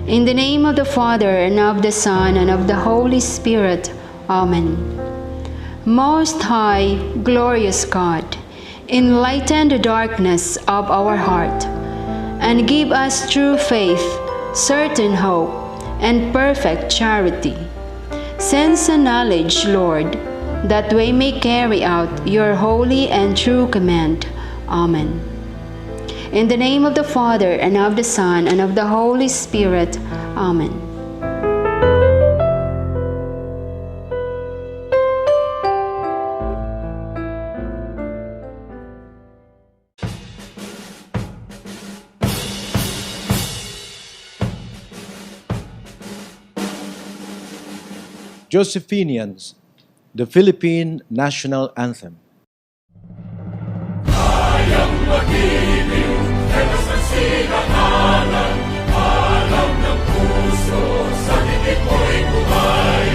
In the name of the Father, and of the Son, and of the Holy Spirit. Amen. Most High, glorious God, enlighten the darkness of our heart, and give us true faith, certain hope, and perfect charity. Sense and knowledge, Lord, that we may carry out your holy and true command. Amen. In the name of the Father, and of the Son, and of the Holy Spirit. Amen. Josephinians, the Philippine National Anthem. Kayang mag-ibig, telas ng sinakalan, alam ng puso, sa titik mo'y buhay.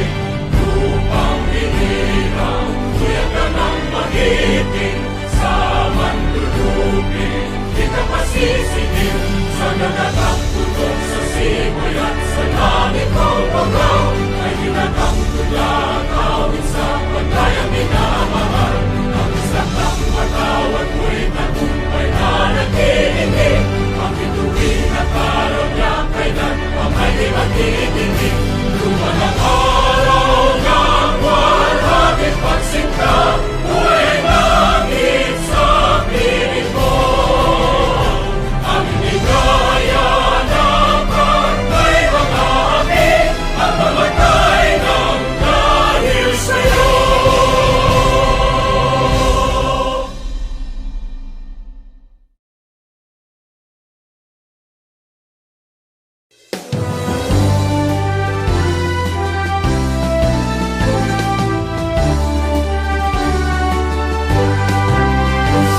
Lupang hinirang, tuyagan ng magiting, sa manlulupin, di ka pasisihin, sa nagatang tutok sa simoy at sa langit ng pagaw, ay hinatang tulang awit sa paglayang minamahal. Ang isang ng matawad mo'y tagumpay na nag-iindig, ang bituin at araw niya kailan ang ay di magtitindig. Lumalang araw ng walhagit pagsinta, buhay langit sa piling mo. Ang inigaya ng karnay mga api, at mamatay ng dahil sa'yo.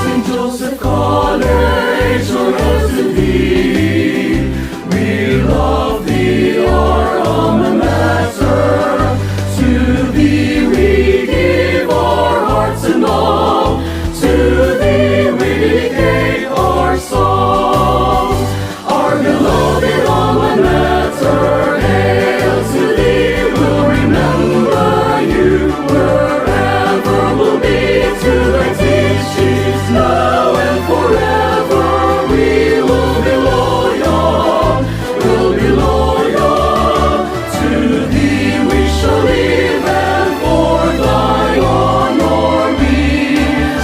St. Joseph College, your rose to thee. We love thee, our alma mater. To thee we give our hearts and all. To thee we dedicate our songs. Our beloved alma mater, hail to thee. We'll remember you wherever we'll be. To thy teachings now and forever, we will be loyal. We'll be loyal. To thee we shall live, and for thy honor we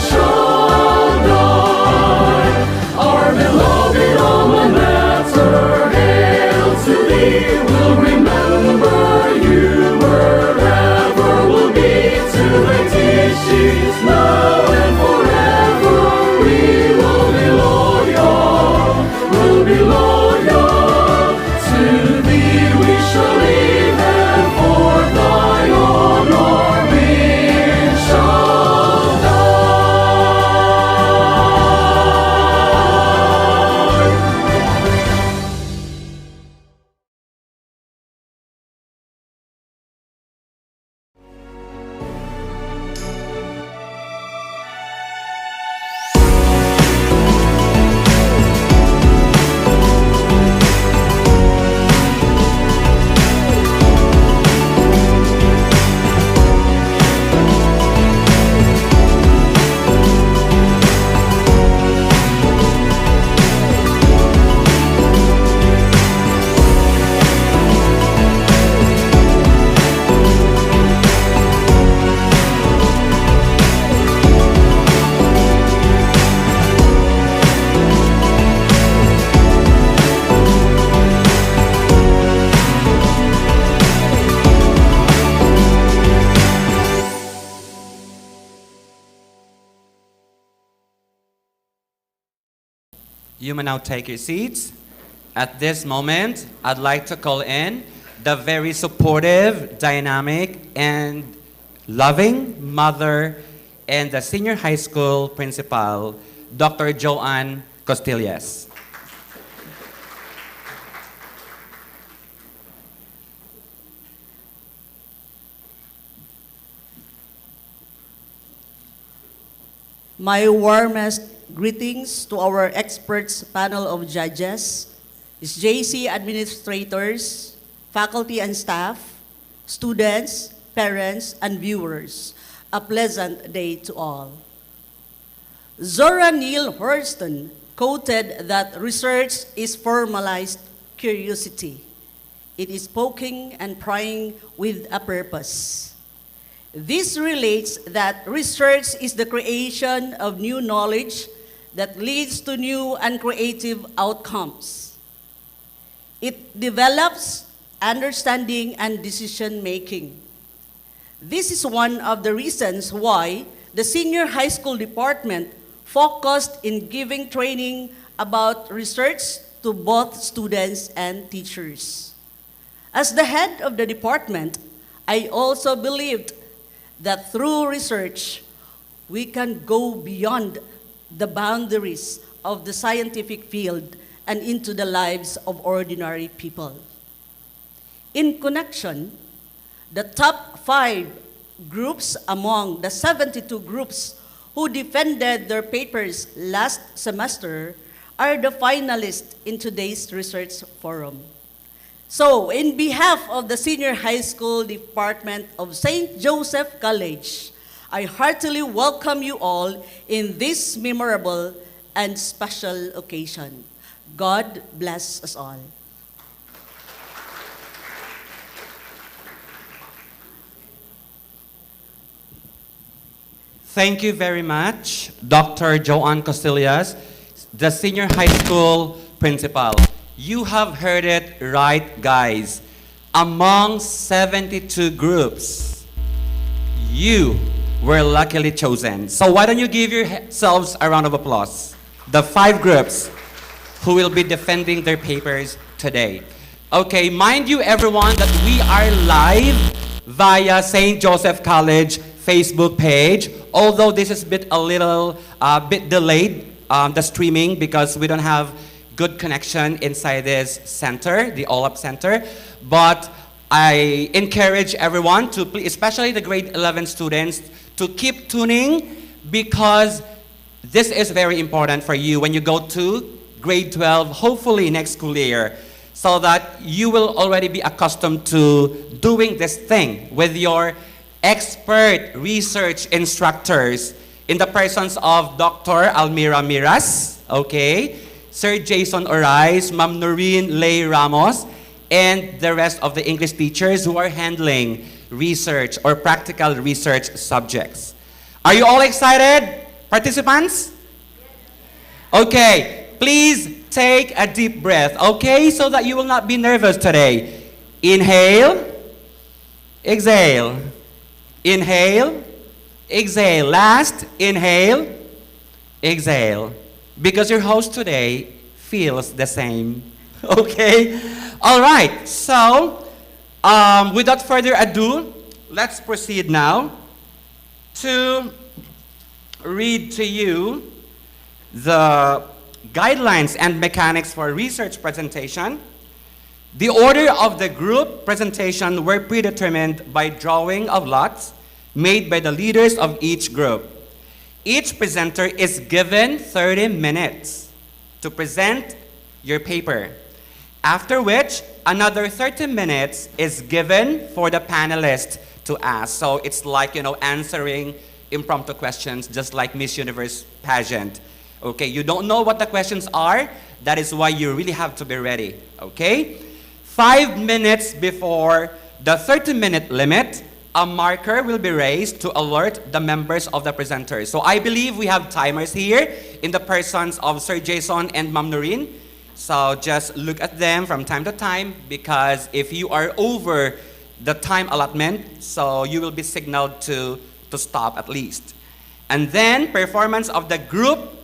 shall die. Our beloved alma mater, hail to thee. We'll remember you wherever we'll be. To thy teachings now and forever, we will be loyal. We'll be loyal. To thee we shall live, and for thy honor we shall die. You may now take your seats. At this moment, I'd like to call in the very supportive, dynamic, and loving mother and the senior high school principal, Dr. Joanne Costillas. My warmest greetings to our experts panel of judges, SJC administrators, faculty and staff, students, parents, and viewers, a pleasant day to all. Zora Neale Hurston quoted that research is formalized curiosity. It is poking and prying with a purpose. This relates that research is the creation of new knowledge that leads to new and creative outcomes. It develops understanding and decision-making. This is one of the reasons why the senior high school department focused in giving training about research to both students and teachers. As the head of the department, I also believed that through research, we can go beyond the boundaries of the scientific field and into the lives of ordinary people. In connection, the top 5 groups among the 72 groups who defended their papers last semester are the finalists in today's research forum. So, in behalf of the Senior High School Department of St. Joseph College, I heartily welcome you all in this memorable and special occasion. God bless us all. Thank you very much, Dr. Joanne Costillas, the senior high school principal. You have heard it right, guys. Among 72 groups, you were luckily chosen. So why don't you give yourselves a round of applause? The 5 groups who will be defending their papers today. Okay, mind you everyone that we are live via St. Joseph College Facebook page. Although this is a little bit delayed, the streaming, because we don't have good connection inside this center, the OLAP Center. But I encourage everyone to, especially the grade 11 students, to keep tuning, because this is very important for you when you go to grade 12, hopefully next school year, so that you will already be accustomed to doing this thing with your expert research instructors in the persons of Dr. Almira Miras, okay, Sir Jason Orais, Ma'am Noreen Lay Ramos, and the rest of the English teachers who are handling research or practical research subjects. Are you all excited, participants? Okay, please take a deep breath, okay, so that you will not be nervous today. Inhale, exhale. Inhale, exhale. Last, inhale, exhale. Because your host today feels the same. Okay? All right. So, without further ado, let's proceed now to read to you the guidelines and mechanics for research presentation. The order of the group presentation were predetermined by drawing of lots made by the leaders of each group. Each presenter is given 30 minutes to present your paper, after which another 30 minutes is given for the panelists to ask. So it's like, answering impromptu questions, just like Miss Universe pageant. Okay, you don't know what the questions are, that is why you really have to be ready, okay? 5 minutes before the 30-minute limit, a marker will be raised to alert the members of the presenters. So I believe we have timers here in the persons of Sir Jason and Ma'am Noreen. So just look at them from time to time, because if you are over the time allotment, so you will be signaled to stop at least. And then performance of the group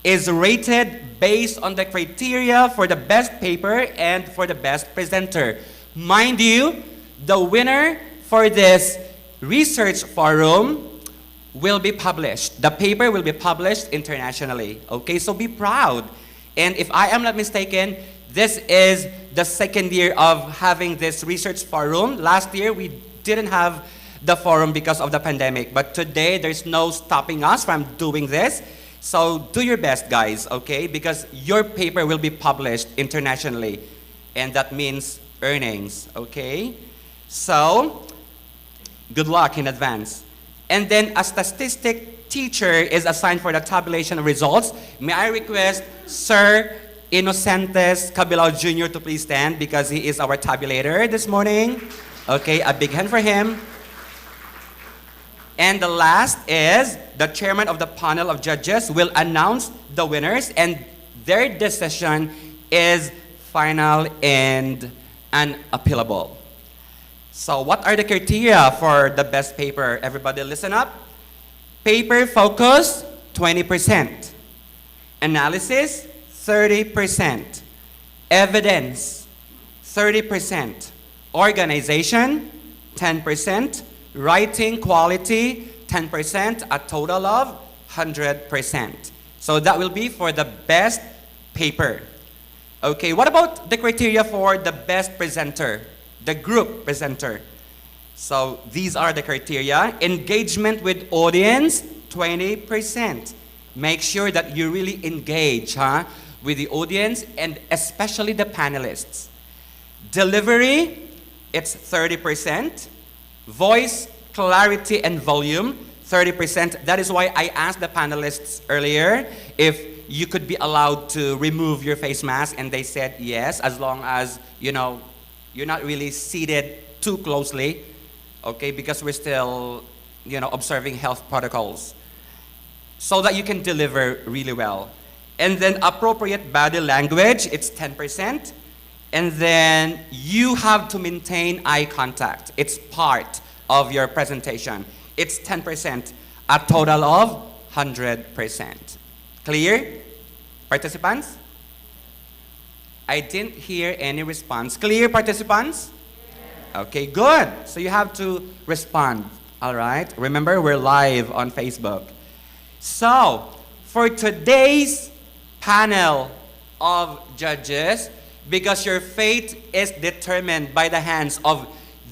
is rated based on the criteria for the best paper and for the best presenter. Mind you, the winner for this research forum will be published. The paper will be published internationally. Okay, so be proud. And if I am not mistaken, this is the second year of having this research forum. Last year, we didn't have the forum because of the pandemic. But today, there's no stopping us from doing this. So do your best, guys, okay? Because your paper will be published internationally, and that means earnings, okay? So, good luck in advance. And then a statistic teacher is assigned for the tabulation of results. May I request Sir Inocentes Cabilao Jr. to please stand because he is our tabulator this morning. Okay, a big hand for him. And the last is the chairman of the panel of judges will announce the winners, and their decision is final and unappealable. So what are the criteria for the best paper? Everybody listen up. Paper focus, 20%. Analysis, 30%. Evidence, 30%. Organization, 10%. Writing quality, 10%, a total of 100%. So that will be for the best paper. Okay, what about the criteria for the best presenter, the group presenter? So these are the criteria. Engagement with audience, 20%. Make sure that you really engage with the audience and especially the panelists. Delivery, it's 30%. Voice, clarity, and volume, 30%. That is why I asked the panelists earlier if you could be allowed to remove your face mask, and they said yes, as long as, you know, you're not really seated too closely, okay, because we're still, you know, observing health protocols, so that you can deliver really well. And then appropriate body language, it's 10%. And then you have to maintain eye contact. It's part of your presentation. It's 10%, a total of 100%. Clear? Participants? I didn't hear any response. Clear, participants? Okay, good. So you have to respond, all right? Remember, we're live on Facebook. So, for today's panel of judges, because your fate is determined by the hands of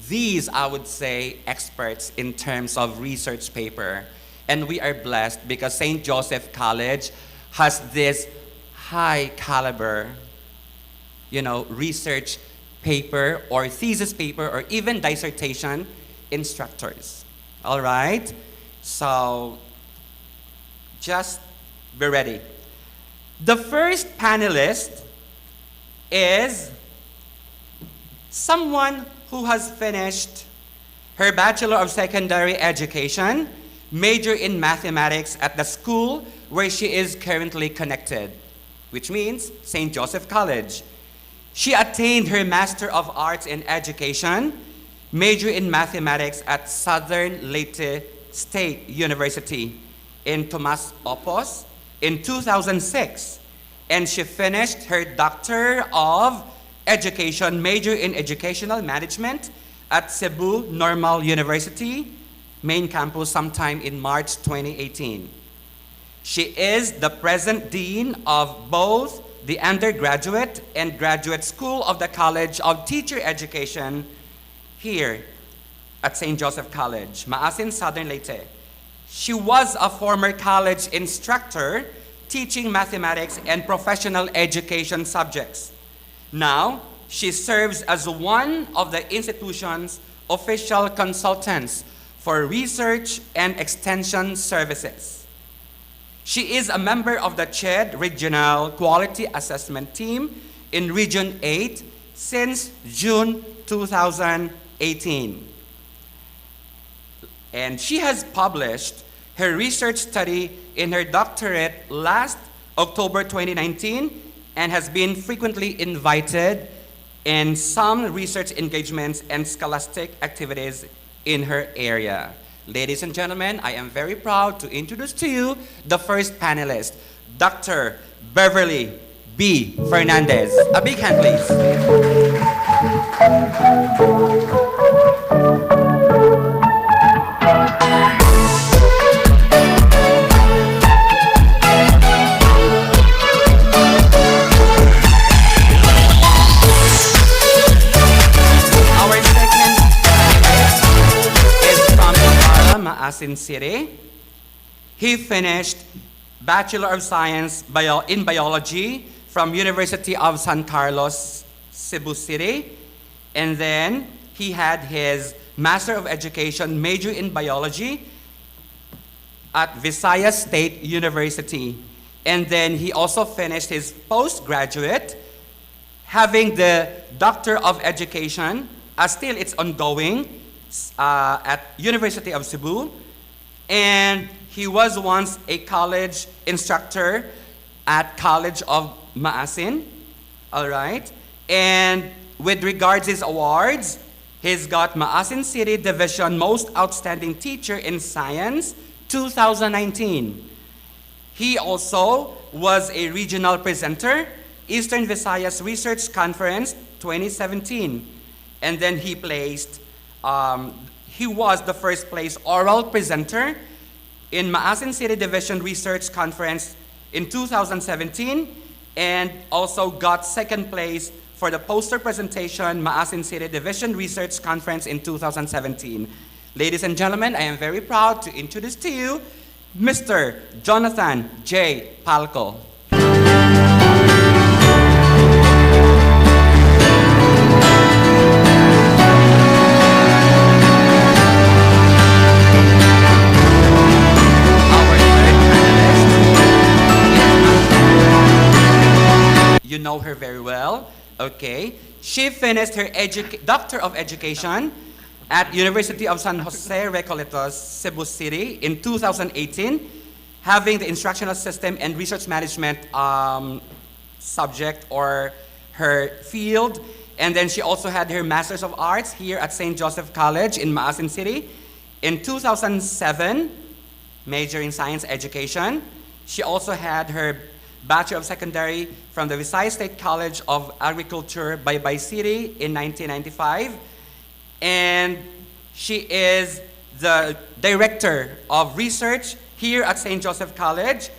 these, I would say, experts in terms of research paper. And we are blessed because St. Joseph College has this high caliber, you know, research paper or thesis paper or even dissertation instructors. All right? So, just be ready. The first panelist is someone who has finished her Bachelor of Secondary Education, major in mathematics at the school where she is currently connected, which means St. Joseph College. She attained her Master of Arts in Education, major in mathematics at Southern Leyte State University in Tomas Opos in 2006. And she finished her Doctor of Education, major in Educational Management at Cebu Normal University, main campus, sometime in March 2018. She is the present dean of both the undergraduate and graduate school of the College of Teacher Education here at St. Joseph College, Maasin, Southern Leyte. She was a former college instructor teaching mathematics and professional education subjects. Now, she serves as one of the institution's official consultants for research and extension services. She is a member of the CHED Regional Quality Assessment Team in Region 8 since June 2018. And she has published her research study in her doctorate last October 2019 and has been frequently invited in some research engagements and scholastic activities in her area. Ladies and gentlemen, I am very proud to introduce to you the first panelist, Dr. Beverly B. Fernandez. A big hand, please. Maasin City. He finished Bachelor of Science in Biology from University of San Carlos, Cebu City. And then he had his Master of Education, major in Biology at Visayas State University. And then he also finished his postgraduate, having the Doctor of Education, still it's ongoing, at University of Cebu. And he was once a college instructor at College of Maasin, all right? And with regards his awards, he's got Maasin City Division Most Outstanding Teacher in Science, 2019. He also was a regional presenter, Eastern Visayas Research Conference, 2017. And then he was the first place oral presenter in Maasin City Division Research Conference in 2017, and also got second place for the poster presentation Maasin City Division Research Conference in 2017. Ladies and gentlemen, I am very proud to introduce to you Mr. Jonathan J. Palco. You know her very well, okay? She finished her Doctor of Education at University of San Jose Recoletos, Cebu City in 2018, having the Instructional System and Research Management subject or her field. And then she also had her Masters of Arts here at St. Joseph College in Maasin City. In 2007, major in Science Education. She also had her Bachelor of Secondary from the Visayas State College of Agriculture, Baybay City in 1995. And she is the Director of Research here at St. Joseph College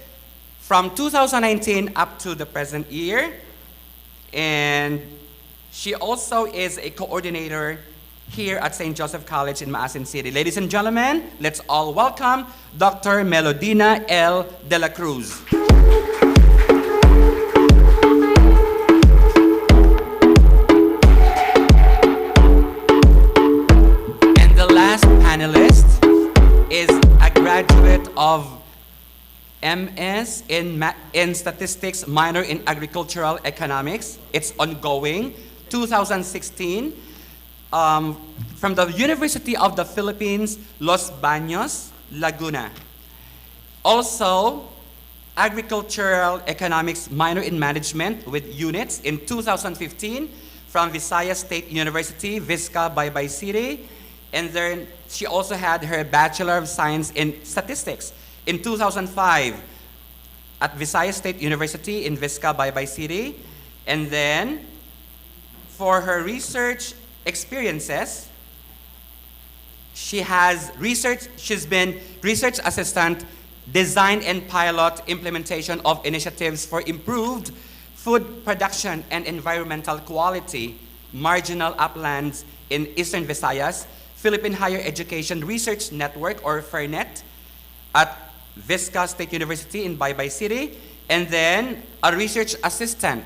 from 2019 up to the present year. And she also is a coordinator here at St. Joseph College in Maasin City. Ladies and gentlemen, let's all welcome Dr. Melodina L. De La Cruz. Panelist is a graduate of MS in Statistics, minor in Agricultural Economics. It's ongoing, 2016, from the University of the Philippines, Los Baños, Laguna. Also, Agricultural Economics, minor in Management with units in 2015 from Visayas State University, Visca, Baybay City. And then she also had her Bachelor of Science in Statistics in 2005 at Visayas State University in Visca, Baybay City. And then for her research experiences, she's been research assistant, design and pilot implementation of initiatives for improved food production and environmental quality, marginal uplands in Eastern Visayas, Philippine Higher Education Research Network, or FERNET, at Visca State University in Baybay City, and then a research assistant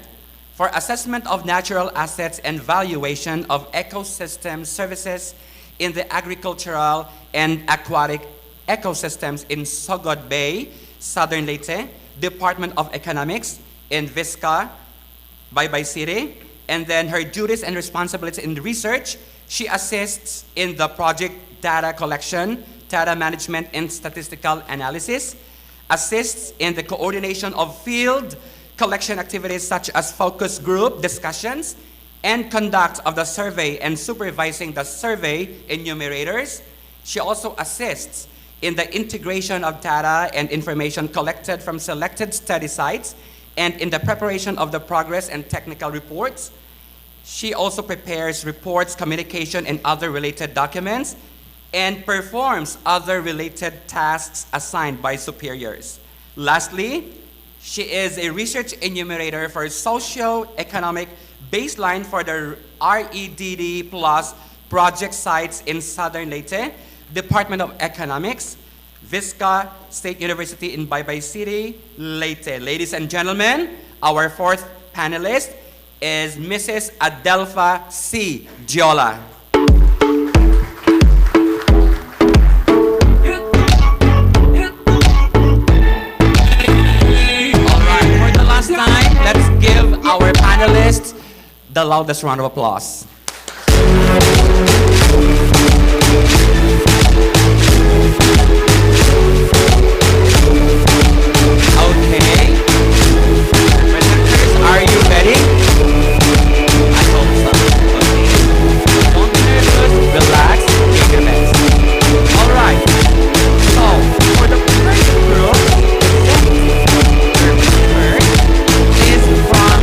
for assessment of natural assets and valuation of ecosystem services in the agricultural and aquatic ecosystems in Sogod Bay, Southern Leyte, Department of Economics in Visca, Baybay City, and then her duties and responsibilities in research. She assists in the project data collection, data management, and statistical analysis, assists in the coordination of field collection activities such as focus group discussions, and conduct of the survey and supervising the survey enumerators. She also assists in the integration of data and information collected from selected study sites and in the preparation of the progress and technical reports. She also prepares reports, communication, and other related documents, and performs other related tasks assigned by superiors. Lastly, she is a research enumerator for socio-economic baseline for the REDD Plus project sites in Southern Leyte, Department of Economics, Visca State University in Baybay City, Leyte. Ladies and gentlemen, our fourth panelist is Mrs. Adelpha C. Giola. All right, for the last time, let's give our panelists the loudest round of applause. Okay. Presenters, are you ready? I hope so. Okay. Don't be nervous, relax, take your best. All right. So, for the first group, their paper is from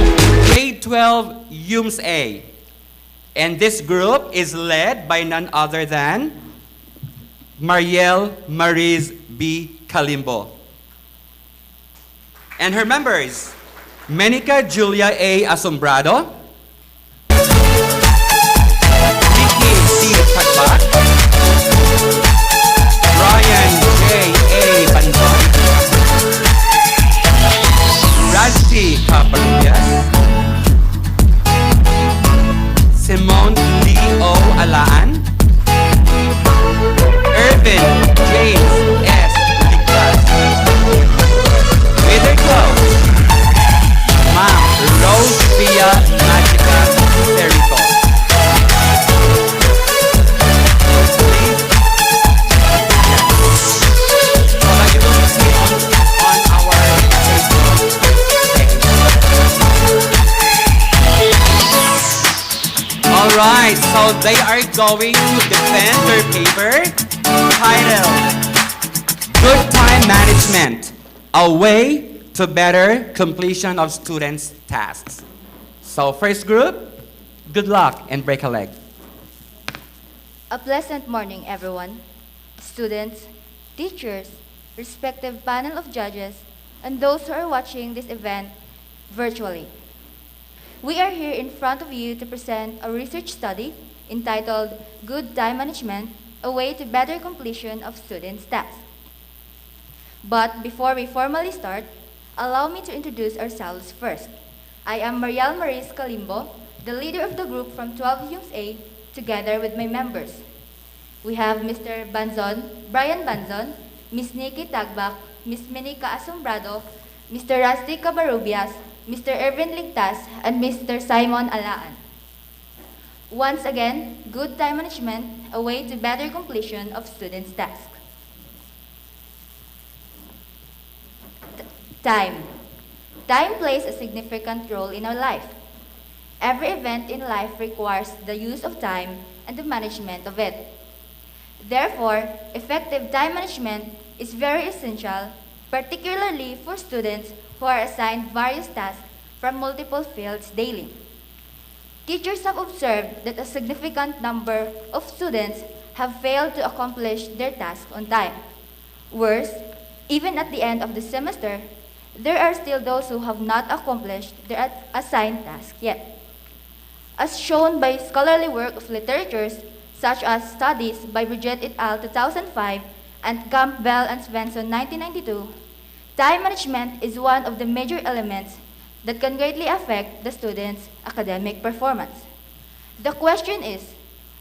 grade 12 UMS A. And this group is led by none other than Mariel Mariz B. Kalimbo. And her members, Menica Julia A. Asombrado, Vicky C. Pagbak, Ryan J. A. Banton, Rasti Caparubias, Simone D. O. Alaan, Irvin James S. Ligtas. With her clothes, Ma'am Rose Via Magica Serico. Please. So that you will see on our Facebook page. Alright, so they are going to defend their paper titled Good Time Management, a way to better completion of students' tasks. So first group, good luck and break a leg. A pleasant morning, everyone. Students, teachers, respective panel of judges, and those who are watching this event virtually. We are here in front of you to present a research study entitled Good Time Management, a way to better completion of students' tasks. But before we formally start, allow me to introduce ourselves first. I am Mariel Mariz Kalimbo, the leader of the group from 12 UMS A, together with my members. We have Mr. Banzon, Brian Banzon, Ms. Nikki Tagbak, Ms. Menica Asombrado, Mr. Rusty Cabarubias, Mr. Irvin Ligtas, and Mr. Simon Alaan. Once again, good time management, a way to better completion of students' tasks. Time. Time plays a significant role in our life. Every event in life requires the use of time and the management of it. Therefore, effective time management is very essential, particularly for students who are assigned various tasks from multiple fields daily. Teachers have observed that a significant number of students have failed to accomplish their tasks on time. Worse, even at the end of the semester, there are still those who have not accomplished their assigned tasks yet. As shown by scholarly work of literatures such as studies by Bridget et al. 2005 and Campbell and Svensson 1992, time management is one of the major elements that can greatly affect the student's academic performance. The question is,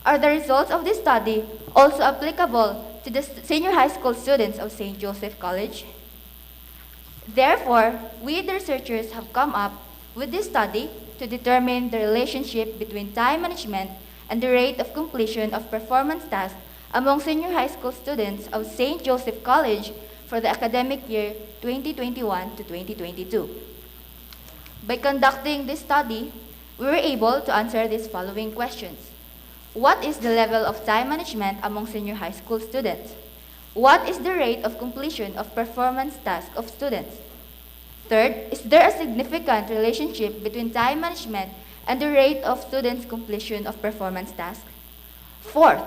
are the results of this study also applicable to the senior high school students of St. Joseph College? Therefore, we the researchers have come up with this study to determine the relationship between time management and the rate of completion of performance tasks among senior high school students of St. Joseph College for the academic year 2021 to 2022. By conducting this study, we were able to answer these following questions. What is the level of time management among senior high school students? What is the rate of completion of performance tasks of students? Third, is there a significant relationship between time management and the rate of students' completion of performance tasks? Fourth,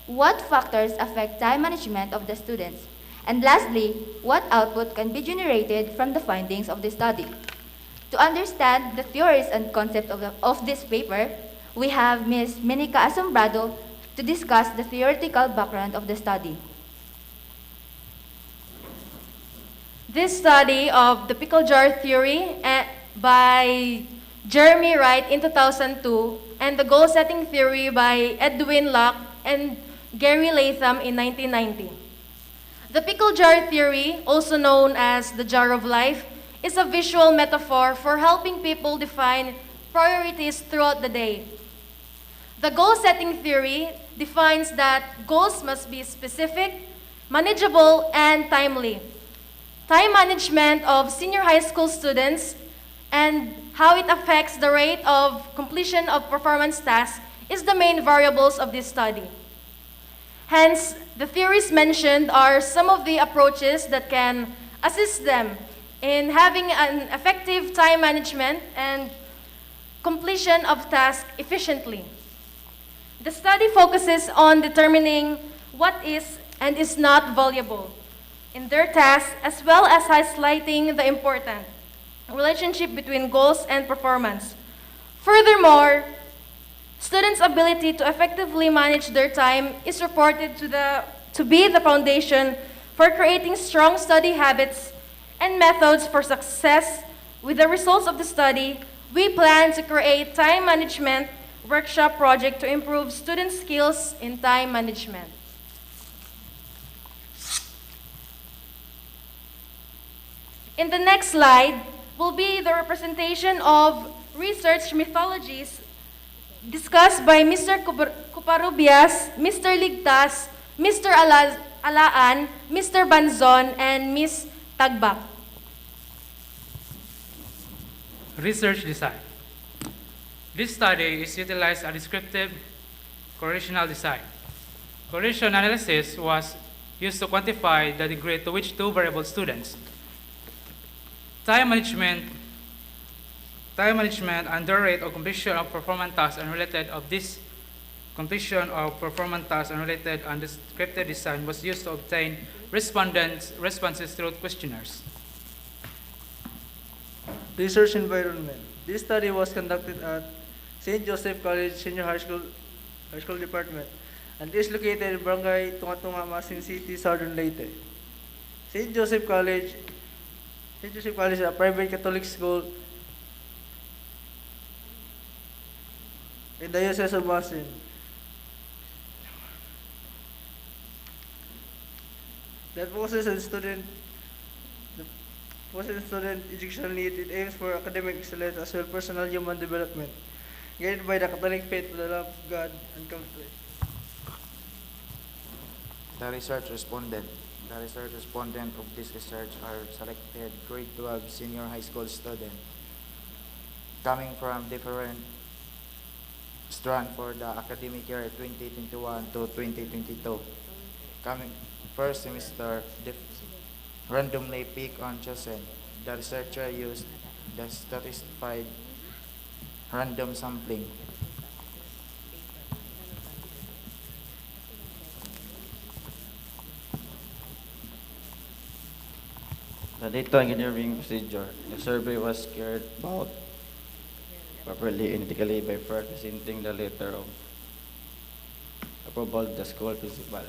what factors affect time management of the students? And lastly, what output can be generated from the findings of the study? To understand the theories and concepts of this paper, we have Ms. Menica Asombrado to discuss the theoretical background of the study. This study of the pickle jar theory by Jeremy Wright in 2002 and the goal-setting theory by Edwin Locke and Gary Latham in 1990. The pickle jar theory, also known as the jar of life, is a visual metaphor for helping people define priorities throughout the day. The goal-setting theory defines that goals must be specific, manageable, and timely. Time management of senior high school students and how it affects the rate of completion of performance tasks is the main variables of this study. Hence, the theories mentioned are some of the approaches that can assist them in having an effective time management and completion of tasks efficiently. The study focuses on determining what is and is not valuable in their tasks, as well as highlighting the important relationship between goals and performance. Furthermore, students' ability to effectively manage their time is reported to be the foundation for creating strong study habits and methods for success. With the results of the study, we plan to create time management workshop project to improve student skills in time management. In the next slide will be the representation of research methodologies discussed by Mr. Cuparubias, Mr. Ligtas, Mr. Alaan, Mr. Banzon, and Ms. Tagbak. Research design. This study is utilized a descriptive correlational design. Correlation analysis was used to quantify the degree to which two variable students, time management and the rate of completion of performance tasks unrelated of this completion of performance tasks unrelated and descriptive design was used to obtain responses through questionnaires. Research environment. This study was conducted at St. Joseph College Senior High School Department and is located in Barangay Tunga-Tunga, Masin City, Southern Leyte. St. Joseph College is a private Catholic school in the Diocese of Masin. That focuses on student educational need. It aims for academic excellence as well as personal human development, guided by the Catholic faith to the love of God and country. The research respondent of this research are selected grade 12 senior high school students coming from different strands for the academic year 2021 to 2022. Coming first semester, randomly picked on chosen. The researcher used the stratified random sampling. The data engineering procedure. The survey was carried out properly and ethically by first presenting the letter of approval to the school principal.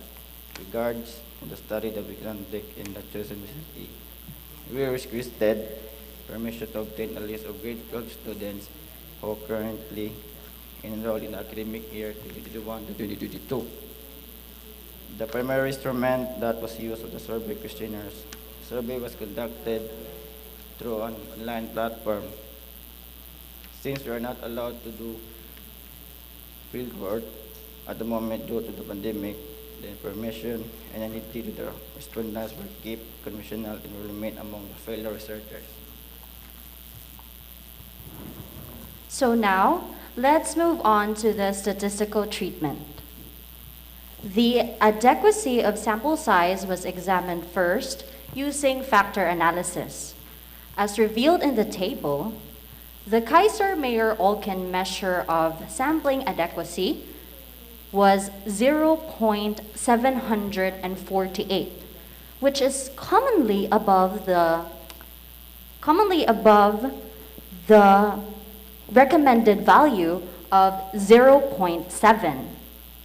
Regards the study that we conduct in the chosen university. We requested permission to obtain a list of grade 12 students who are currently enrolled in the academic year 2021 to 2022. The primary instrument that was used was the survey questionnaires. The survey was conducted through an online platform. Since we are not allowed to do field work at the moment due to the pandemic, the information and identity to the respondents were kept confidential and will remain among the fellow researchers. So now, let's move on to the statistical treatment. The adequacy of sample size was examined first using factor analysis. As revealed in the table, the Kaiser-Mayer-Olkin measure of sampling adequacy was 0.748, which is commonly above the recommended value of 0.7.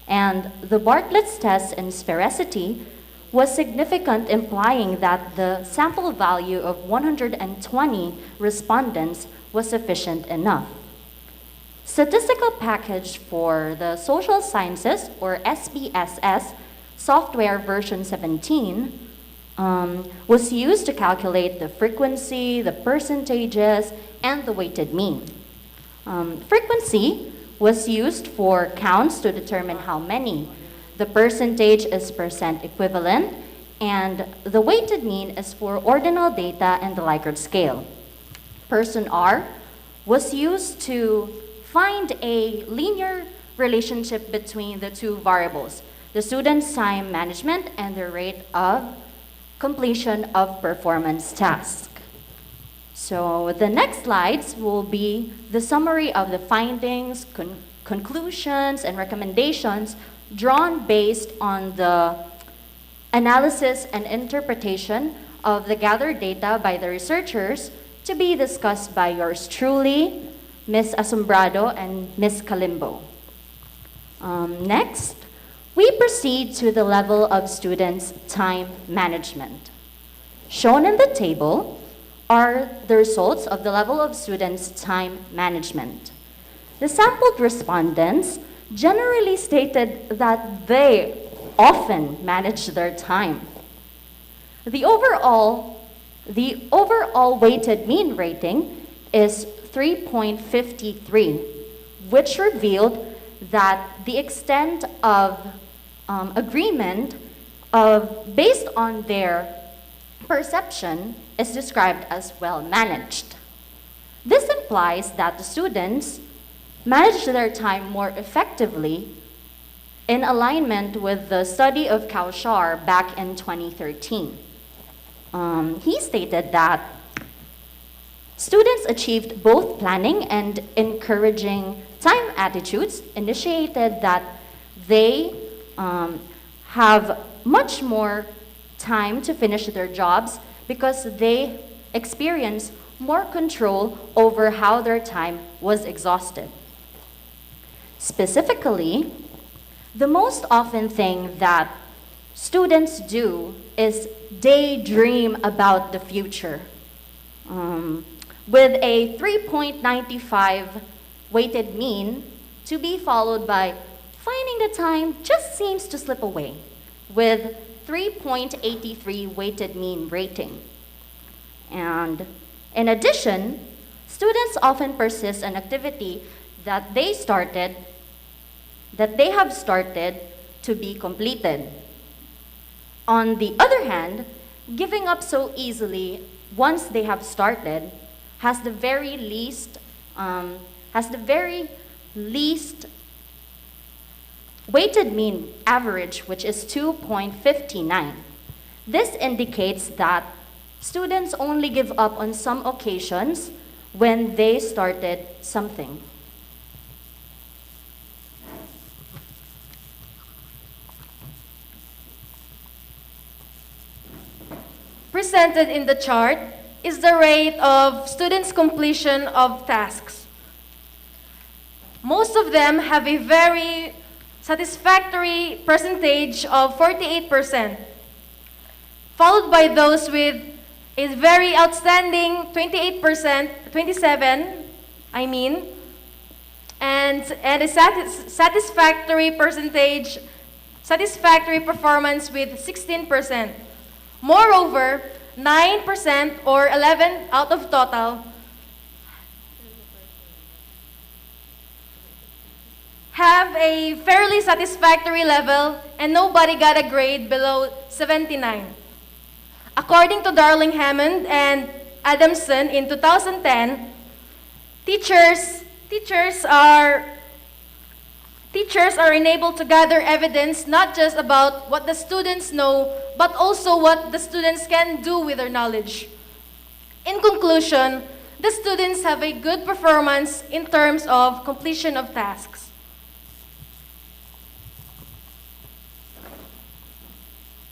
And the Bartlett's test in sphericity was significant, implying that the sample value of 120 respondents was sufficient enough. Statistical package for the Social Sciences, or SPSS, software version 17, was used to calculate the frequency, the percentages, and the weighted mean. Frequency was used for counts to determine how many. The percentage is percent equivalent, and the weighted mean is for ordinal data and the Likert scale. Person R was used to find a linear relationship between the two variables, the student's time management and the rate of completion of performance task. So the next slides will be the summary of the findings, conclusions, and recommendations drawn based on the analysis and interpretation of the gathered data by the researchers, to be discussed by yours truly, Ms. Asombrado and Ms. Kalimbo. Next, we proceed to the level of students' time management. Shown in the table are the results of the level of students' time management. The sampled respondents generally stated that they often manage their time. The overall weighted mean rating is 3.53, which revealed that the extent of agreement based on their perception is described as well managed. This implies that the students manage their time more effectively in alignment with the study of Kaushar back in 2013. He stated that students achieved both planning and encouraging time attitudes, initiated that they have much more time to finish their jobs because they experience more control over how their time was exhausted. Specifically, the most often thing that students do is daydream about the future. With a 3.95 weighted mean, to be followed by finding the time just seems to slip away, with 3.83 weighted mean rating. And in addition, students often persist in activity that they have started to be completed. On the other hand, giving up so easily once they have started has the very least weighted mean average, which is 2.59. This indicates that students only give up on some occasions when they started something. Presented in the chart is the rate of students' completion of tasks. Most of them have a very satisfactory percentage of 48%, followed by those with a very outstanding 27%, and a satisfactory performance with 16%. Moreover, 9% or 11 out of total have a fairly satisfactory level, and nobody got a grade below 79. According to Darling Hammond and Adamson in 2010, teachers are enabled to gather evidence not just about what the students know, but also what the students can do with their knowledge. In conclusion, the students have a good performance in terms of completion of tasks.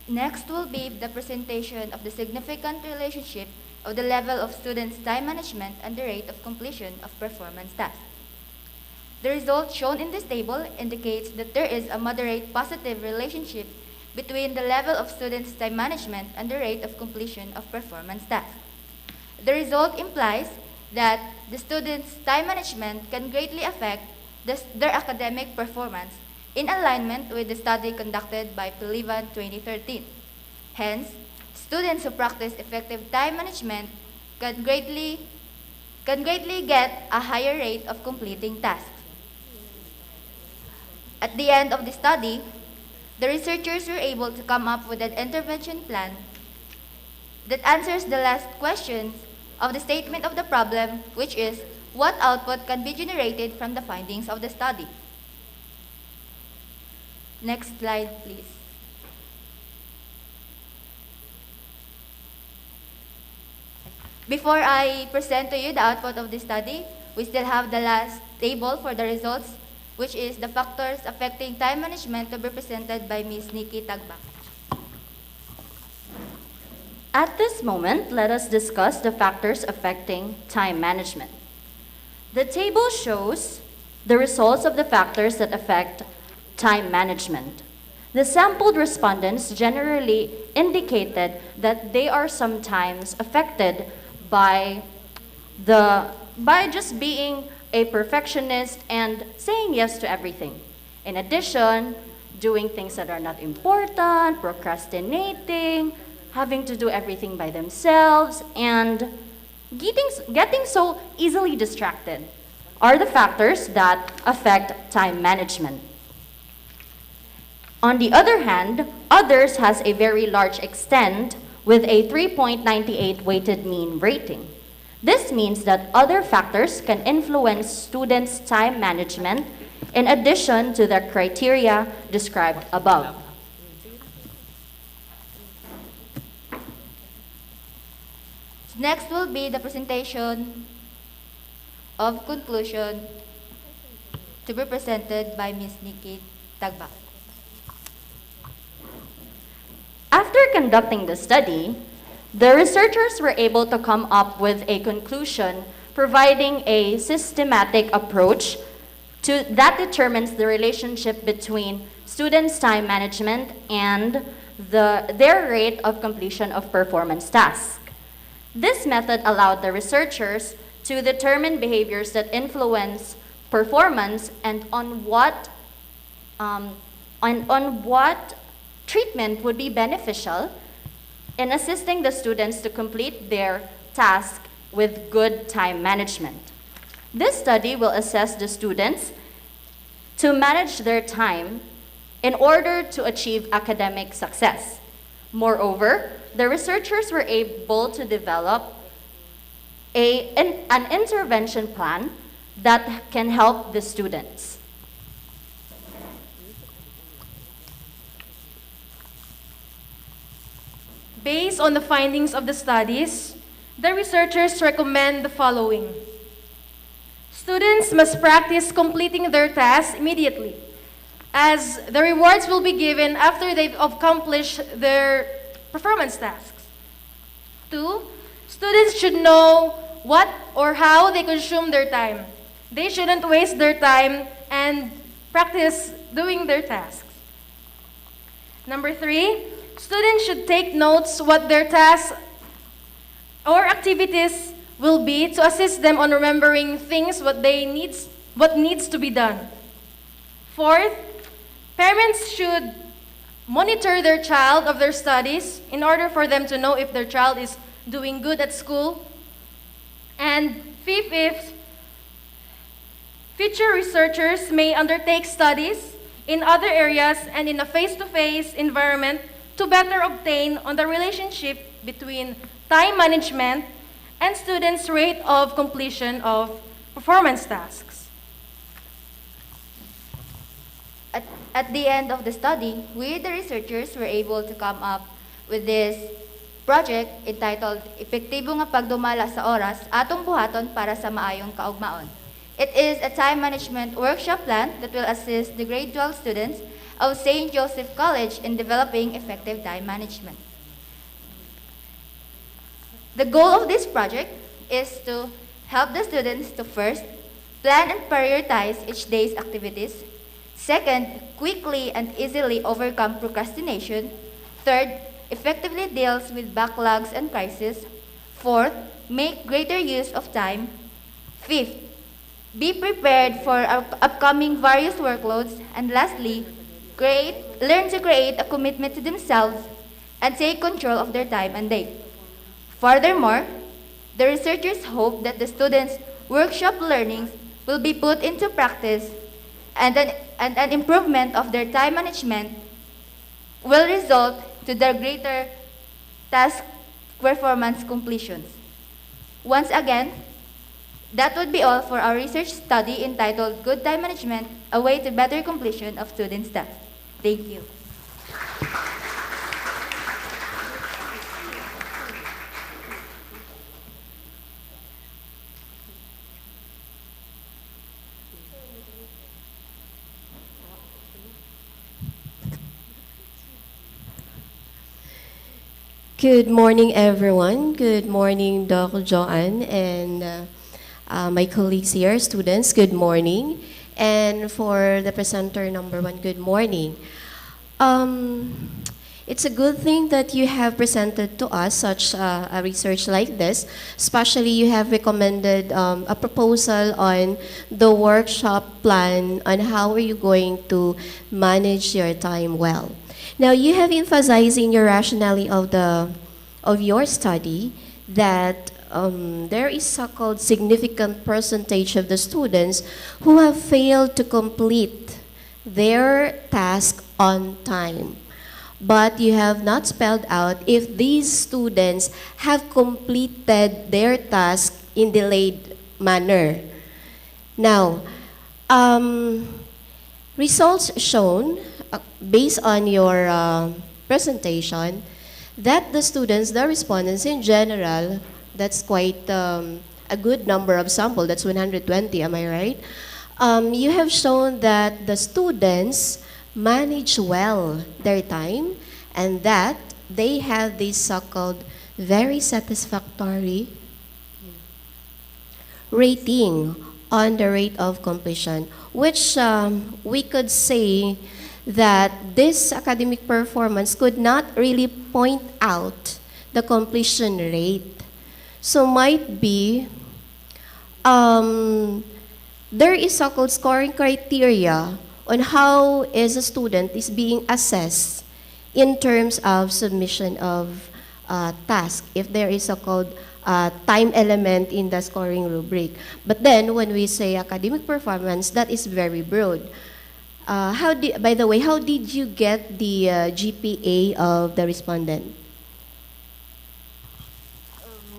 Next will be the presentation of the significant relationship of the level of students' time management and the rate of completion of performance tasks. The result shown in this table indicates that there is a moderate positive relationship between the level of students' time management and the rate of completion of performance tasks. The result implies that the students' time management can greatly affect their academic performance in alignment with the study conducted by Pelivan 2013. Hence, students who practice effective time management can greatly get a higher rate of completing tasks. At the end of the study, the researchers were able to come up with an intervention plan that answers the last questions of the statement of the problem, which is, what output can be generated from the findings of the study? Next slide, please. Before I present to you the output of the study, we still have the last table for the results, which is the factors affecting time management, to be presented by Ms. Nikki Tagbak. At this moment, let us discuss the factors affecting time management. The table shows the results of the factors that affect time management. The sampled respondents generally indicated that they are sometimes affected by just being a perfectionist and saying yes to everything. In addition, doing things that are not important, procrastinating, having to do everything by themselves, and getting so easily distracted are the factors that affect time management. On the other hand, others has a very large extent with a 3.98 weighted mean rating. This means that other factors can influence students' time management in addition to the criteria described above. Next will be the presentation of conclusion to be presented by Ms. Nikki Tagbak. After conducting the study, the researchers were able to come up with a conclusion providing a systematic approach that determines the relationship between students' time management and their rate of completion of performance tasks. This method allowed the researchers to determine behaviors that influence performance and on what treatment would be beneficial in assisting the students to complete their task with good time management. This study will assess the students to manage their time in order to achieve academic success. Moreover, the researchers were able to develop an intervention plan that can help the students. Based on the findings of the studies, the researchers recommend the following. Students must practice completing their tasks immediately, as the rewards will be given after they've accomplished their performance tasks. 2, students should know what or how they consume their time. They shouldn't waste their time and practice doing their tasks. Number 3, students should take notes what their tasks or activities will be to assist them on remembering things what needs to be done. 4th, parents should monitor their child of their studies in order for them to know if their child is doing good at school. And 5th, future researchers may undertake studies in other areas and in a face-to-face environment to better obtain on the relationship between time management and students' rate of completion of performance tasks. At the end of the study, we, the researchers, were able to come up with this project entitled Epektibo nga Pagdumala sa Oras, Atong Buhaton para sa Maayong Kaugmaon. It is a time management workshop plan that will assist the grade 12 students of St. Joseph College in developing effective time management. The goal of this project is to help the students to first plan and prioritize each day's activities. Second, quickly and easily overcome procrastination. Third, effectively deals with backlogs and crises. Fourth, make greater use of time. Fifth, be prepared for upcoming various workloads. And lastly, learn to create a commitment to themselves and take control of their time and day. Furthermore, the researchers hope that the students' workshop learnings will be put into practice and an improvement of their time management will result to their greater task performance completions. Once again, that would be all for our research study entitled Good Time Management, a Way to Better Completion of Student Staff. Thank you. Good morning, everyone. Good morning, Dr. Joanne and my colleagues here, students. Good morning. And for the presenter number one, good morning. It's a good thing that you have presented to us such a research like this. Especially you have recommended a proposal on the workshop plan on how are you going to manage your time well. Now, you have emphasized in your rationale of your study that there is so-called significant percentage of the students who have failed to complete their task on time. But you have not spelled out if these students have completed their task in delayed manner. Now, results shown based on your presentation that the students, the respondents in general, that's quite a good number of sample, that's 120, am I right? You have shown that the students manage well their time and that they have this so-called very satisfactory rating on the rate of completion, which we could say that this academic performance could not really point out the completion rate. So might be there is so-called scoring criteria on how is a student is being assessed in terms of submission of task, if there is so-called time element in the scoring rubric. But then when we say academic performance, that is very broad. By the way, how did you get the GPA of the respondent?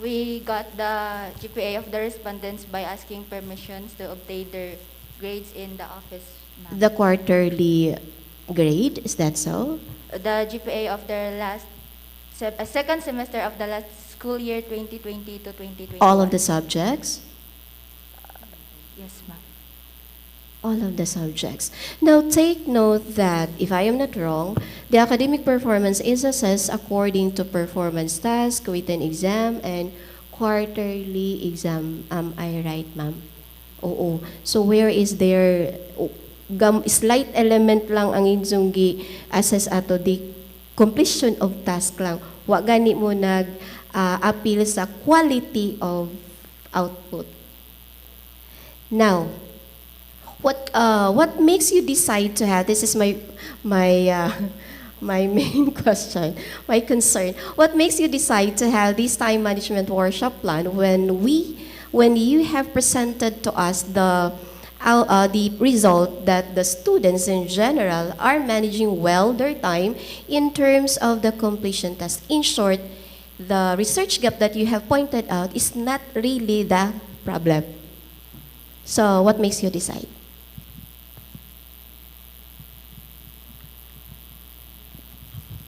We got the GPA of the respondents by asking permissions to obtain their grades in the office. The quarterly grade, is that so? The GPA of their second semester of the last school year 2020 to 2021. All of the subjects? Yes, ma'am. All of the subjects. Now take note that, if I am not wrong, the academic performance is assessed according to performance task, written exam, and quarterly exam. Am I right, ma'am? Oo. So where is there, slight element lang ang inyong gi-assess ato, the completion of task lang. Wa gani mo nag-appeal sa quality of output. Now, what makes you decide to have, this is my main question, my concern. What makes you decide to have this time management workshop plan when you have presented to us the result that the students in general are managing well their time in terms of the completion task? In short, the research gap that you have pointed out is not really the problem. So what makes you decide?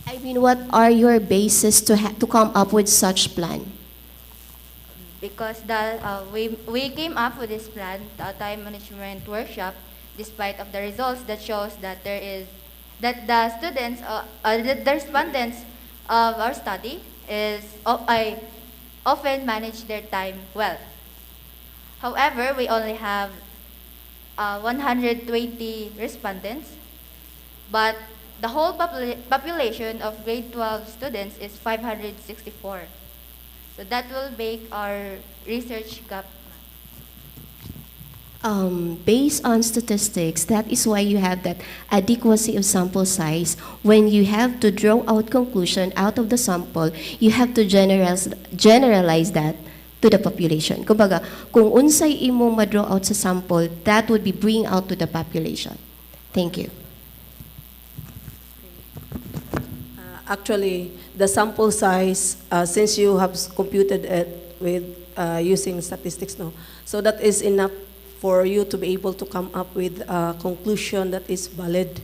I mean, what are your bases to come up with such plan? Because we came up with this plan, the time management workshop, despite of the results that shows that the students, the respondents of our study often manage their time well. However, we only have 120 respondents, but the whole population of grade 12 students is 564. So that will make our research gap. Based on statistics, that is why you have that adequacy of sample size. When you have to draw out conclusion out of the sample, you have to generalize that to the population. Kumbaga, kung unsay imo ma-draw out sa sample, that would be bring out to the population. Thank you. Actually, the sample size, since you have computed it with using statistics, no, so that is enough for you to be able to come up with a conclusion that is valid.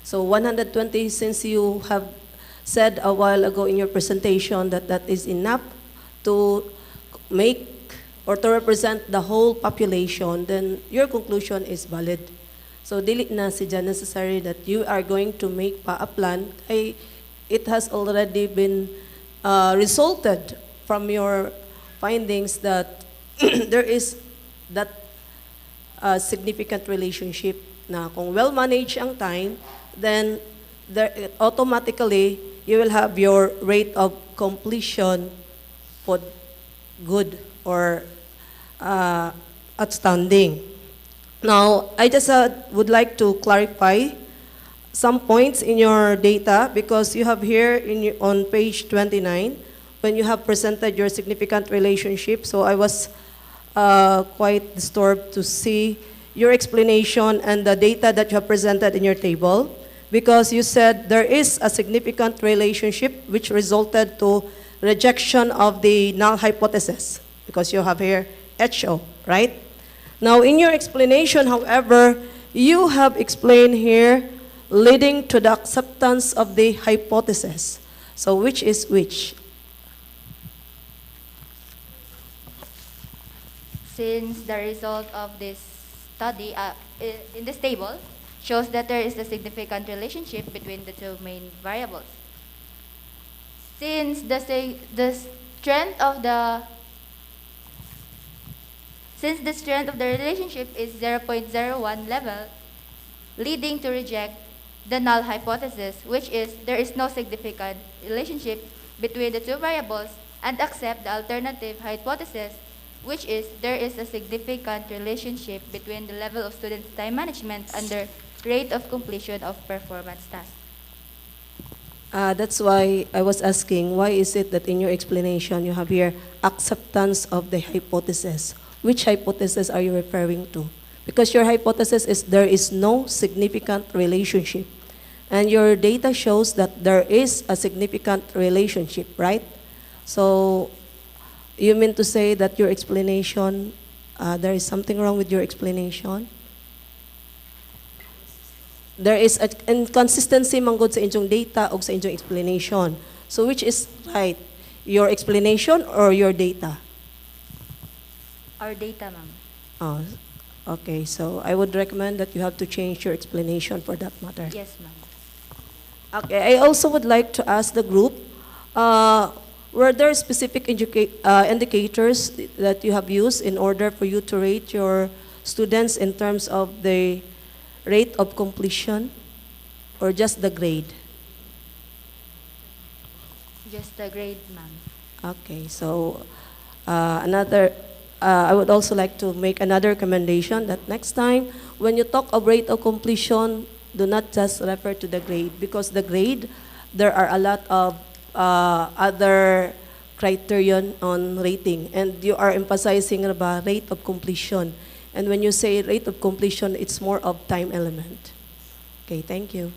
So 120, since you have said a while ago in your presentation that that is enough to make or to represent the whole population, then your conclusion is valid. So dili na siya necessary that you are going to make pa a plan. It has already been resulted from your findings that there is that significant relationship na kung well-managed ang time, then there, automatically, you will have your rate of completion for good or outstanding. Now, I just would like to clarify some points in your data because you have here on page 29, when you have presented your significant relationship, so I was quite disturbed to see your explanation and the data that you have presented in your table because you said there is a significant relationship which resulted to rejection of the null hypothesis because you have here HO, right? Now in your explanation, however, you have explained here leading to the acceptance of the hypothesis. So which is which? Since the result of this study in this table shows that there is a significant relationship between the two main variables. Since the strength of the relationship is 0.01 level, leading to reject the null hypothesis, which is there is no significant relationship between the two variables, and accept the alternative hypothesis, which is there is a significant relationship between the level of students' time management and their rate of completion of performance tasks. That's why I was asking, why is it that in your explanation you have here acceptance of the hypothesis? Which hypothesis are you referring to? Because your hypothesis is there is no significant relationship. And your data shows that there is a significant relationship, right? So you mean to say that your explanation, there is something wrong with your explanation? There is an inconsistency manggod sa inyong data o sa inyong explanation. So which is right? Your explanation or your data? Our data, ma'am. Oh, okay. So I would recommend that you have to change your explanation for that matter. Yes, ma'am. Okay. I also would like to ask the group, were there specific indicators that you have used in order for you to rate your students in terms of the rate of completion or just the grade? Just the grade, ma'am. Okay, so I would also like to make another recommendation that next time when you talk of rate of completion, do not just refer to the grade because the grade, there are a lot of other criterion on rating and you are emphasizing the rate of completion. And when you say rate of completion, it's more of time element. Okay, thank you.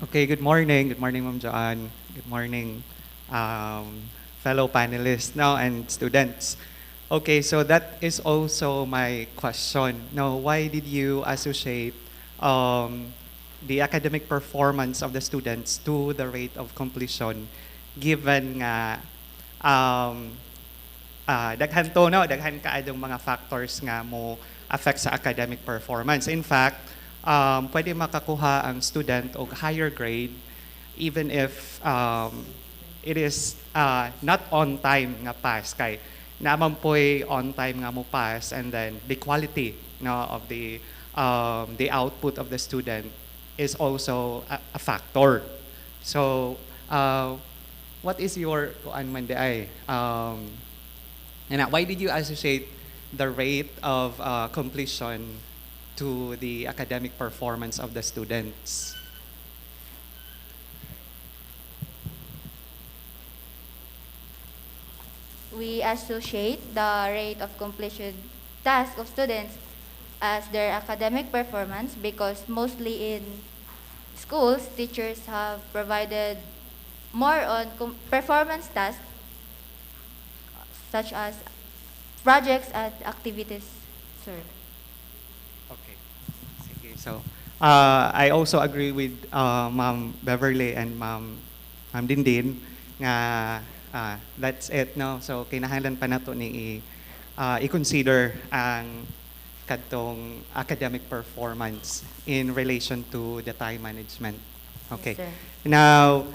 Okay, good morning. Good morning, Ma'am Joanne. Good morning, fellow panelists now and students. Okay, so that is also my question. Now, why did you associate the academic performance of the students to the rate of completion given nga daghan kaadong mga factors nga mo affect sa academic performance. In fact, pwede makakuha ang student og higher grade even if it is not on time nga pass kay naman po'y on time nga mo pass, and then the quality no, of the output of the student is also a factor. So, what is your kuan man di ay? And why did you associate the rate of completion to the academic performance of the students? We associate the rate of completion task of students as their academic performance because mostly in schools, teachers have provided more on performance tasks such as projects and activities, sir. Okay. Sige. So, I also agree with Ma'am Beverly and Ma'am Dindin nga that's it, no? So, kinahanglan pa nato ni i-consider ang kadtong academic performance in relation to the time management. Okay. Yes, sir. Now,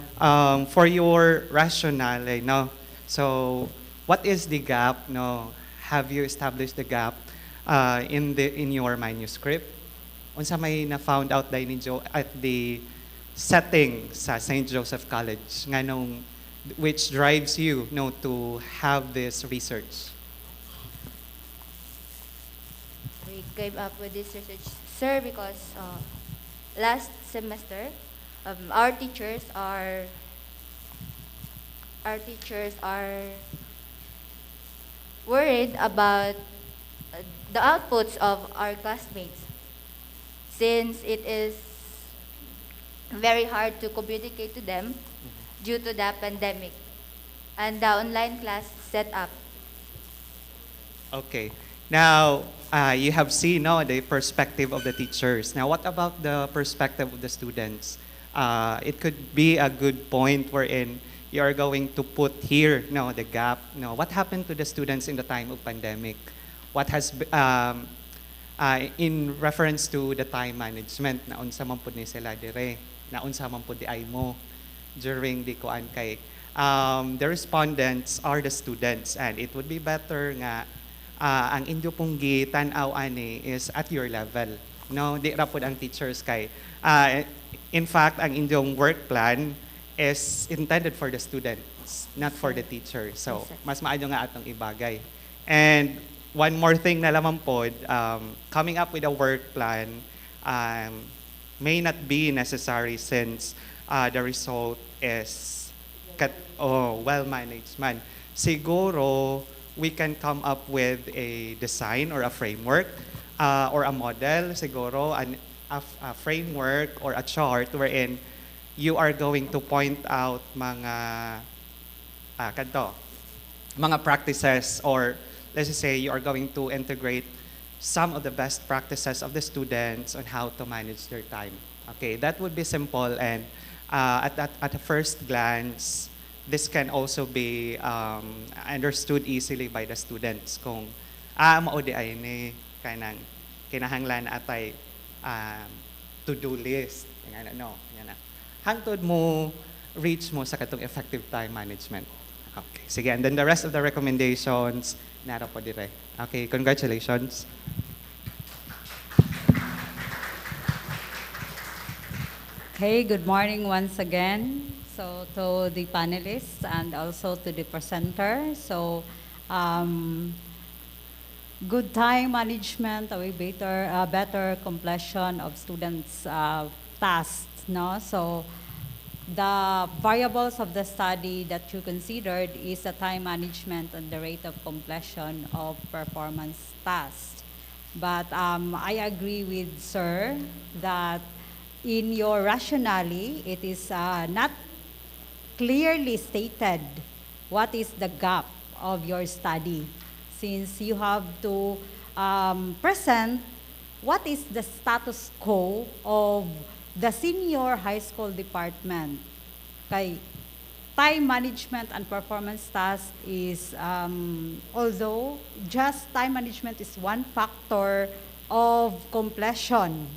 for your rationale, no? So, what is the gap, no? Have you established the gap in your manuscript? Unsa may na found out dahil ninyo at the setting sa St. Joseph College nga nung which drives you no to have this research? We came up with this research, sir, because last semester, our teachers are worried about the outputs of our classmates, since it is very hard to communicate to them due to the pandemic and the online class setup. Okay. Now, you have seen no, the perspective of the teachers. Now, what about the perspective of the students? It could be a good point wherein you are going to put here no, the gap. No, what happened to the students in the time of pandemic? What has, in reference to the time management, naunsa man po ni sila dire, naunsa man po di ay mo during the kuan kay the respondents are the students, and it would be better nga ang inyo pong gitan-aw ani is at your level, no? Di ra pod ang teachers kay in fact ang inyong work plan is intended for the students, not for the teachers. So mas maayo nga atong ibagay. And one more thing na lamang pod, coming up with a work plan may not be necessary since the result is well managed man. Siguro we can come up with a design or a framework or a model, siguro a framework or a chart wherein you are going to point out mga mga practices, or let's just say you are going to integrate some of the best practices of the students on how to manage their time. Okay, that would be simple, and at a first glance, this can also be understood easily by the students kung mao di ay ni kanang kinahanglan atay to-do list nga no nga na hangtod mo reach mo sa katong effective time management. Okay, sige, and then the rest of the recommendations naro po dire. Okay, congratulations. Okay, good morning once again. So to the panelists and also to the presenter. So good time management, a way better completion of students' tasks. No, so the variables of the study that you considered is the time management and the rate of completion of performance tasks. But I agree with Sir that in your rationale, it is not clearly stated what is the gap of your study, since you have to present what is the status quo of the senior high school department. Kay time management and performance task is, although just time management is one factor of completion,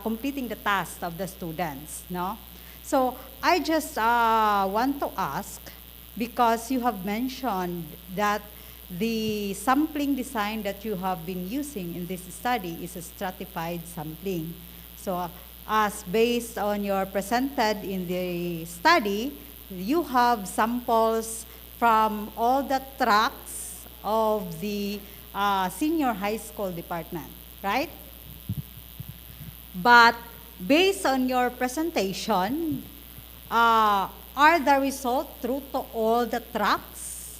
completing the task of the students, no? So I just want to ask, because you have mentioned that the sampling design that you have been using in this study is a stratified sampling. So as based on your presented in the study, you have samples from all the tracks of the senior high school department, right? But based on your presentation, are the results true to all the tracks?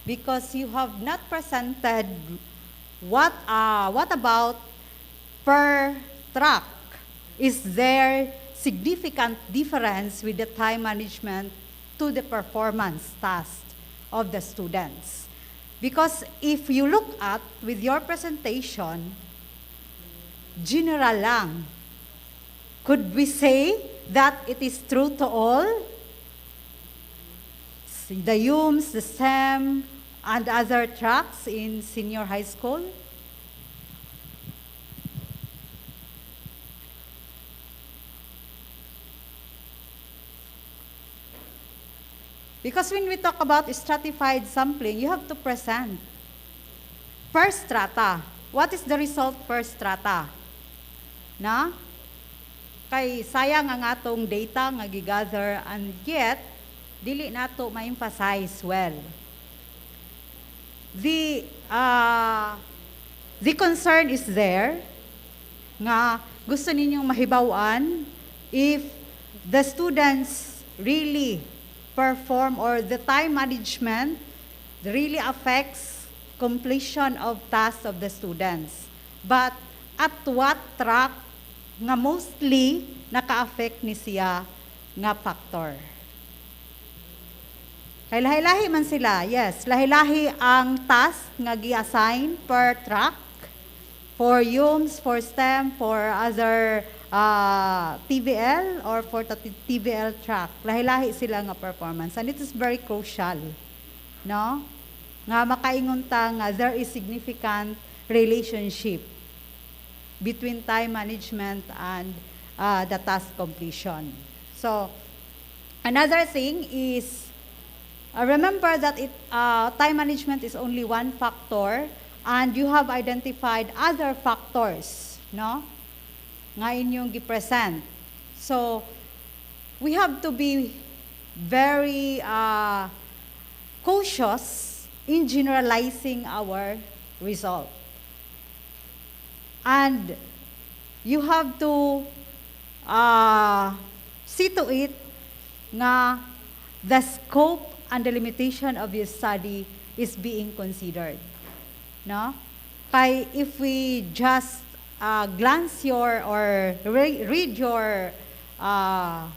Because you have not presented what about per track? Is there significant difference with the time management to the performance task of the students? Because if you look at with your presentation, general lang. Could we say that it is true to all? The UMS, the STEM, and other tracks in senior high school? Because when we talk about stratified sampling, you have to present per strata. What is the result per strata? Na? Kay sayang ang atong data nga gigather and yet dili nato ma-emphasize well. The concern is there nga gusto ninyong mahibawan if the students really perform or the time management really affects completion of tasks of the students. But at what track nga mostly naka-affect ni siya nga factor? Kay lahi-lahi man sila, yes, lahi-lahi ang task nga gi-assign per track for UMS, for STEM, for other TVL or for the TVL track. Lahi-lahi sila nga performance and it is very crucial, no? Nga makaingon ta nga there is significant relationship between time management and the task completion. So, another thing is, remember that time management is only one factor and you have identified other factors, no? Nga inyong gipresent. So, we have to be very cautious in generalizing our result. And you have to see to it nga the scope and the limitation of your study is being considered. No? Kay if we just glance your or read your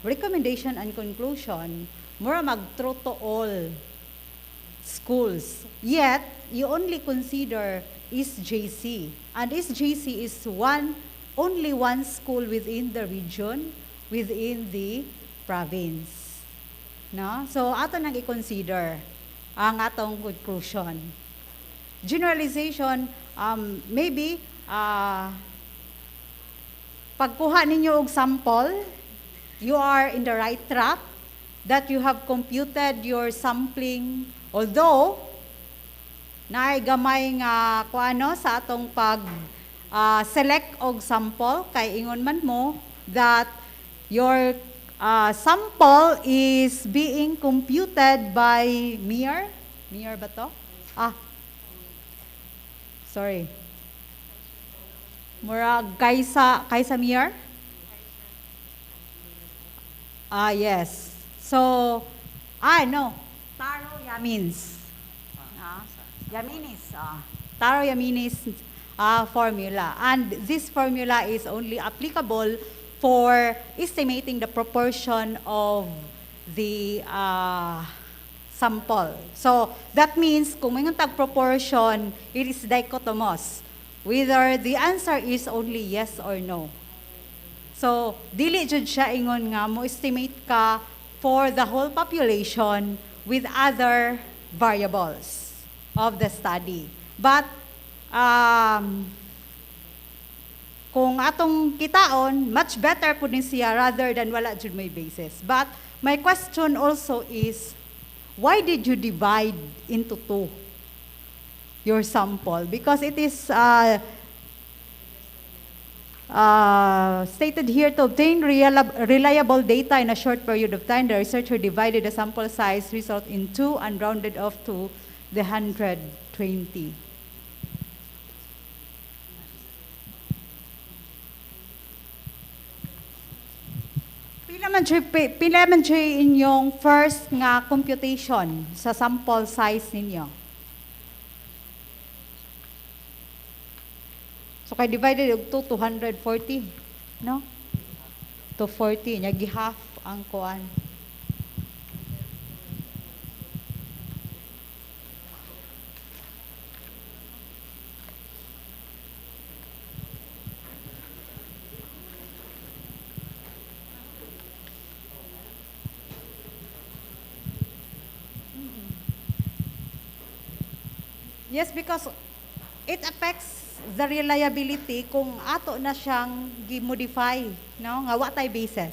recommendation and conclusion, mura mag-true to all schools. Yet, you only consider SJC. And SJC is only one school within the region, within the province. No? So, ato nang i-consider ang atong conclusion. Generalization, maybe, pagkuha ninyo og sample, you are in the right track, that you have computed your sampling, although, naay gamay nga kuano sa atong pag select og sample, kay ingon man mo that your sample is being computed by Mir ba to? Sorry. Murag kaysa Mir? Yes. So, no. Taro Yamins. Yaminis. Taro Yaminis formula. And this formula is only applicable for estimating the proportion of the sample. So, that means kung may tag proportion, it is dichotomous. Whether the answer is only yes or no. So, dili jud siya ingon nga mo estimate ka for the whole population with other variables of the study. But kung atong kitaon, much better po ni siya rather than wala jud may basis. But my question also is, why did you divide into two your sample? Because it is stated here, to obtain reliable data in a short period of time, the researcher divided the sample size result in two and rounded off to the 120. Pila man siya inyong first nga computation sa sample size ninyo? So kay divided og 240, no? 240 nya gi-half ang kuan. Yes, because it affects the reliability kung ato na siyang gi-modify, no? Nga wa tay basis.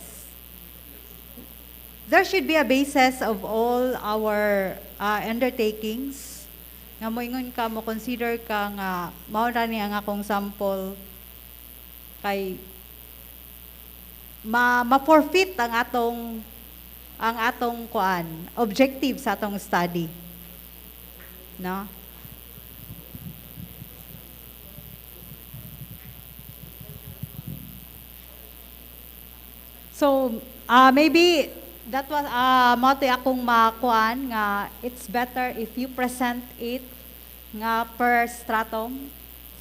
There should be a basis of all our undertakings. Nga moingon ka mo consider ka nga mao ra ni ang akong sample kay ma-forfeit ang atong kuan objective sa atong study. No? So, maybe that was mao akong makuan nga it's better if you present it nga per stratum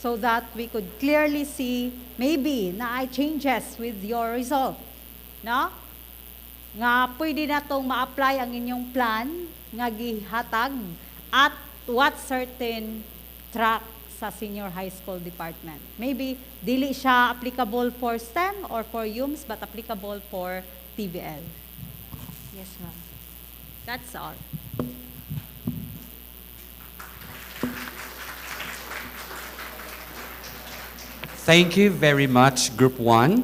so that we could clearly see maybe na ay changes with your result. No? Nga pwede natong ma-apply ang inyong plan nga gihatag at what certain track sa senior high school department. Maybe dili siya applicable for STEM or for UMS but applicable for TVL. Yes, ma'am. That's all. Thank you very much, Group 1.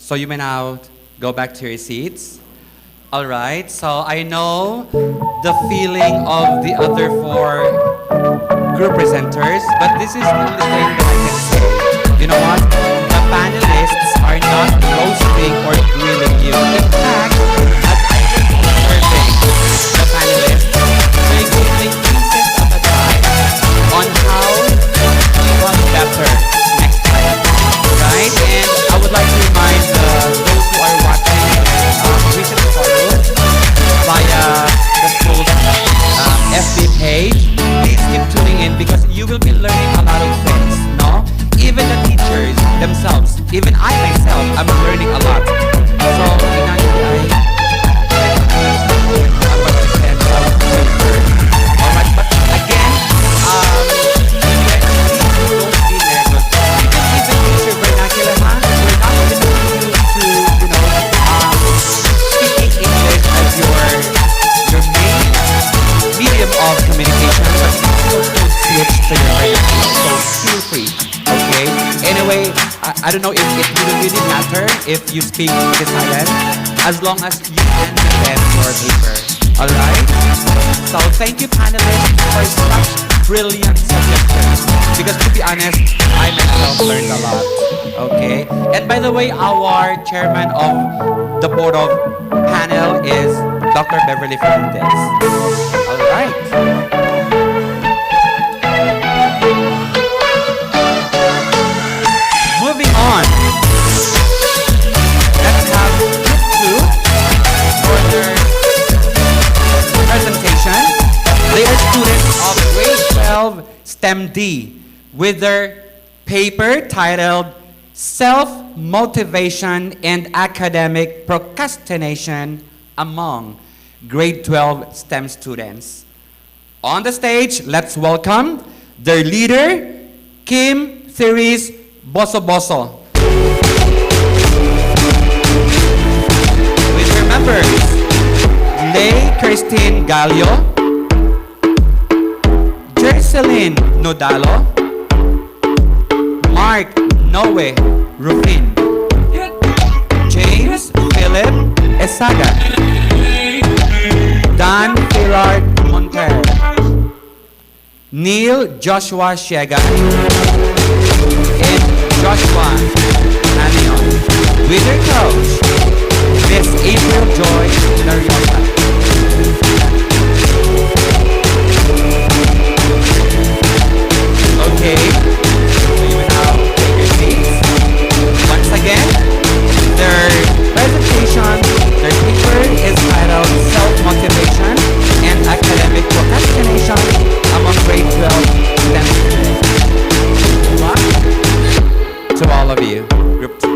So you may now go back to your seats. All right, so I know the feeling of the other four group presenters, but this is the only thing that I can say. You know what? The panelists are not roasting or grilling you. In fact, as I was observing the panelists, they gave me pieces of advice on how to become better next time. Right? And I would like to remind those who are watching recent photos via the school's FB page. Please keep tuning in because you will be learning a lot of things, no? Even the teachers themselves, even I myself, I'm learning a lot. So, alright, but again, don't be nervous. You can even use your vernacular, huh? We're not limiting you to, speaking English as your main medium of communication, but you can also switch to your vernacular. So feel free, okay? Anyway, I don't know if it will really matter if you speak Visayan, as long as you can defend your paper. Alright? So thank you, panelists, for such brilliant suggestions. Because to be honest, I myself learned a lot. Okay? And by the way, our chairman of the board of panel is Dr. Beverly Fernandez. Alright. Moving on. Let's have group 2 for their presentation. They are students of grade 12 STEM D with their paper titled Self-Motivation and Academic Procrastination Among Grade 12 STEM Students. On the stage, let's welcome their leader, Kim Therese Boso Boso. With her members, Lay Christine Gallo, Jerseline Nodalo, Mark Noe Rufin, James Philip Esaga, Dan Pilar Monter, Neil Joshua Shega, and Joshua Anion. With their coach, Miss April Joy Lariosa. Okay, so you may now take your seats. Once again, their presentation, their paper is titled Self-Motivation and Academic Procrastination among grade 12 STEM students. Good luck to all of you. Group 2.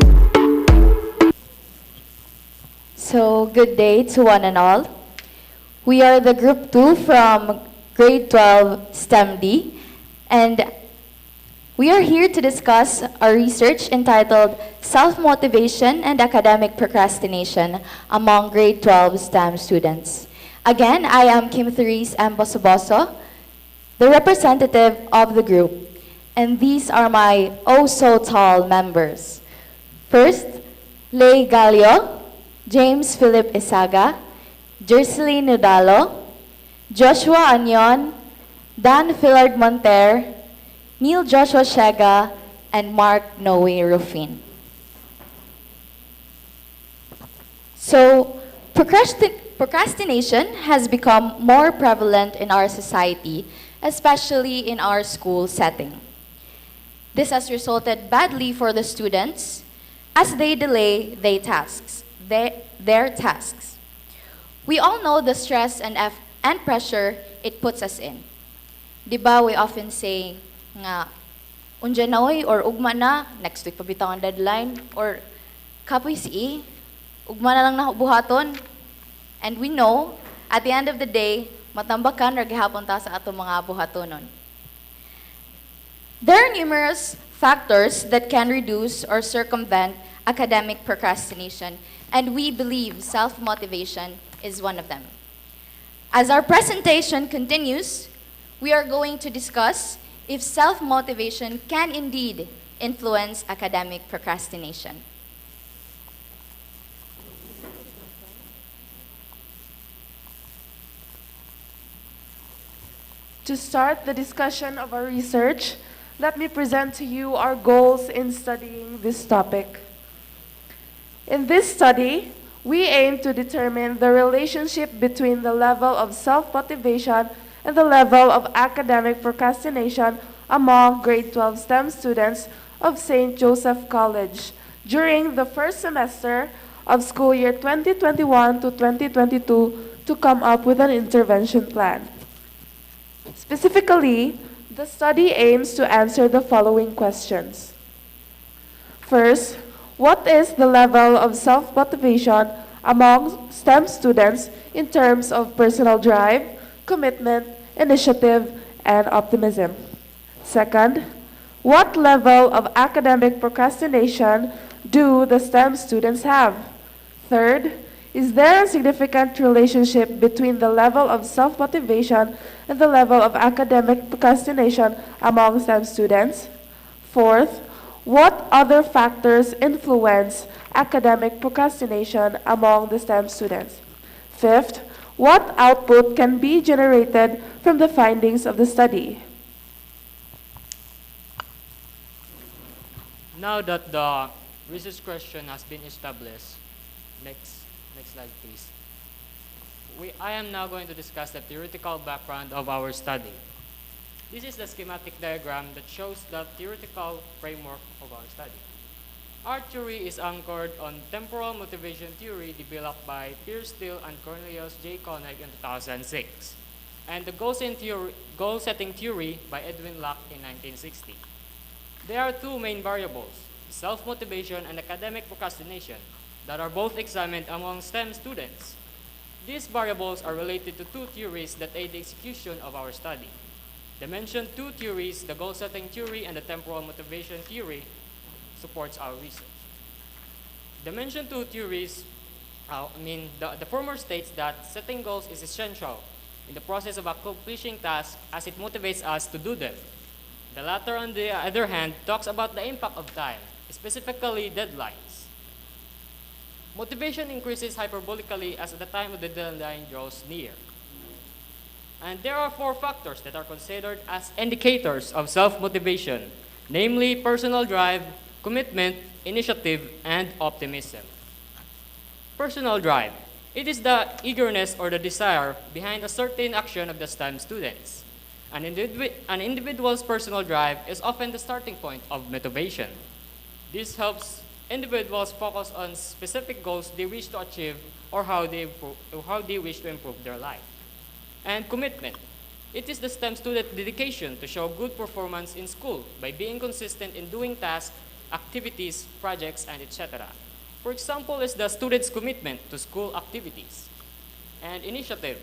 So, good day to one and all. We are the Group 2 from Grade 12 STEM D, and we are here to discuss our research entitled Self-Motivation and Academic Procrastination Among Grade 12 STEM Students. Again, I am Kim Therese M. Bosoboso, the representative of the group, and these are my oh-so-tall members. First, Lay Galio, James Philip Isaga, Jerseline Nudalo, Joshua Anyon, Dan Fillard Monter, Neil Joshua Shega, and Mark Noe Rufin. So, procrastination has become more prevalent in our society, especially in our school setting. This has resulted badly for the students as they delay their tasks. We all know the stress and pressure it puts us in. Diba, we often say nga, unja na oy, or ugma na, next week pabitaw ang deadline, or kapoy si ugma na lang na buhaton. And we know, at the end of the day, matambakan or gihapon ta sa ato mga buhatonon. There are numerous factors that can reduce or circumvent academic procrastination, and we believe self-motivation is one of them. As our presentation continues, we are going to discuss if self-motivation can indeed influence academic procrastination. To start the discussion of our research, let me present to you our goals in studying this topic. In this study, we aim to determine the relationship between the level of self-motivation and the level of academic procrastination among grade 12 STEM students of St. Joseph College during the first semester of school year 2021 to 2022 to come up with an intervention plan. Specifically, the study aims to answer the following questions. First, what is the level of self-motivation among STEM students in terms of personal drive, commitment, initiative, and optimism? Second, what level of academic procrastination do the STEM students have? Third, is there a significant relationship between the level of self-motivation and the level of academic procrastination among STEM students? Fourth, what other factors influence academic procrastination among the STEM students? Fifth, what output can be generated from the findings of the study? Now that the research question has been established, next slide please. I am now going to discuss the theoretical background of our study. This is the schematic diagram that shows the theoretical framework of our study. Our theory is anchored on temporal motivation theory developed by Pierce Steele and Cornelius J. Koenig in 2006, and the goal-setting theory by Edwin Locke in 1960. There are two main variables, self-motivation and academic procrastination, that are both examined among STEM students. These variables are related to two theories that aid the execution of our study. The mentioned two theories, the goal-setting theory and the temporal motivation theory, supports our research. The mentioned two theories, the former states that setting goals is essential in the process of accomplishing tasks as it motivates us to do them. The latter, on the other hand, talks about the impact of time, specifically deadlines. Motivation increases hyperbolically as the time of the deadline draws near. And there are 4 factors that are considered as indicators of self-motivation, namely personal drive, commitment, initiative, and optimism. Personal drive. It is the eagerness or the desire behind a certain action of the STEM students. An individual's personal drive is often the starting point of motivation. This helps individuals focus on specific goals they wish to achieve or how they wish to improve their life. And commitment. It is the STEM student dedication to show good performance in school by being consistent in doing tasks, activities, projects, and etc. For example, is the student's commitment to school activities. And initiative.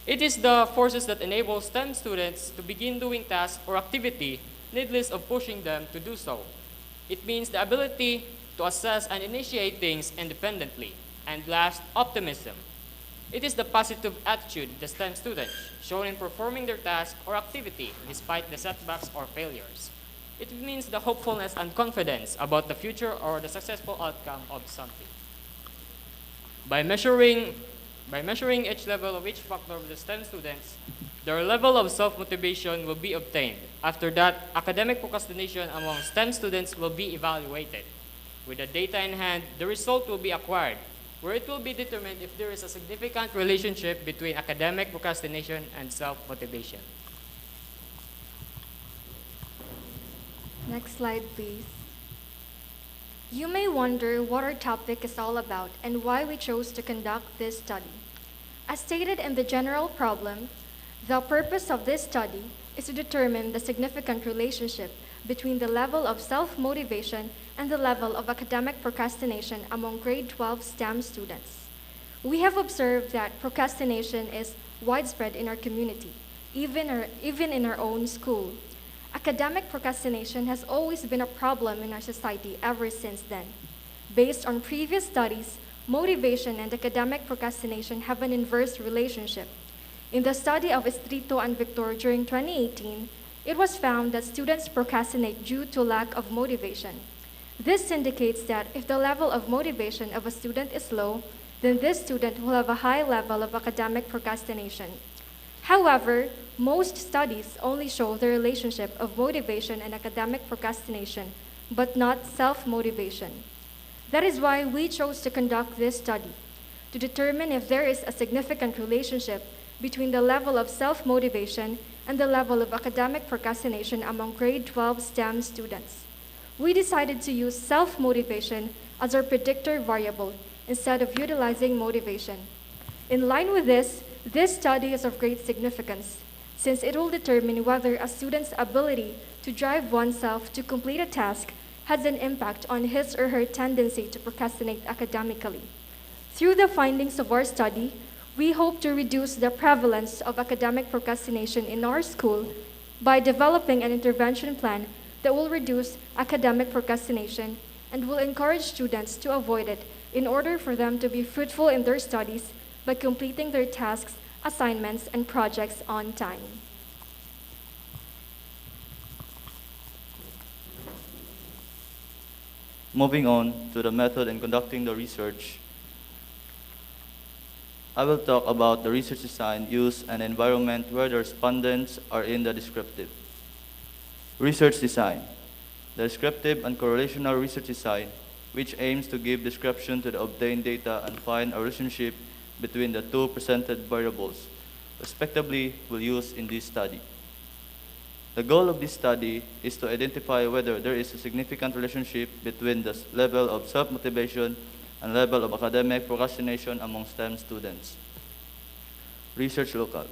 It is the forces that enable STEM students to begin doing tasks or activity needless of pushing them to do so. It means the ability to assess and initiate things independently. And last, optimism. It is the positive attitude of the STEM students shown in performing their task or activity despite the setbacks or failures. It means the hopefulness and confidence about the future or the successful outcome of something. By measuring each level of each factor of the STEM students, their level of self-motivation will be obtained. After that, academic procrastination among STEM students will be evaluated. With the data in hand, the result will be acquired, where it will be determined if there is a significant relationship between academic procrastination and self-motivation. Next slide, please. You may wonder what our topic is all about and why we chose to conduct this study. As stated in the general problem, the purpose of this study is to determine the significant relationship between the level of self-motivation and the level of academic procrastination among grade 12 STEM students. We have observed that procrastination is widespread in our community, even in our own school. Academic procrastination has always been a problem in our society ever since then. Based on previous studies, motivation and academic procrastination have an inverse relationship. In the study of Estrito and Victor during 2018, it was found that students procrastinate due to lack of motivation. This indicates that if the level of motivation of a student is low, then this student will have a high level of academic procrastination. However, most studies only show the relationship of motivation and academic procrastination, but not self-motivation. That is why we chose to conduct this study, to determine if there is a significant relationship between the level of self-motivation and the level of academic procrastination among grade 12 STEM students. We decided to use self-motivation as our predictor variable instead of utilizing motivation. In line with this study is of great significance, since it will determine whether a student's ability to drive oneself to complete a task has an impact on his or her tendency to procrastinate academically. Through the findings of our study, we hope to reduce the prevalence of academic procrastination in our school by developing an intervention plan that will reduce academic procrastination and will encourage students to avoid it in order for them to be fruitful in their studies by completing their tasks, assignments, and projects on time. Moving on to the method in conducting the research, I will talk about the research design used and environment where the respondents are in the descriptive. Research design. The descriptive and correlational research design, which aims to give description to the obtained data and find a relationship between the two presented variables, respectively, will use in this study. The goal of this study is to identify whether there is a significant relationship between the level of self-motivation and level of academic procrastination among STEM students. Research local.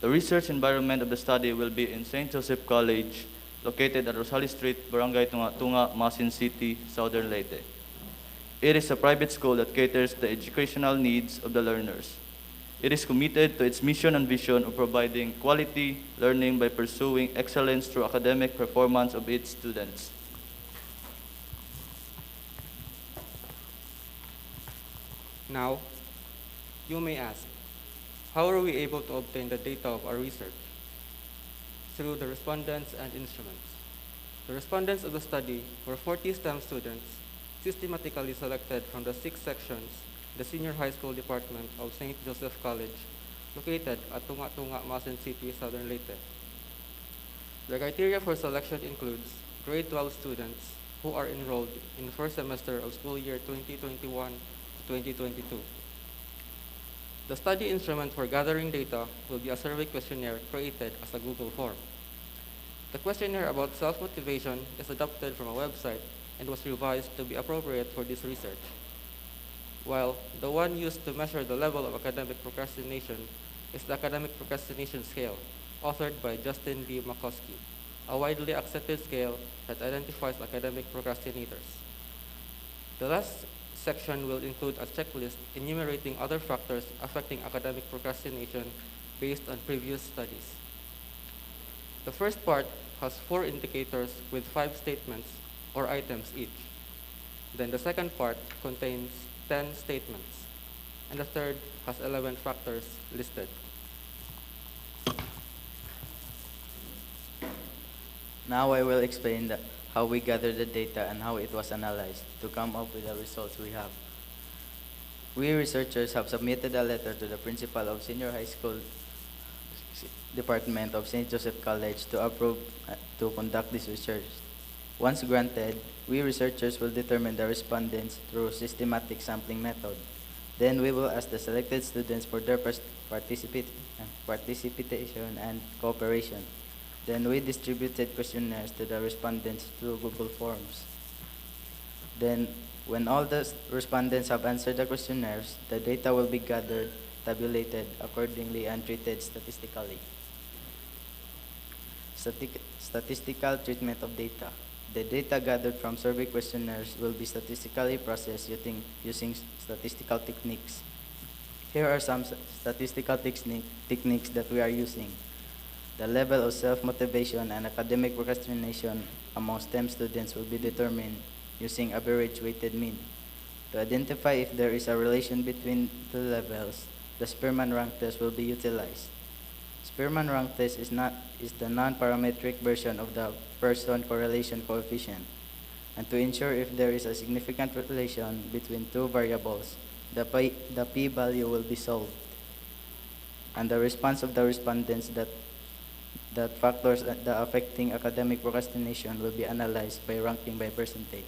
The research environment of the study will be in St. Joseph College, located at Rosales Street, Barangay Tunga, Masin City, Southern Leyte. It is a private school that caters to the educational needs of the learners. It is committed to its mission and vision of providing quality learning by pursuing excellence through academic performance of its students. Now, you may ask, how are we able to obtain the data of our research? Through the respondents and instruments. The respondents of the study were 40 STEM students systematically selected from the 6 sections, the senior high school department of St. Joseph College, located at Tunga-Tunga, Masin City, Southern Leyte. The criteria for selection includes grade 12 students who are enrolled in the first semester of school year 2021 to 2022. The study instrument for gathering data will be a survey questionnaire created as a Google form. The questionnaire about self-motivation is adapted from a website and was revised to be appropriate for this research, while the one used to measure the level of academic procrastination is the Academic Procrastination Scale, authored by Justin B. McCoskey, a widely accepted scale that identifies academic procrastinators. The last section will include a checklist enumerating other factors affecting academic procrastination based on previous studies. The first part has 4 indicators with 5 statements or items each. Then the second part contains 10 statements, and the third has 11 factors listed. Now I will explain how we gathered the data and how it was analyzed to come up with the results we have. We researchers have submitted a letter to the principal of Senior High School Department of St. Joseph College to approve to conduct this research. Once granted, we researchers will determine the respondents through systematic sampling method. Then we will ask the selected students for their participation and cooperation. Then we distributed questionnaires to the respondents through Google Forms. Then, when all the respondents have answered the questionnaires, the data will be gathered, tabulated accordingly, and treated statistically. Statistical treatment of data. The data gathered from survey questionnaires will be statistically processed using statistical techniques. Here are some statistical techniques that we are using. The level of self-motivation and academic procrastination among STEM students will be determined using average weighted mean. To identify if there is a relation between the levels, the Spearman rank test will be utilized. Spearman rank test is the non-parametric version of the Pearson correlation coefficient. And to ensure if there is a significant relation between two variables, the p-value will be solved. And the response of the respondents that factors that affecting academic procrastination will be analyzed by ranking by percentage.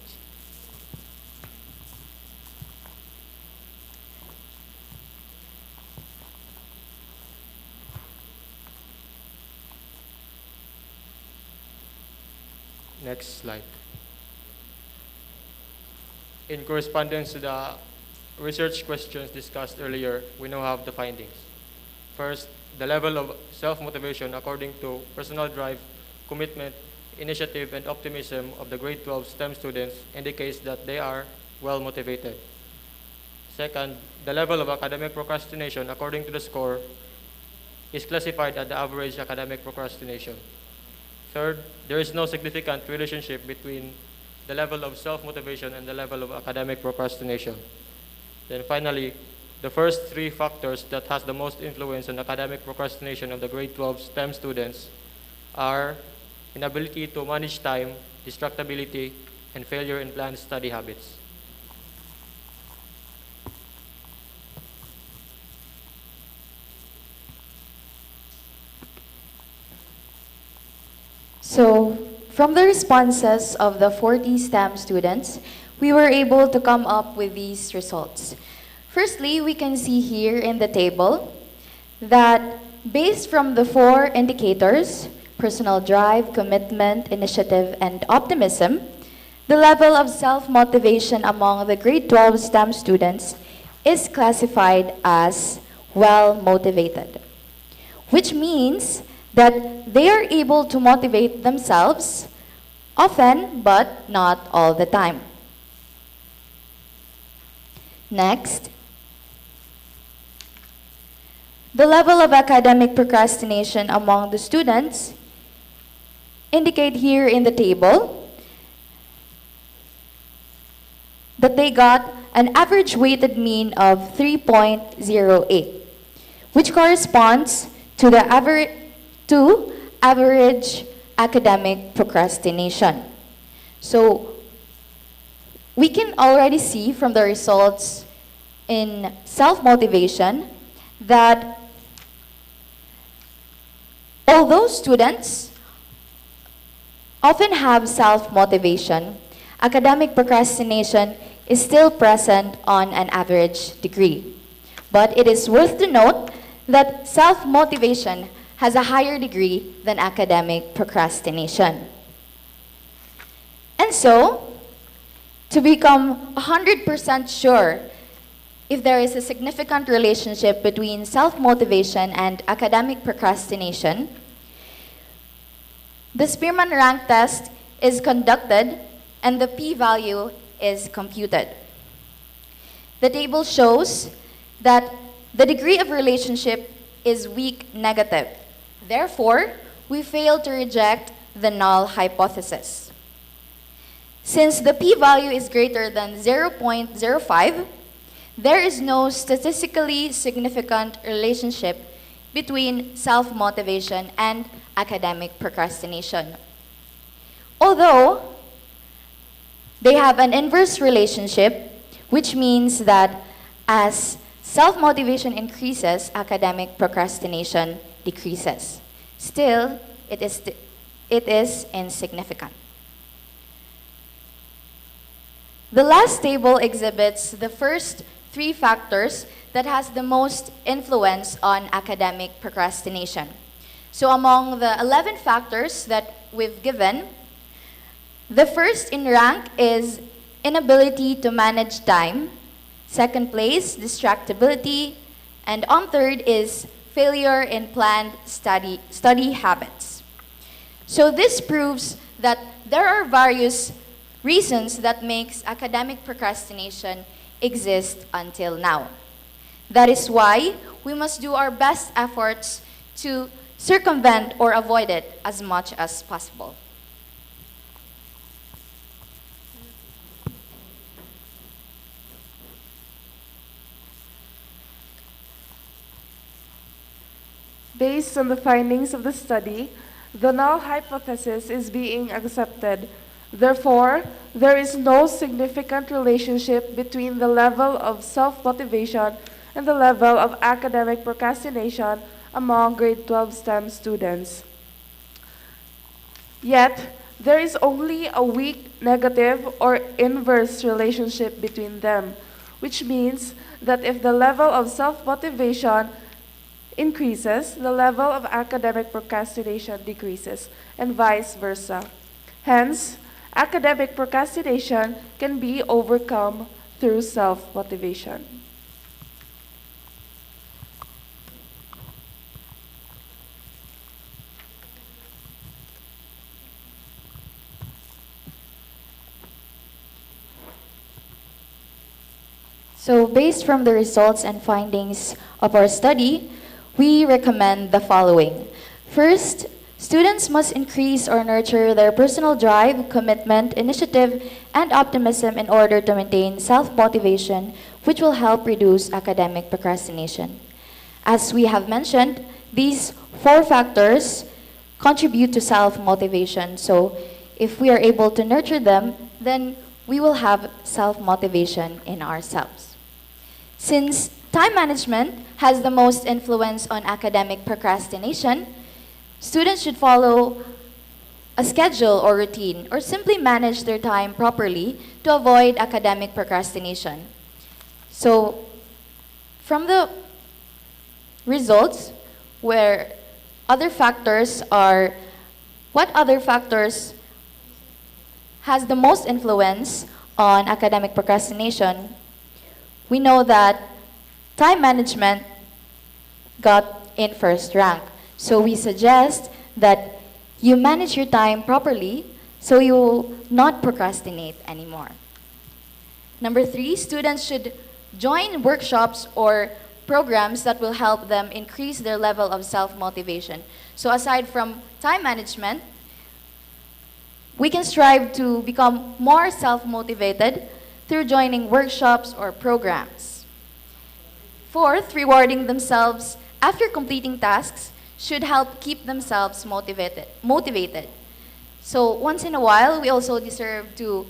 Next slide. In correspondence to the research questions discussed earlier, we now have the findings. First, the level of self-motivation according to personal drive, commitment, initiative, and optimism of the grade 12 STEM students indicates that they are well motivated. Second, the level of academic procrastination according to the score is classified at the average academic procrastination. Third, there is no significant relationship between the level of self-motivation and the level of academic procrastination. Then finally, the first 3 factors that has the most influence on academic procrastination of the grade 12 STEM students are inability to manage time, distractibility, and failure in planned study habits. So, from the responses of the 40 STEM students, we were able to come up with these results. Firstly, we can see here in the table that based from the 4 indicators, personal drive, commitment, initiative, and optimism, the level of self-motivation among the grade 12 STEM students is classified as well-motivated, which means that they are able to motivate themselves often, but not all the time. Next, the level of academic procrastination among the students indicate here in the table that they got an average weighted mean of 3.08, which corresponds to the average academic procrastination. So we can already see from the results in self-motivation that Although students often have self-motivation, academic procrastination is still present on an average degree. But it is worth to note that self-motivation has a higher degree than academic procrastination. And so, to become 100% sure if there is a significant relationship between self-motivation and academic procrastination, the Spearman rank test is conducted and the p-value is computed. The table shows that the degree of relationship is weak negative. Therefore, we fail to reject the null hypothesis. Since the p-value is greater than 0.05, there is no statistically significant relationship between self-motivation and academic procrastination. Although they have an inverse relationship, which means that as self-motivation increases, academic procrastination decreases. Still, it is insignificant. The last table exhibits the first 3 factors that has the most influence on academic procrastination. So among the 11 factors that we've given, the first in rank is inability to manage time. Second place, distractibility. And on third is failure in planned study habits. So this proves that there are various reasons that makes academic procrastination exist until now. That is why we must do our best efforts to circumvent or avoid it as much as possible. Based on the findings of the study, the null hypothesis is being accepted. Therefore, there is no significant relationship between the level of self-motivation and the level of academic procrastination among grade 12 STEM students. Yet, there is only a weak negative or inverse relationship between them, which means that if the level of self-motivation increases, the level of academic procrastination decreases, and vice versa. Hence, academic procrastination can be overcome through self-motivation. So based from the results and findings of our study, we recommend the following. First, students must increase or nurture their personal drive, commitment, initiative, and optimism in order to maintain self-motivation, which will help reduce academic procrastination. As we have mentioned, these 4 factors contribute to self-motivation. So if we are able to nurture them, then we will have self-motivation in ourselves. Since time management has the most influence on academic procrastination, students should follow a schedule or routine or simply manage their time properly to avoid academic procrastination. So, from the results, where other factors are, what other factors has the most influence on academic procrastination, we know that time management got in first rank. So we suggest that you manage your time properly so you will not procrastinate anymore. Number 3, students should join workshops or programs that will help them increase their level of self-motivation. So aside from time management, we can strive to become more self-motivated through joining workshops or programs. 4th, rewarding themselves after completing tasks should help keep themselves motivated. So once in a while, we also deserve to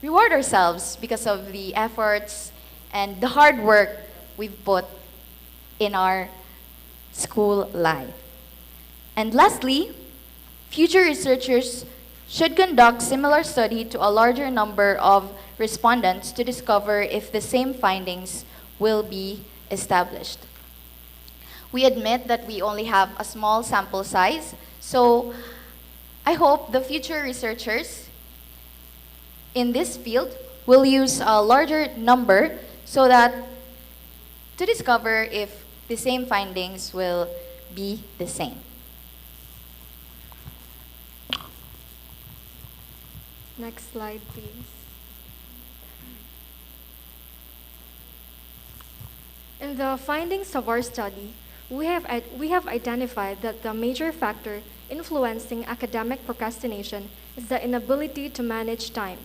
reward ourselves because of the efforts and the hard work we've put in our school life. And lastly, future researchers should conduct similar study to a larger number of respondents to discover if the same findings will be established. We admit that we only have a small sample size, so I hope the future researchers in this field will use a larger number so that to discover if the same findings will be the same. Next slide, please. In the findings of our study, we have identified that the major factor influencing academic procrastination is the inability to manage time.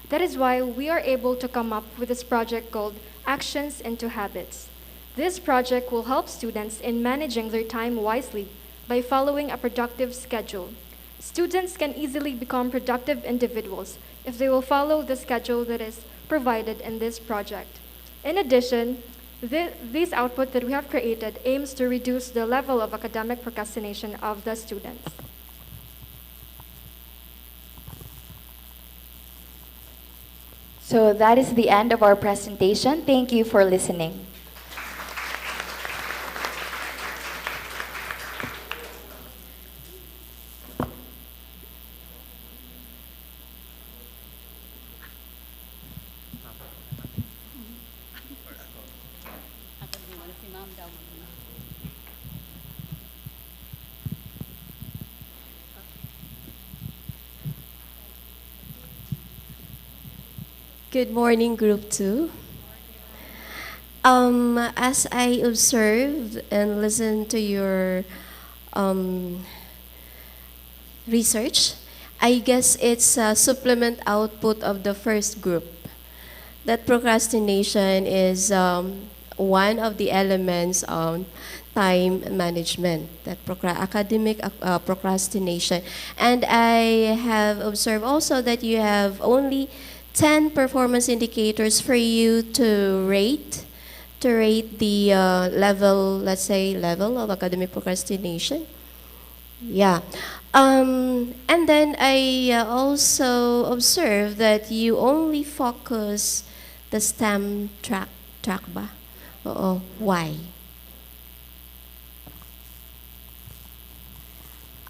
That is why we are able to come up with this project called Actions into Habits. This project will help students in managing their time wisely by following a productive schedule. Students can easily become productive individuals if they will follow the schedule that is provided in this project. In addition, this output that we have created aims to reduce the level of academic procrastination of the students. So that is the end of our presentation. Thank you for listening. Good morning, Group 2. As I observed and listened to your research, I guess it's a supplement output of the first group. That procrastination is one of the elements of time management, that academic procrastination. And I have observed also that you have only 10 performance indicators for you to rate the level, let's say, level of academic procrastination. Yeah. And then I also observed that you only focus the STEM track ba? Oo. Why?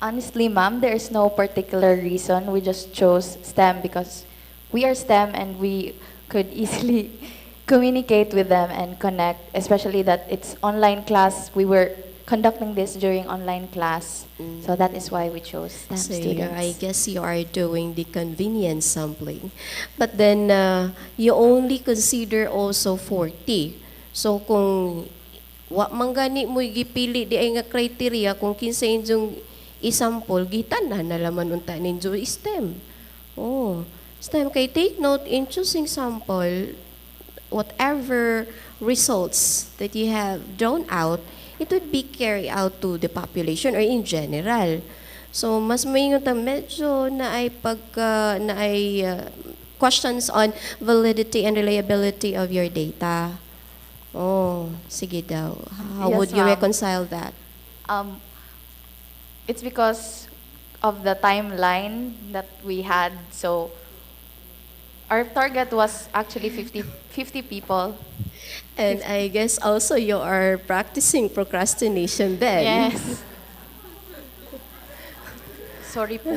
Honestly, ma'am, there is no particular reason. We just chose STEM because we are STEM and we could easily communicate with them and connect, especially that it's online class. We were conducting this during online class, so that is why we chose STEM So students. I guess you are doing the convenience sampling. But then you only consider also 40. So kung wa man gani mo gipili di ay nga criteria kung kinsa inyong isample gitanan na laman unta ninyo STEM. Oh, STEM kay take note in choosing sample, whatever results that you have drawn out, it would be carried out to the population or in general. So mas maingon ta medyo na ay questions on validity and reliability of your data. Oh, sige daw. How Yes, would you ma'am. reconcile that? It's because of the timeline that we had. So our target was actually 50 people. And I guess also you are practicing procrastination then. Yes. Sorry po.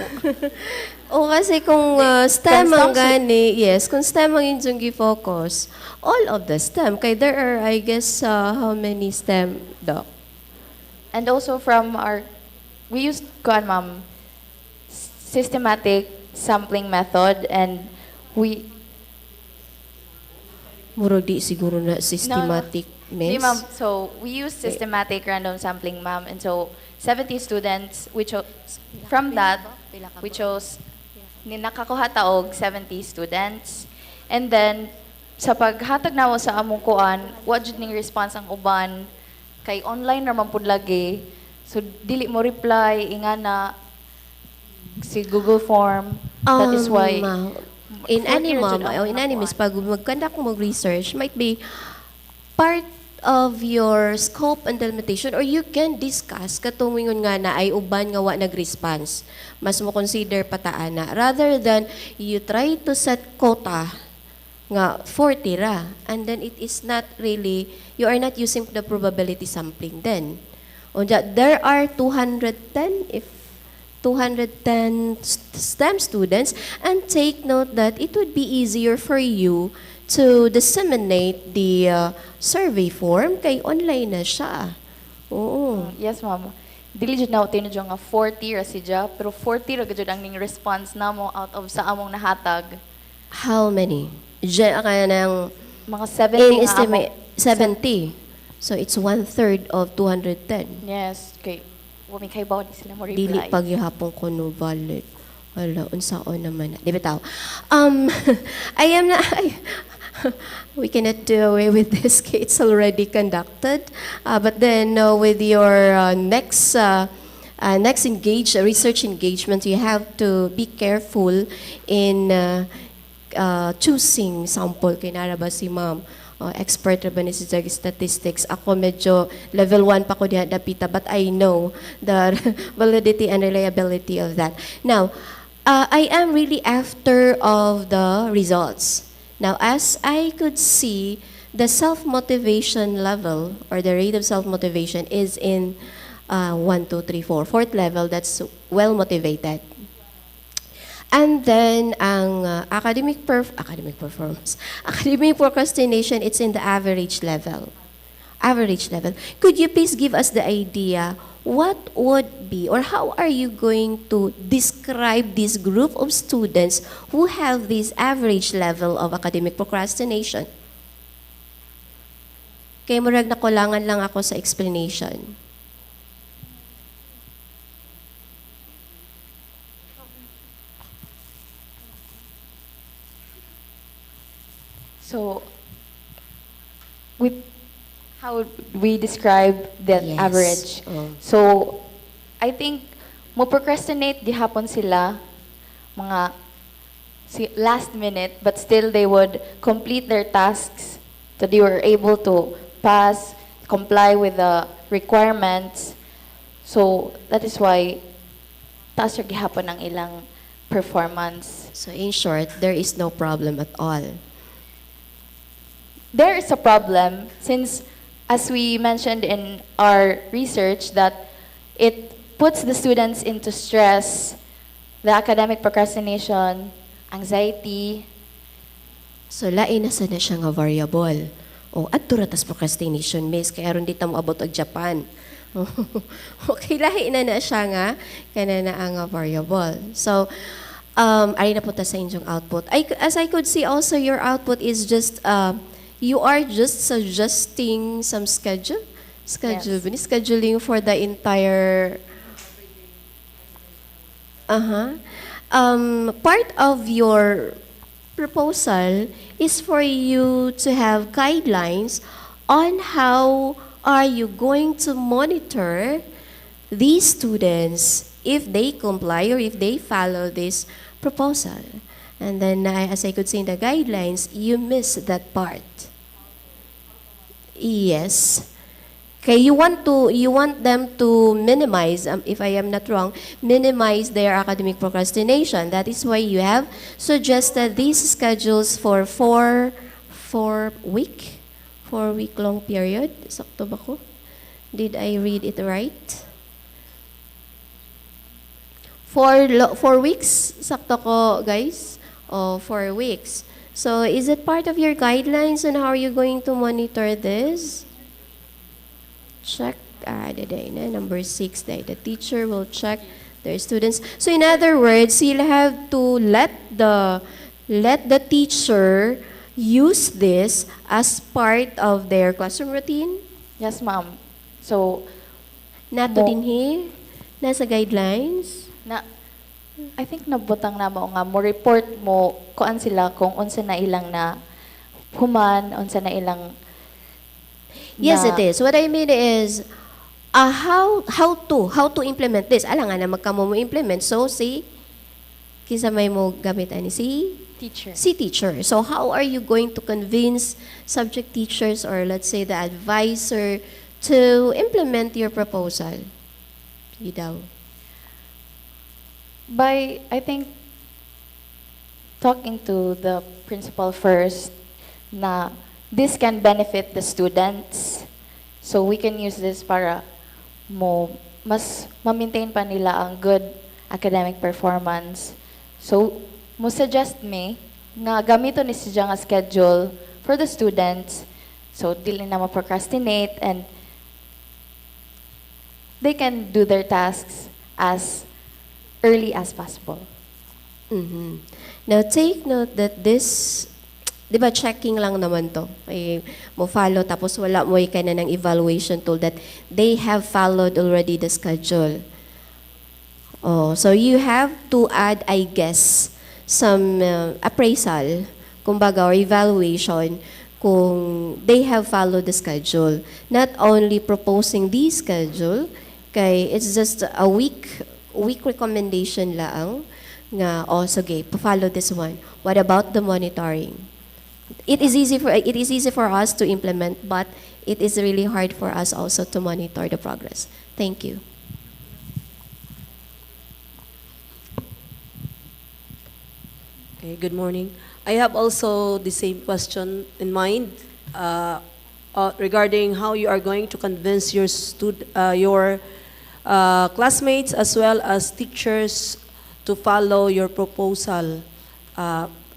O kasi kung STEM ang gani, yes, kung STEM ang inyong gi-focus, all of the STEM, kay there are, I guess, how many STEM, Doc? And also from we used, ma'am, systematic sampling method, and we... Muro di siguro na systematic, Di, miss? ma'am. So, we used systematic random sampling, ma'am. And so, 70 students, from that, we chose, nakakuha taog 70 students. And then, sa paghatag na mo sa among kuan, what jud ning response ang uban, kay online naman pud lagi. So, dili mo reply, ingana, si Google Form. That is why... In any miss, pag mag-conduct mo research, might be part of your scope and delimitation, or you can discuss katong ingon nga na ay uban nga wa nag-response, mas mo consider pataan na rather than you try to set quota nga 40 ra, and then it is not really, you are not using the probability sampling then. There are 210, if 210 STEM students, and take note that it would be easier for you to disseminate the survey form kay online na siya. Oo. Yes, ma'am. Dili jud na utin nga 40 ra siya, pero 40 ra gud ang ning response namo out of sa among nahatag. How many? Diyan kaya ng mga 70 nga estimate, among 70. So it's 1/3 of 210. Yes, okay. Wami kay bawd sila mo reply. Dili paghihapon ko no valid. Wala, unsaon naman. Di ba tao? I am not, we cannot do away with this. It's already conducted. But then with your next research engagement, you have to be careful in choosing sample. Kinara ba si ma'am? Expert ra ba ni si statistics? Ako medyo level 1 pa ko diha dapita, but I know the validity and reliability of that. Now, I am really after of the results. Now, as I could see, the self-motivation level or the rate of self-motivation is in 1, 2, 3, 4, fourth level. That's well-motivated. And then, ang academic performance, academic procrastination, it's in the average level. Average level. Could you please give us the idea what would be or how are you going to describe this group of students who have this average level of academic procrastination? Kaya murag nakulangan lang ako sa explanation. So, how would we describe that average? So, I think mo procrastinate gihapon sila mga last minute, but still they would complete their tasks so they were able to pass, comply with the requirements. So, that is why taas yung gihapon ang ilang performance. So, in short, there is no problem at all. There is a problem since, as we mentioned in our research, that it puts the students into stress, the academic procrastination, anxiety. So, lain na sana siya nga variable. O, adto ra tas procrastination, miss, kaya aron di ta moabot og Japan. Okay, lahi na siya nga, kana na ang variable. So, ay na po ta sa inyong output. As I could see also, your output is just, you are just suggesting some scheduling for the entire part of your proposal is for you to have guidelines on how are you going to monitor these students if they comply or if they follow this proposal. And then as I could see in the guidelines, you miss that part. Yes. Okay, you want them to minimize, if I am not wrong, minimize their academic procrastination. That is why you have suggested these schedules for 4-week long period. Sakto ba ko? Did I read it right? 4 weeks? Sakto ko, guys? 4 weeks. So, is it part of your guidelines on how are you going to monitor this? Check, number 6, the teacher will check their students. So, in other words, you'll have to let the teacher use this as part of their classroom routine? Yes, ma'am. So, nato dinhi nasa guidelines? I think nabutang na mo nga mo report mo kuan sila kung unsa na ilang na human, unsa na ilang Yes, it is. What I mean is how to implement this. Alangan na magkamo mo implement. So, see, Kinsa may mo gamit ani si Teacher. si teacher. So how are you going to convince subject teachers or let's say the advisor to implement your proposal? You daw. By, I think, talking to the principal first, na this can benefit the students. So we can use this para mas ma-maintain pa nila ang good academic performance. So, mo suggest me nga gamito ni siya nga schedule for the students. So, dili na ma-procrastinate and they can do their tasks as early as possible. Mhm. Now, take note that this, di ba checking lang naman to. Mo follow tapos wala mo ka na ng evaluation tool that they have followed already the schedule. Oh, so you have to add, I guess, some appraisal, kumbaga, or evaluation kung they have followed the schedule. Not only proposing the schedule, kay it's just a week recommendation lang nga, oh, sige, follow this one. What about the monitoring? It is easy for us to implement, but it is really hard for us also to monitor the progress. Thank you. Okay, good morning. I have also the same question in mind regarding how you are going to convince your classmates as well as teachers to follow your proposal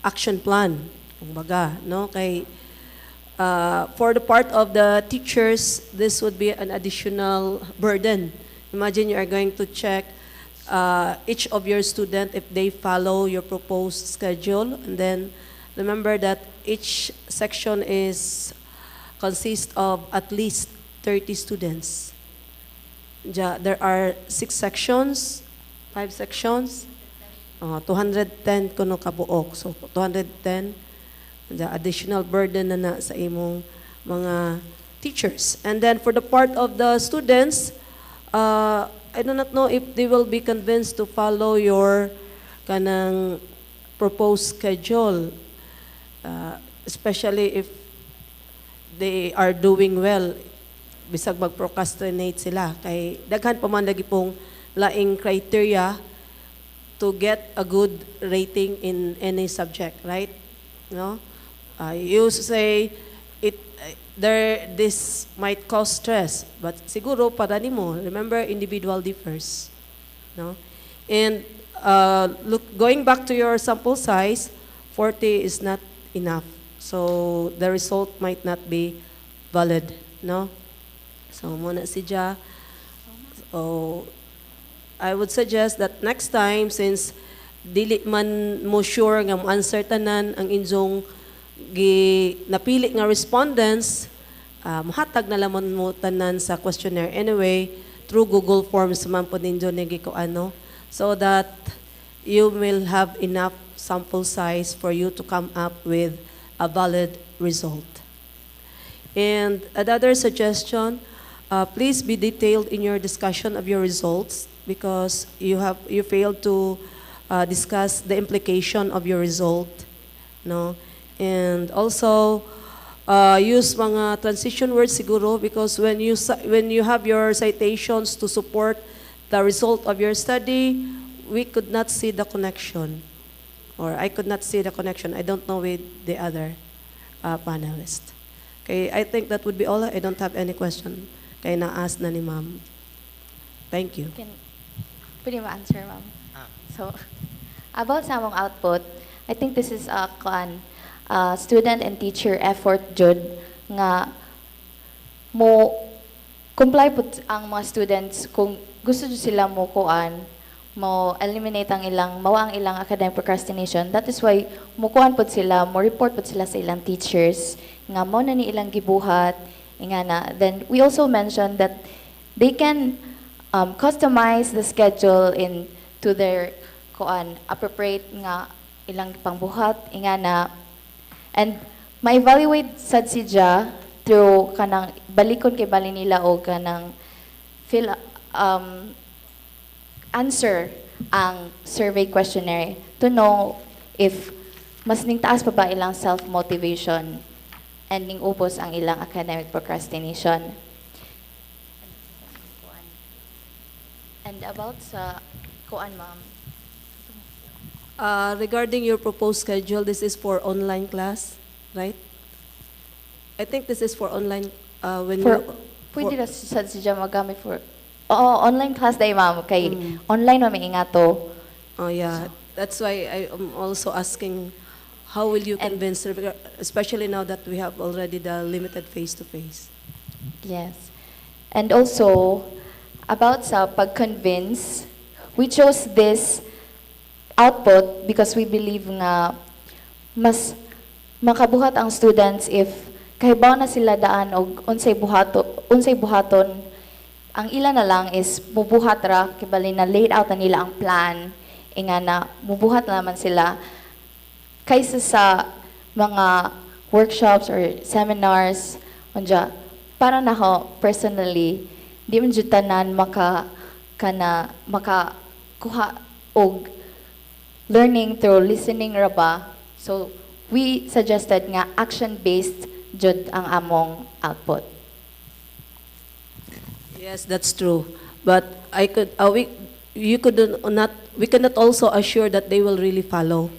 action plan. Kumbaga, no? For the part of the teachers, this would be an additional burden. Imagine you are going to check each of your student if they follow your proposed schedule, and then remember that each section consists of at least 30 students. There are 6 sections, 5 sections, 210 kuno kabuok. So 210, the additional burden na sa imong mga teachers. And then for the part of the students, I do not know if they will be convinced to follow your kanang proposed schedule, especially if they are doing well, bisag mag-procrastinate sila. Kay daghan pa man lagi pong laing criteria to get a good rating in any subject, right? No? You say this might cause stress, but siguro para nimo, remember, individual differs, no? And going back to your sample size, 40 is not enough, so the result might not be valid, no? So muna siya. So I would suggest that next time, since dili man mo sure nga mo answer tanan ang inyong napili nga respondents, mahatag na lamang mo tanan sa questionnaire anyway through Google Forms man po ninyo ano, so that you will have enough sample size for you to come up with a valid result. And another suggestion, please be detailed in your discussion of your results, because you failed to discuss the implication of your result, no? And also, use mga transition words siguro, because when you have your citations to support the result of your study, we could not see the connection, or I could not see the connection. I don't know with the other panelist. Okay, I think that would be all. I don't have any question. Kaya na-ask na ni ma'am. Thank you. Pwede ma-answer, ma'am? So, about sa among output, I think this is a student and teacher effort jud nga mo comply pud ang mga students kung gusto jud sila mo eliminate ang ilang academic procrastination. That is why mo pud sila, mo report pud sila sa ilang teachers nga mo na ni ilang gibuhat ingana. Then we also mentioned that they can customize the schedule to their appropriate nga ilang pangbuhat ingana. And ma-evaluate sad siya through kanang balikon kay bali nila o kanang answer ang survey questionnaire to know if mas ning taas pa ba ilang self-motivation and ning ubos ang ilang academic procrastination. And about sa kuan, ma'am. Regarding your proposed schedule, this is for online class, right? I think this is for online, when For, you... pwede na sa siya magamit for, oo, online class day, ma'am. Kay online na may ingato. Oh, yeah. That's why I'm also asking, how will you convince, especially now that we have already the limited face-to-face? Yes. And also, about sa pag-convince, we chose this output because we believe nga mas makabuhat ang students if kahibaw na sila daan og unsay buhaton, ang ila na lang is mubuhat ra kibali na laid out na nila ang plan inga na mubuhat na naman sila kaysa sa mga workshops or seminars unja para nako personally di man jud tanan makakuha og learning through listening ra ba. So we suggested nga action-based jud ang among output. Yes, that's true. But we cannot also assure that they will really follow.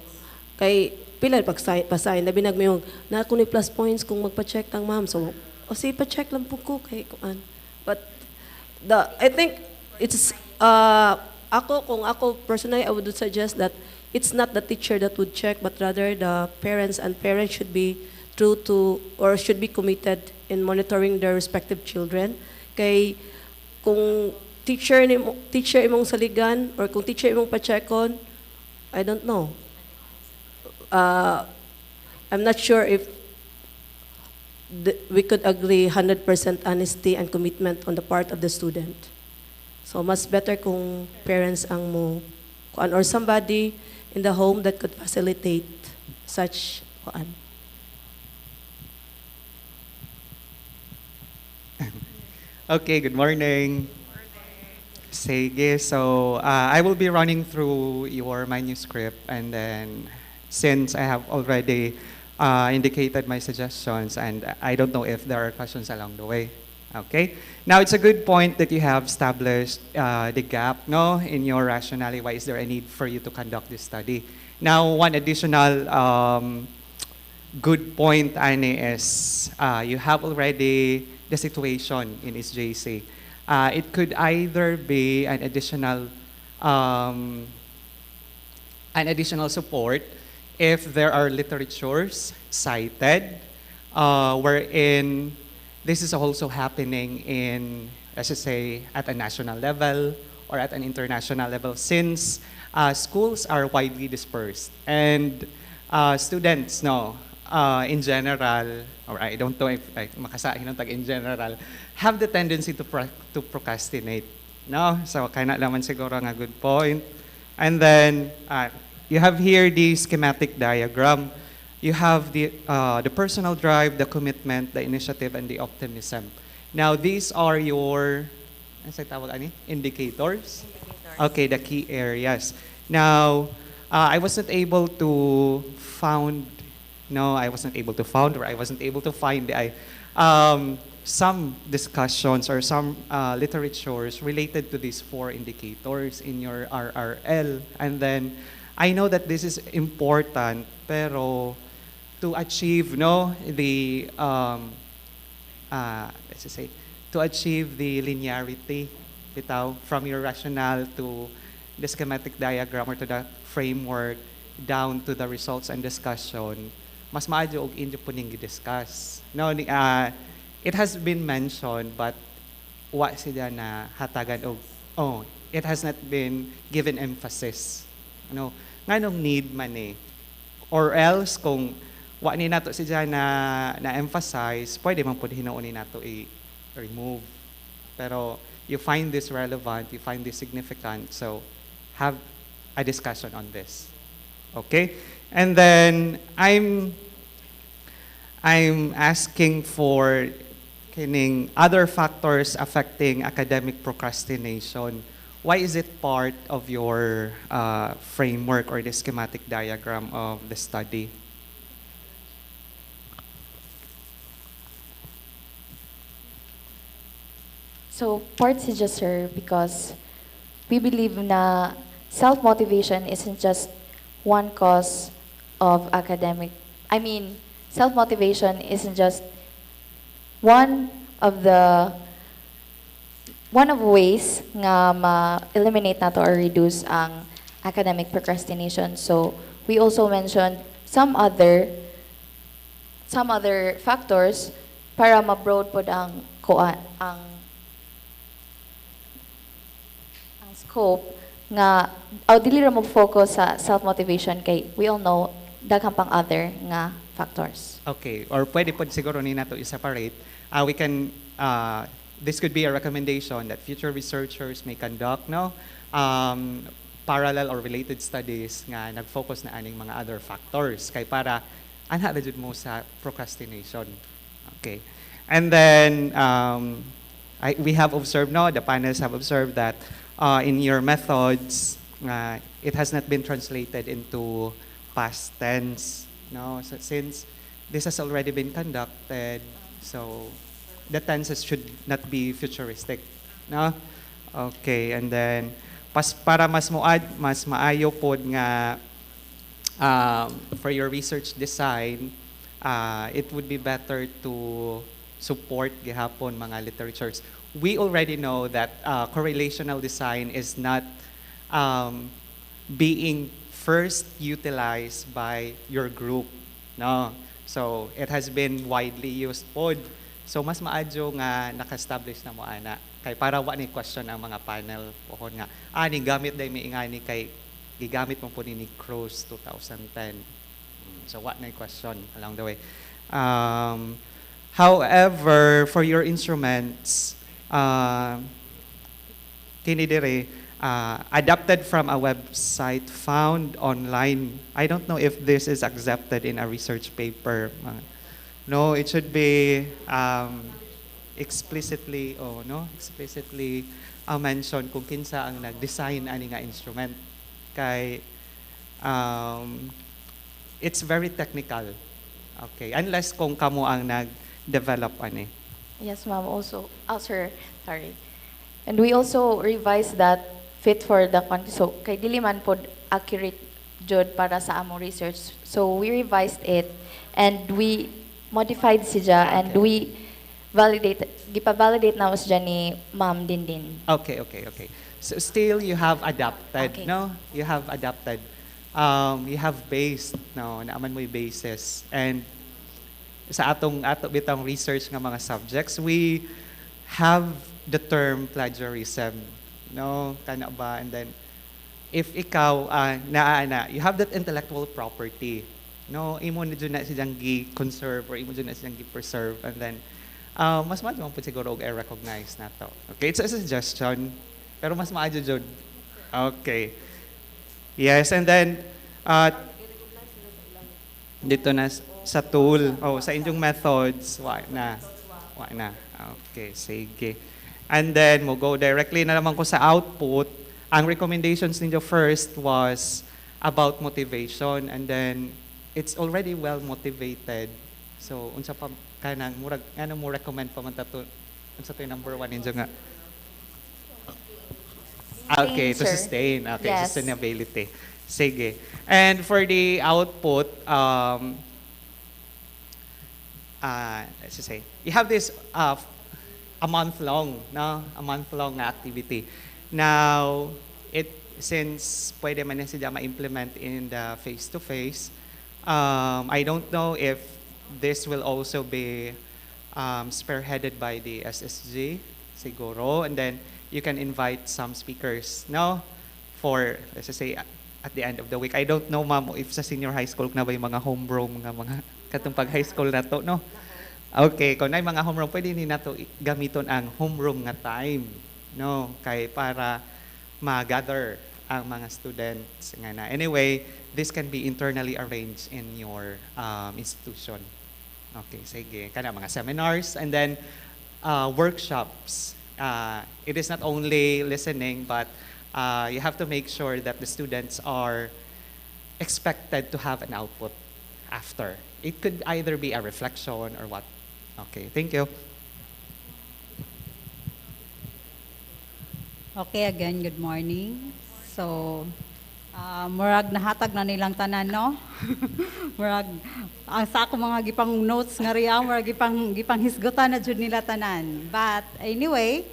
Kay pila pasign labi nagmayong na ako ni plus points kung magpa-check tang ma'am. So sige pa-check lang po ko kay kuan. But I think it's kung ako personally I would suggest that it's not the teacher that would check, but rather the parents, and parents should be true to, or should be committed in monitoring their respective children. Kay kung teacher imong saligan, or kung teacher imong pa-checkon, I don't know. I'm not sure if we could agree 100% honesty and commitment on the part of the student. So mas better kung parents ang mo, or somebody in the home that could facilitate such kuan. Okay, good morning. Sige, so I will be running through your manuscript, and then since I have already indicated my suggestions, and I don't know if there are questions along the way. Okay. Now it's a good point that you have established the gap, no, in your rationale. Why is there a need for you to conduct this study? Now, one additional good point, Annie, is you have already the situation in SJC. It could either be an additional support if there are literatures cited wherein this is also happening in, let's just say, at a national level or at an international level, since schools are widely dispersed and students, no, in general, or I don't know if makasahin ng tag in general, have the tendency to procrastinate, no? So kana naman siguro nga good point. And then you have here the schematic diagram. You have the personal drive, the commitment, the initiative, and the optimism. Now, these are your indicators. Okay, the key areas. Now, I wasn't able to find some discussions or some literatures related to these four indicators in your RRL. And then, I know that this is important, pero to achieve the let's just say to achieve the linearity from your rationale to the schematic diagram or to the framework down to the results and discussion, mas maadyo og inyo po ning discuss. No, it has been mentioned, but wa sila na hatagan og it has not been given emphasis. Nganong need man eh. Or else kung wa ni nato siya na emphasize, pwede man pud hinuon ni nato i-remove. Pero you find this relevant, you find this significant, so have a discussion on this. Okay? And then I'm asking for kining other factors affecting academic procrastination. why is it part of your framework or the schematic diagram of the study? So, part si just, sir, because we believe na self-motivation isn't just one cause of academic. I mean, self-motivation isn't just one of the ways nga ma-eliminate nato or reduce ang academic procrastination. So, we also mentioned some other factors para ma-broad po ang scope nga dili ra mag-focus sa self-motivation kay we all know daghang pang other nga factors. Okay, or pwede po siguro ni nato i-separate. We can this could be a recommendation that future researchers may conduct parallel or related studies nga nag-focus na aning mga other factors kay para anha ra jud mo sa procrastination. Okay. And then we have observed the panelists have observed that in your methods it has not been translated into past tense, so since this has already been conducted, so the tenses should not be futuristic, okay. And then para mas maayo pod nga for your research design, it would be better to support gihapon mga literatures. We already know that correlational design is not being first utilized by your group, so it has been widely used pod. So mas maadyo nga naka-establish na mo ana kay para wa ni question ang mga panel pohon nga ni gamit day mi ingani kay gigamit mo po ni Cruz 2010. So what na question along the way. However, for your instruments, kini dire adapted from a website found online. I don't know if this is accepted in a research paper. No, it should be explicitly mention kung kinsa ang nag-design ani nga instrument. Kay it's very technical. Okay, unless kung kamo ang nag-develop ani. Yes, ma'am. Also, sir, sorry. And we also revised that fit for the country. So, kay dili man pod accurate jud para sa among research. So, we revised it and we modified siya and we gipa-validate na us dyan ni Ma'am Dindin. Okay. So still you have adapted, Okay. no? You have adapted. You have based, no? Naaman mo yung basis. And sa ato bitang research nga mga subjects, we have the term plagiarism, no? Kana ba? And then if ikaw you have that intellectual property, no? Imo na dyan na siyang gi-conserve or imo dyan na siyang gi-preserve, and then mas maadyo mo po siguro og i-recognize na to. Okay, it's a suggestion, pero mas maadyo jud. Okay. Yes, and then dito na sa tool, sa inyong methods, wa na. Okay, sige. And then mo go directly na naman ko sa output. Ang recommendations ninyo first was about motivation, and then it's already well motivated. So unsa pa kanang murag ano mo recommend pa man tato unsa to yung number 1 ninyo nga? Okay, to sustain. Okay, yes. Sustainability. Sige. And for the output, let's just say, you have this a month long, no? A month long na activity. Now, since pwede man siya ma-implement in the face-to-face, I don't know if this will also be spearheaded by the SSG, siguro, and then you can invite some speakers, no? For, let's just say, at the end of the week. I don't know, ma'am, if sa senior high school na ba yung mga homeroom nga mga katong pag high school na to, no? Okay, kung na yung mga homeroom, pwede ni nato gamiton ang homeroom nga time, no? Kay para ma-gather ang mga students nga na. Anyway, this can be internally arranged in your institution. Okay, sige. Kana mga seminars and then workshops. It is not only listening, but you have to make sure that the students are expected to have an output after. It could either be a reflection or what. Okay, thank you. Okay, again, good morning. So, murag nahatag na nilang tanan, no? Murag, ang sa ako mga gipang notes nga riya, murag gipang hisgutan na jud nila tanan. But anyway,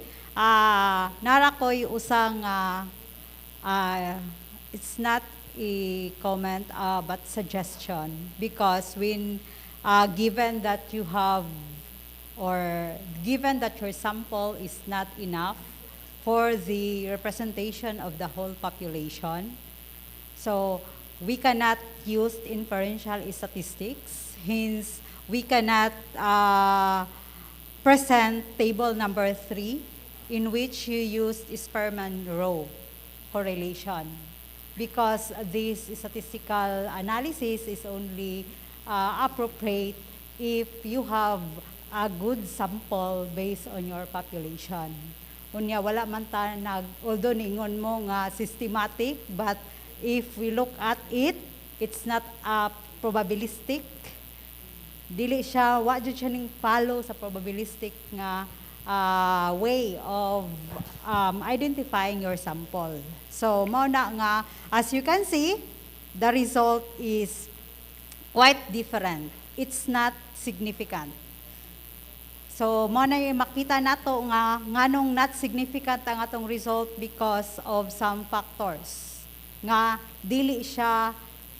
nara ko'y usang, it's not a comment, but suggestion. Because when, given that you have, or given that your sample is not enough for the representation of the whole population, so we cannot use inferential statistics, hence we cannot present table number 3 in which you used Spearman row correlation, because this statistical analysis is only appropriate if you have a good sample based on your population. Unya wala man ta although ningon mo nga systematic, but if we look at it, it's not a probabilistic. Dili siya, wa jud siya ning follow sa probabilistic nga way of identifying your sample. So mao na nga, as you can see, the result is quite different. It's not significant. So mo na makita nato nga nganong not significant ang atong result because of some factors nga dili siya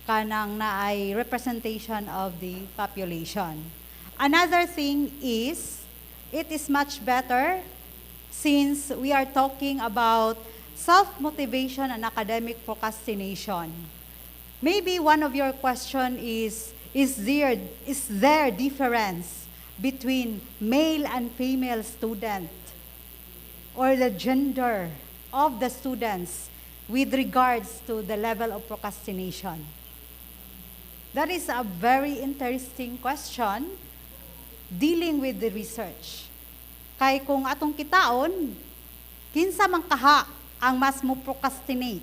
kanang naay representation of the population. Another thing is it is much better since we are talking about self-motivation and academic procrastination. Maybe one of your question is there difference between male and female student or the gender of the students with regards to the level of procrastination? That is a very interesting question dealing with the research. Kay kung atong kitaon, kinsa man kaha ang mas mo procrastinate?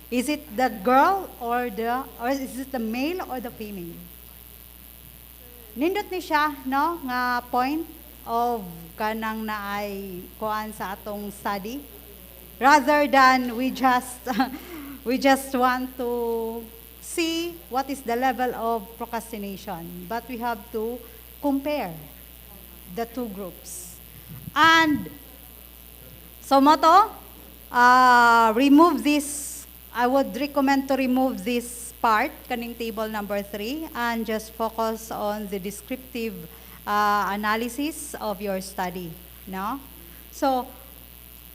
Is it the girl or is it the male or the female? Nindot ni siya, no, nga point of kanang naay kuan sa atong study, rather than we just want to see what is the level of procrastination, but we have to compare the two groups. And so moto, remove this. I would recommend to remove this part, kaning table number 3, and just focus on the descriptive analysis of your study, no? So,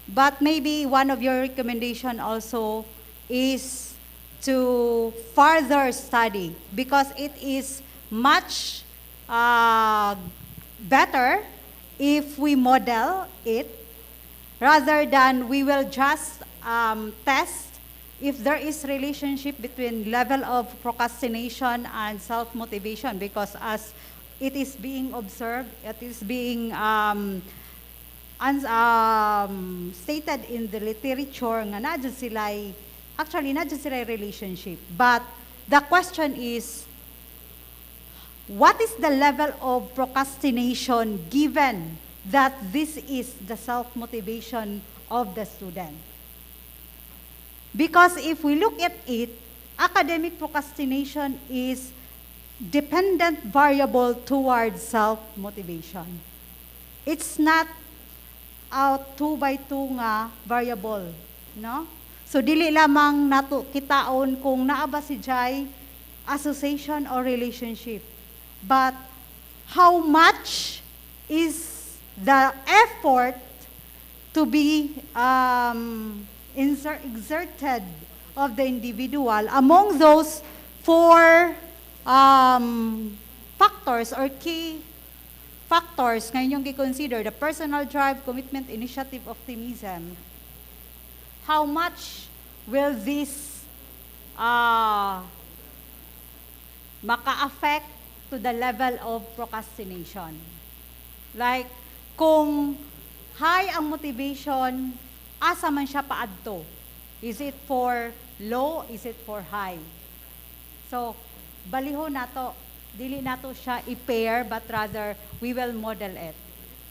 but maybe one of your recommendation also is to further study, because it is much better if we model it rather than we will just test if there is relationship between level of procrastination and self-motivation, because as it is being observed, it is being stated in the literature nga nadyan sila'y, actually nadyan sila'y relationship. But the question is, what is the level of procrastination given that this is the self-motivation of the student? Because if we look at it, academic procrastination is dependent variable towards self-motivation. It's not a 2x2 nga variable, no? So dili lamang nato kitaon kung naa ba si Jai association or relationship, but how much is the effort to be exerted of the individual among those 4 factors or key factors nga inyong i-consider: the personal drive, commitment, initiative, optimism. How much will this maka-affect to the level of procrastination? Like, kung high ang motivation, asa man siya paadto. Is it for low? Is it for high? So, baliho nato, dili nato siya i-pair, but rather we will model it.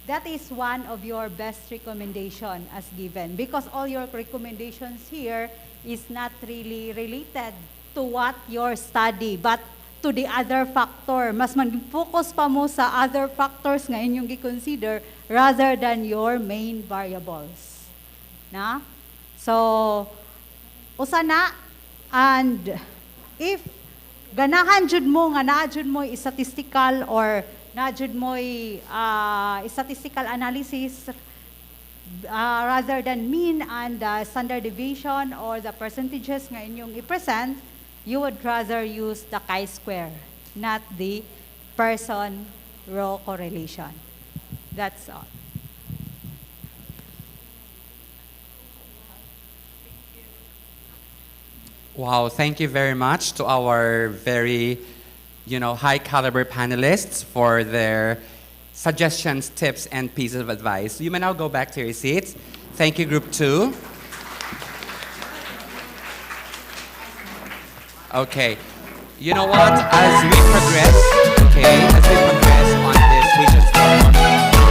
That is one of your best recommendation as given, because all your recommendations here is not really related to what your study, but to the other factor. Mas mag-focus pa mo sa other factors nga inyong i-consider rather than your main variables. Na? So, usa na, and if ganahan jud mo nga naa jud mo statistical or na jud mo statistical analysis rather than mean and standard deviation or the percentages nga inyong i-present, you would rather use the chi-square, not the person-row correlation. That's all. Wow, thank you very much to our very, high caliber panelists for their suggestions, tips, and pieces of advice. You may now go back to your seats. Thank you, Group 2. Okay, you know what? As we progress on this region forum,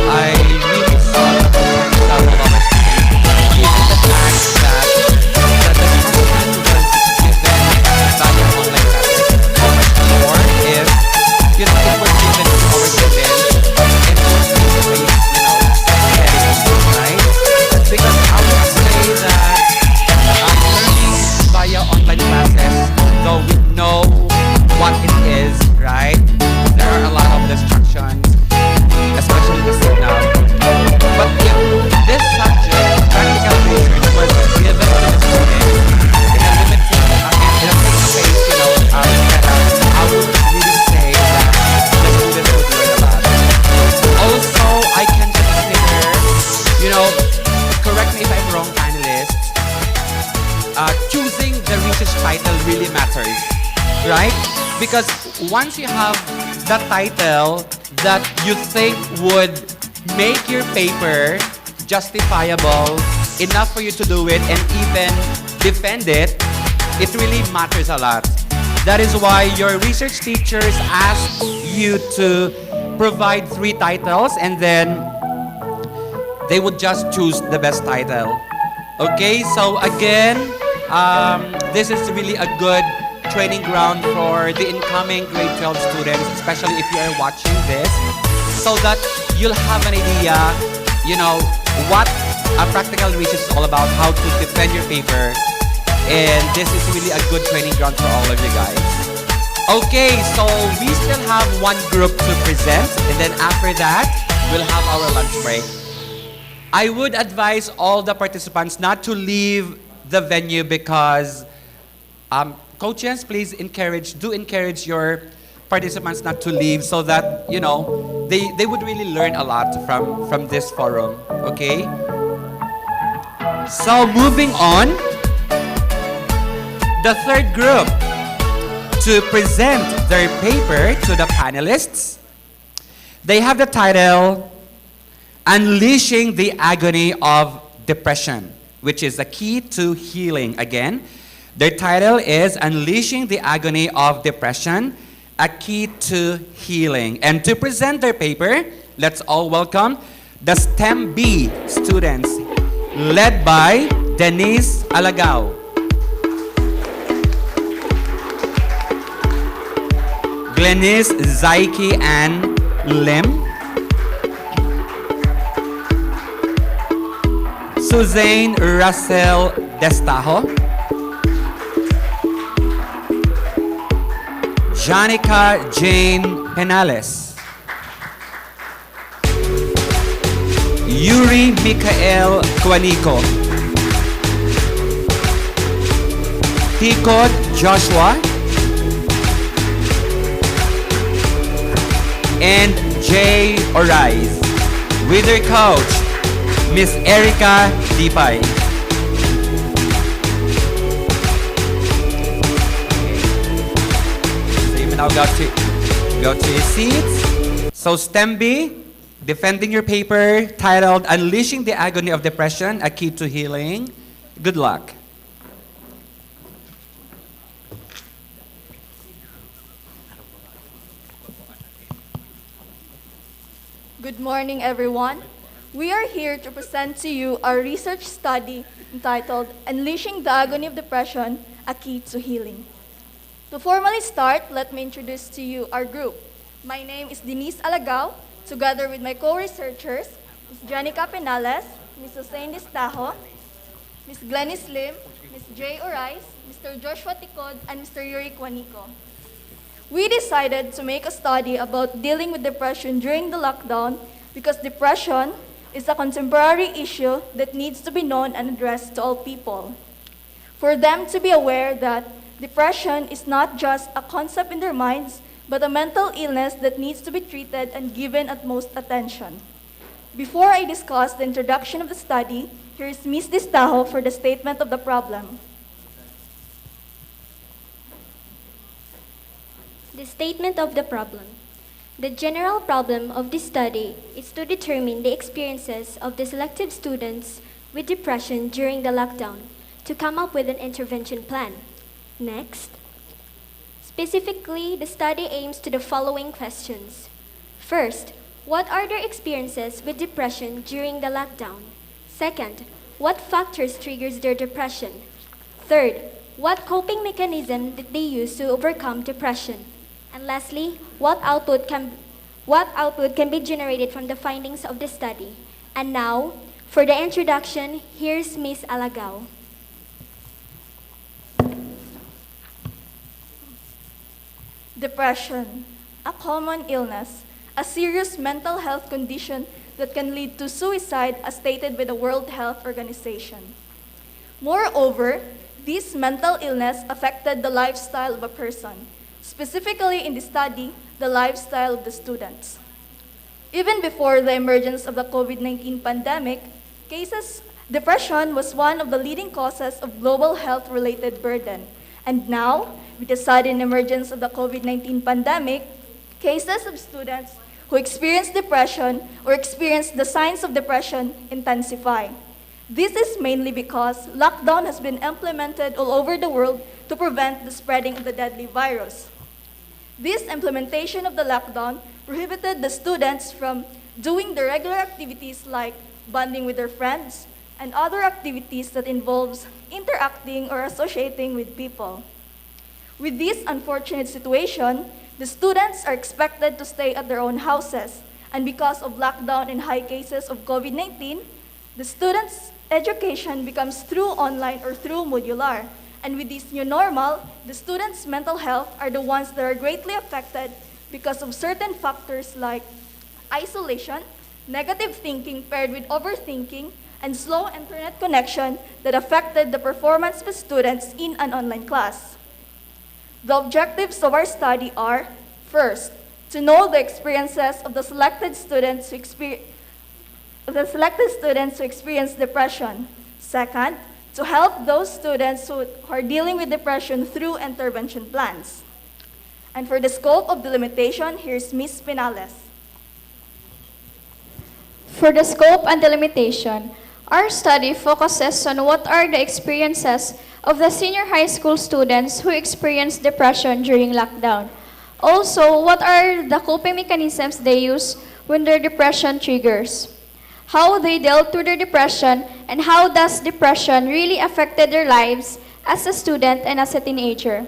I really saw the potential of our students, given the fact that the content was given via online classes. How much more if, it was given to our students in face-to-face, settings, right? Because I would say that learning via online classes, though we know what it is, right? There are a lot of distractions, especially the signal. But if this subject, practical research, was given to the students in a limited, in a face-to-face, setup, I would really say that the students would learn a lot. Also, I can consider, correct me if I'm wrong, panelists, choosing the research title really matters, right? Because once you have the title that you think would make your paper justifiable enough for you to do it and even defend it, it really matters a lot. That is why your research teachers ask you to provide 3 titles and then they would just choose the best title. Okay, so again, this is really a good training ground for the incoming grade 12 students, especially if you are watching this, so that you'll have an idea, what a practical research is all about, how to defend your paper, and this is really a good training ground for all of you guys. Okay, so we still have one group to present, and then after that, we'll have our lunch break. I would advise all the participants not to leave the venue because coaches, please do encourage your participants not to leave so that, they would really learn a lot from this forum, okay? So moving on, the third group to present their paper to the panelists, they have the title, Unleashing the Agony of Depression, which is the key to healing. Again, their title is Unleashing the Agony of Depression, a Key to Healing. And to present their paper, let's all welcome the STEM B students, led by Denise Alagao, Glennis Zaiki Ann Lim, Suzanne Russell Destajo, Janica Jane Penales, Yuri Mikael Quanico, Tikot Joshua, and Jay Orize, with their coach, Miss Erica Dipay. So you may now go to your seats. So STEM B, defending your paper titled Unleashing the Agony of Depression, a Key to Healing. Good luck. Good morning, everyone. We are here to present to you our research study entitled Unleashing the Agony of Depression, A Key to Healing. To formally start, let me introduce to you our group. My name is Denise Alagao, together with my co-researchers, Ms. Janica Penales, Ms. Hussein Distajo, Ms. Glennis Lim, Ms. Jay Orais, Mr. Joshua Ticod, and Mr. Yuri Quanico. We decided to make a study about dealing with depression during the lockdown because depression is a contemporary issue that needs to be known and addressed to all people. For them to be aware that depression is not just a concept in their minds, but a mental illness that needs to be treated and given utmost attention. Before I discuss the introduction of the study, here is Ms. Distajo for the statement of the problem. The statement of the problem. The general problem of this study is to determine the experiences of the selected students with depression during the lockdown to come up with an intervention plan. Next. Specifically, the study aims to the following questions. First, what are their experiences with depression during the lockdown? Second, what factors triggers their depression? Third, what coping mechanism did they use to overcome depression? And lastly, what output can be generated from the findings of the study? And now, for the introduction, here's Ms. Alagao. Depression, a common illness, a serious mental health condition that can lead to suicide as stated by the World Health Organization. Moreover, this mental illness affected the lifestyle of a person, specifically in the study, the lifestyle of the students. Even before the emergence of the COVID-19 pandemic, depression was one of the leading causes of global health-related burden. And now, with the sudden emergence of the COVID-19 pandemic, cases of students who experience depression or experience the signs of depression intensify. This is mainly because lockdown has been implemented all over the world to prevent the spreading of the deadly virus. This implementation of the lockdown prohibited the students from doing the regular activities like bonding with their friends and other activities that involves interacting or associating with people. With this unfortunate situation, the students are expected to stay at their own houses, and because of lockdown and high cases of COVID-19, the students' education becomes through online or through modular. And with this new normal, the students' mental health are the ones that are greatly affected because of certain factors like isolation, negative thinking paired with overthinking, and slow internet connection that affected the performance of students in an online class. The objectives of our study are, first, to know the experiences of the selected students who experience depression. Second, to help those students who are dealing with depression through intervention plans. And for the scope of the limitation, here's Ms. Penales. For the scope and the limitation, our study focuses on what are the experiences of the senior high school students who experience depression during lockdown. Also, what are the coping mechanisms they use when their depression triggers? How they dealt with their depression, and how does depression really affected their lives as a student and as a teenager.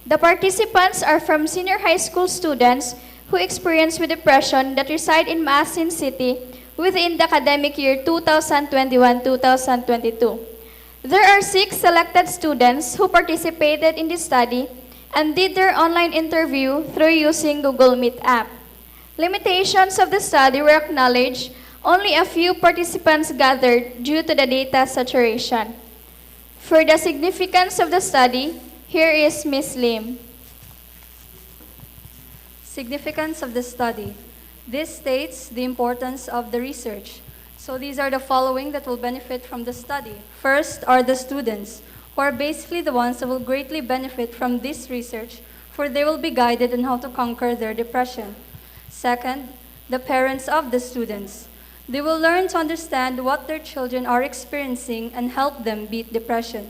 The participants are from senior high school students who experience with depression that reside in Maasin City within the academic year 2021-2022. There are 6 selected students who participated in this study and did their online interview through using Google Meet app. Limitations of the study were acknowledged. Only a few participants gathered due to the data saturation. For the significance of the study, here is Ms. Lim. Significance of the study. This states the importance of the research. So these are the following that will benefit from the study. First are the students, who are basically the ones that will greatly benefit from this research, for they will be guided on how to conquer their depression. Second, the parents of the students. They will learn to understand what their children are experiencing and help them beat depression.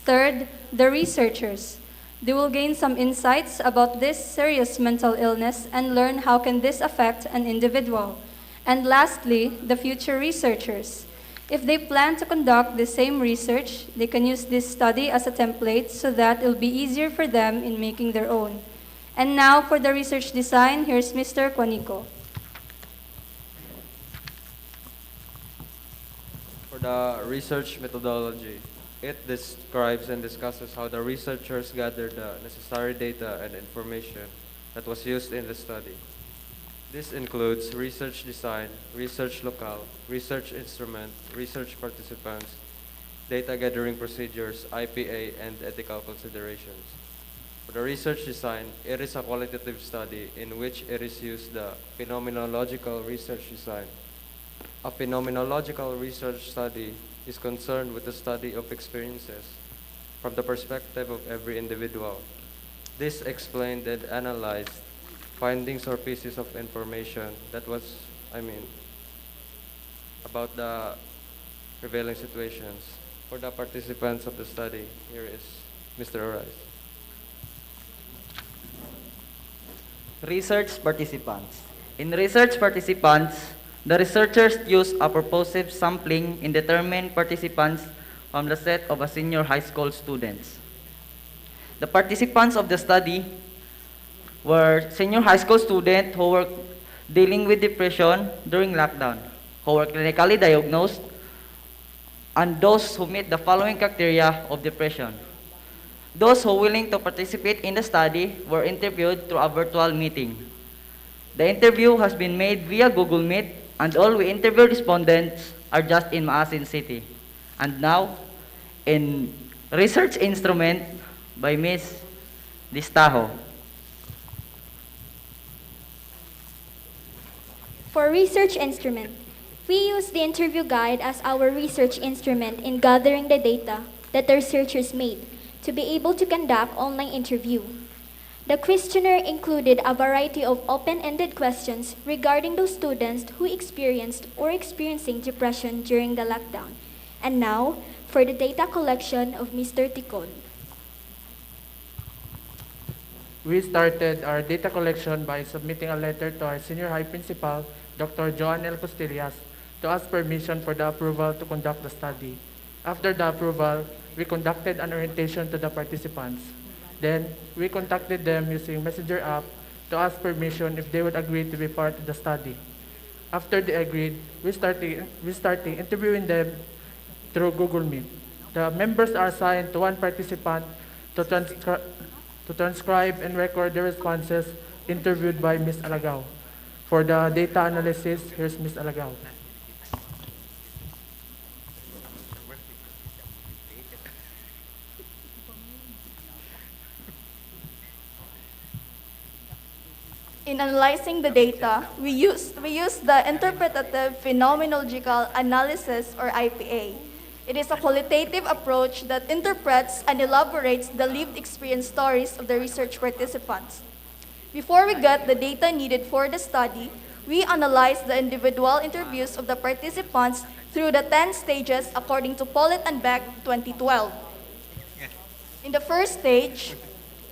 Third, the researchers. They will gain some insights about this serious mental illness and learn how can this affect an individual. And lastly, the future researchers. If they plan to conduct the same research, they can use this study as a template so that it will be easier for them in making their own. And now for the research design, here's Mr. Quanico. For the research methodology, it describes and discusses how the researchers gathered the necessary data and information that was used in the study. This includes research design, research locale, research instrument, research participants, data gathering procedures, IPA, and ethical considerations. For the research design, it is a qualitative study in which it is used the phenomenological research design. A phenomenological research study is concerned with the study of experiences from the perspective of every individual. This explained and analyzed findings or pieces of information that was, about the prevailing situations. For the participants of the study, here is Mr. Arise. Research participants. In research participants, the researchers use a purposive sampling in determining participants from the set of a senior high school students. The participants of the study were senior high school students who were dealing with depression during lockdown, who were clinically diagnosed, and those who meet the following criteria of depression. Those who were willing to participate in the study were interviewed through a virtual meeting. The interview has been made via Google Meet, and all we interview respondents are just in Maasin City. And now, in research instrument by Ms. Distajo. For research instrument, we use the interview guide as our research instrument in gathering the data that the researchers made to be able to conduct online interview. The questionnaire included a variety of open-ended questions regarding those students who experienced or experiencing depression during the lockdown. And now, for the data collection of Mr. Ticon. We started our data collection by submitting a letter to our senior high principal, Dr. Joan L. Costillas, to ask permission for the approval to conduct the study. After the approval, we conducted an orientation to the participants. Then, we contacted them using Messenger app to ask permission if they would agree to be part of the study. After they agreed, we started interviewing them through Google Meet. The members are assigned to one participant to transcribe and record the responses interviewed by Ms. Alagao. For the data analysis, here's Ms. Alagao. In analyzing the data, we use the interpretative phenomenological analysis, or IPA. It is a qualitative approach that interprets and elaborates the lived experience stories of the research participants. Before we get the data needed for the study, we analyze the individual interviews of the participants through the 10 stages according to Pollitt and Beck 2012. In the first stage,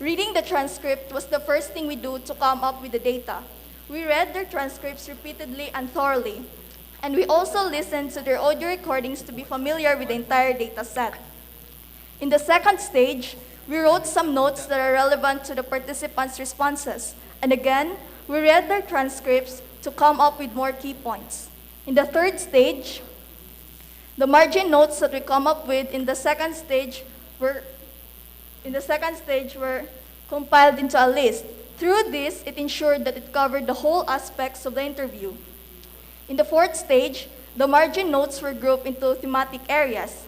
reading the transcript was the first thing we do to come up with the data. We read their transcripts repeatedly and thoroughly, and we also listened to their audio recordings to be familiar with the entire data set. In the second stage, we wrote some notes that are relevant to the participants' responses, and again, we read their transcripts to come up with more key points. In the third stage, the margin notes that we come up with in the second stage were compiled into a list. Through this, it ensured that it covered the whole aspects of the interview. In the fourth stage, the margin notes were grouped into thematic areas.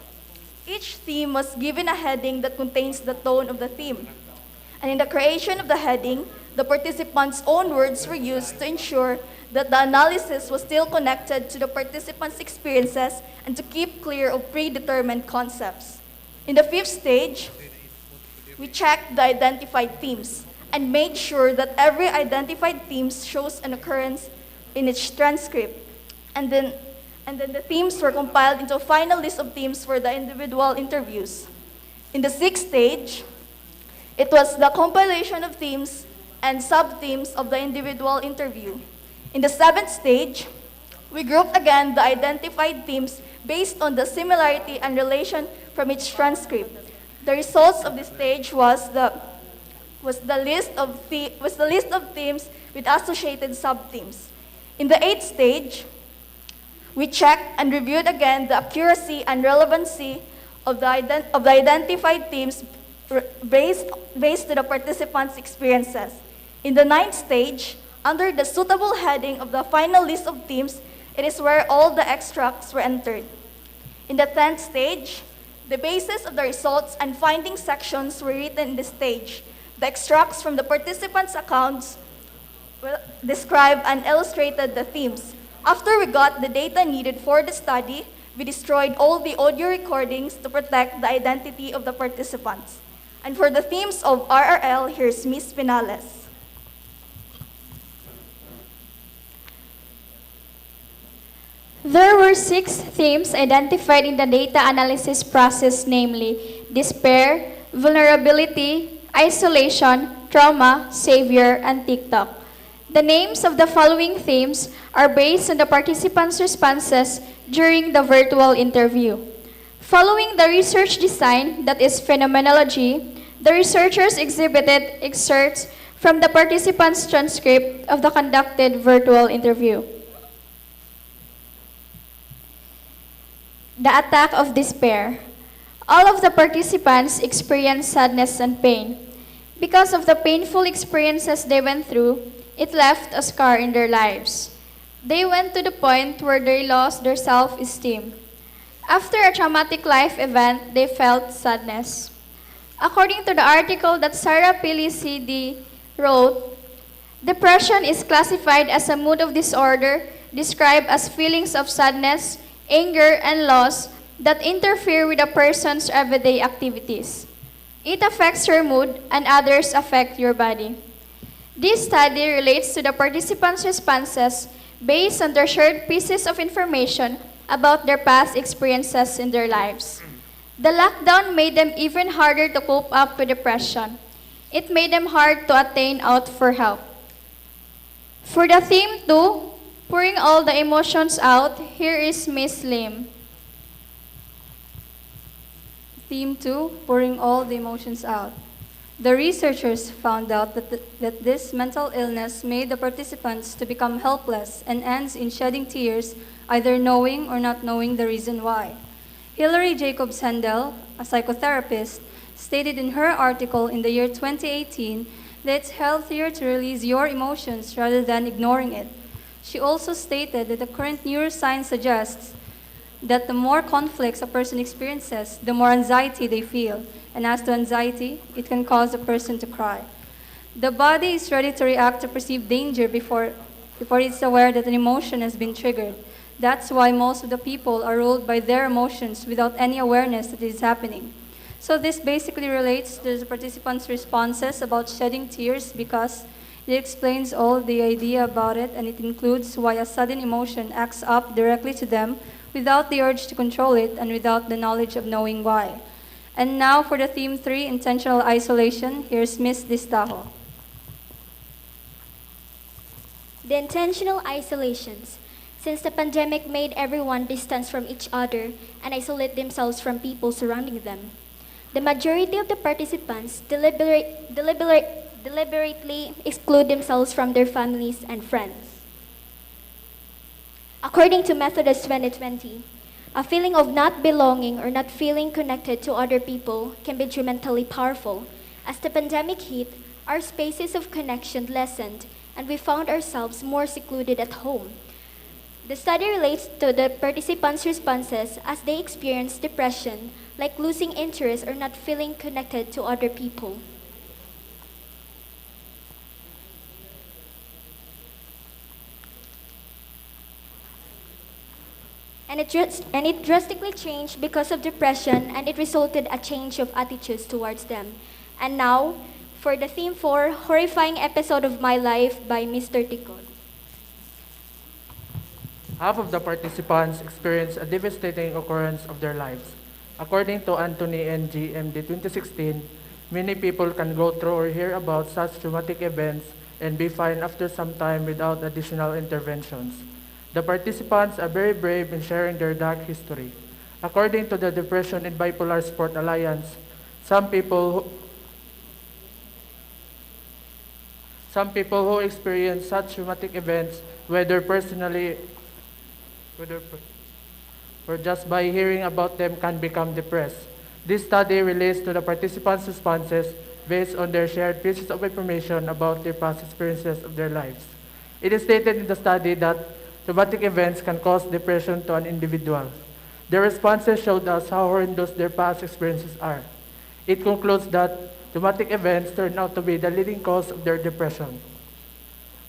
Each theme was given a heading that contains the tone of the theme. And in the creation of the heading, the participants' own words were used to ensure that the analysis was still connected to the participants' experiences and to keep clear of predetermined concepts. In the fifth stage, we checked the identified themes and made sure that every identified theme shows an occurrence in each transcript. And then the themes were compiled into a final list of themes for the individual interviews. In the sixth stage, it was the compilation of themes and sub-themes of the individual interview. In the seventh stage, We grouped again the identified themes based on the similarity and relation from each transcript. The results of this stage was the list of themes with associated subthemes. In the eighth stage, we checked and reviewed again the accuracy and relevancy of the identified themes based to the participants' experiences. In the ninth stage, under the suitable heading of the final list of themes, it is where all the extracts were entered. In the 10th stage, the basis of the results and findings sections were written in this stage. The extracts from the participants' accounts described and illustrated the themes. After we got the data needed for the study, we destroyed all the audio recordings to protect the identity of the participants. And for the themes of RRL, here's Ms. Pinales. There were 6 themes identified in the data analysis process, namely despair, vulnerability, isolation, trauma, savior, and TikTok. The names of the following themes are based on the participants' responses during the virtual interview. Following the research design, that is phenomenology, the researchers exhibited excerpts from the participants' transcript of the conducted virtual interview. The attack of despair. All of the participants experienced sadness and pain. Because of the painful experiences they went through, it left a scar in their lives. They went to the point where they lost their self-esteem. After a traumatic life event, they felt sadness. According to the article that Sarah Pili CD wrote, depression is classified as a mood of disorder described as feelings of sadness, anger, and loss that interfere with a person's everyday activities. It affects your mood, and others affect your body. This study relates to the participants' responses based on their shared pieces of information about their past experiences in their lives. The lockdown made them even harder to cope up with depression. It made them hard to attain out for help. For the theme 2, pouring all the emotions out, here is Miss Lim. Theme 2, pouring all the emotions out. The researchers found out that this mental illness made the participants to become helpless and ends in shedding tears, either knowing or not knowing the reason why. Hilary Jacobs Hendel, a psychotherapist, stated in her article in the year 2018 that it's healthier to release your emotions rather than ignoring it. She also stated that the current neuroscience suggests that the more conflicts a person experiences, the more anxiety they feel. And as to anxiety, it can cause a person to cry. The body is ready to react to perceived danger before it's aware that an emotion has been triggered. That's why most of the people are ruled by their emotions without any awareness that it is happening. So this basically relates to the participants' responses about shedding tears because it explains all the idea about it, and it includes why a sudden emotion acts up directly to them without the urge to control it and without the knowledge of knowing why. And now for the theme 3, intentional isolation, here's Ms. Distajo. The intentional isolations. Since the pandemic made everyone distance from each other and isolate themselves from people surrounding them, the majority of the participants deliberately exclude themselves from their families and friends. According to Methodist 2020, a feeling of not belonging or not feeling connected to other people can be tremendously powerful. As the pandemic hit, our spaces of connection lessened and we found ourselves more secluded at home. The study relates to the participants' responses as they experience depression, like losing interest or not feeling connected to other people. And it drastically changed because of depression, and it resulted a change of attitudes towards them. And now, for the theme 4, Horrifying Episode of My Life by Mr. Ticon. Half of the participants experienced a devastating occurrence of their lives. According to Anthony and GMD 2016, many people can go through or hear about such traumatic events and be fine after some time without additional interventions. The participants are very brave in sharing their dark history. According to the Depression and Bipolar Sport Alliance, some people who experience such traumatic events, whether personally or just by hearing about them, can become depressed. This study relates to the participants' responses based on their shared pieces of information about their past experiences of their lives. It is stated in the study that traumatic events can cause depression to an individual. Their responses showed us how horrendous their past experiences are. It concludes that traumatic events turn out to be the leading cause of their depression.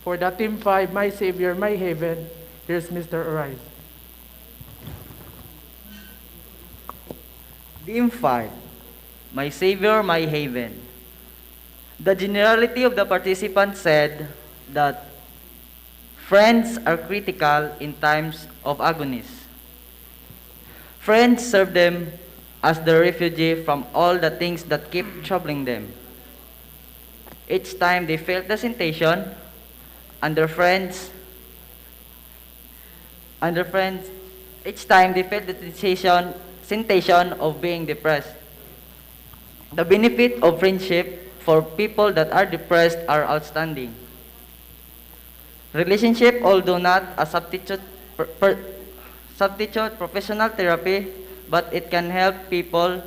For the Team 5, My Savior, My Haven, here's Mr. Orize. Team 5, My Savior, My Haven. The generality of the participants said that friends are critical in times of agonies. Friends serve them as the refugee from all the things that keep troubling them. Each time they felt the temptation, each time they felt the temptation of being depressed. The benefit of friendship for people that are depressed are outstanding. Relationship, although not a substitute professional therapy, but it can help people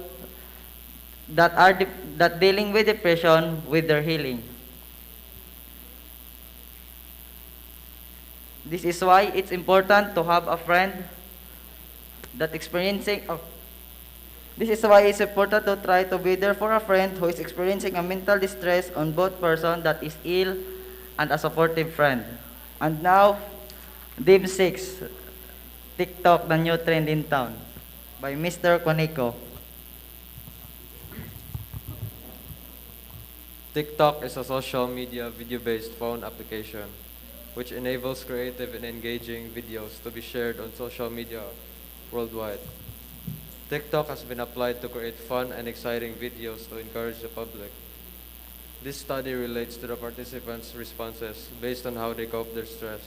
that dealing with depression with their healing. This is why it's important to have a friend that experiencing. This is why it's important to try to be there for a friend who is experiencing a mental distress on both person that is ill and a supportive friend. And now, Team 6, TikTok, the new trend in town, by Mr. Koneko. TikTok is a social media video-based phone application which enables creative and engaging videos to be shared on social media worldwide. TikTok has been applied to create fun and exciting videos to encourage the public. This study relates to the participants' responses based on how they cope their stress.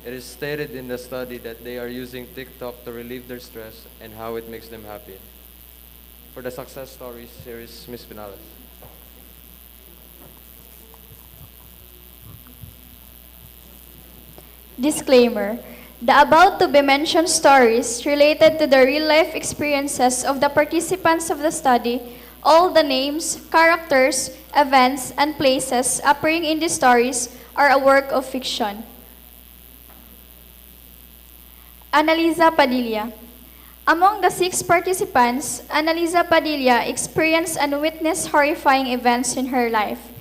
It is stated in the study that they are using TikTok to relieve their stress and how it makes them happy. For the success stories, here is Ms. Panelist. Disclaimer. The about to be mentioned stories related to the real-life experiences of the participants of the study. All the names, characters, events, and places appearing in these stories are a work of fiction. Annalisa Padilla. Among the 6 participants, Annalisa Padilla experienced and witnessed horrifying events in her life.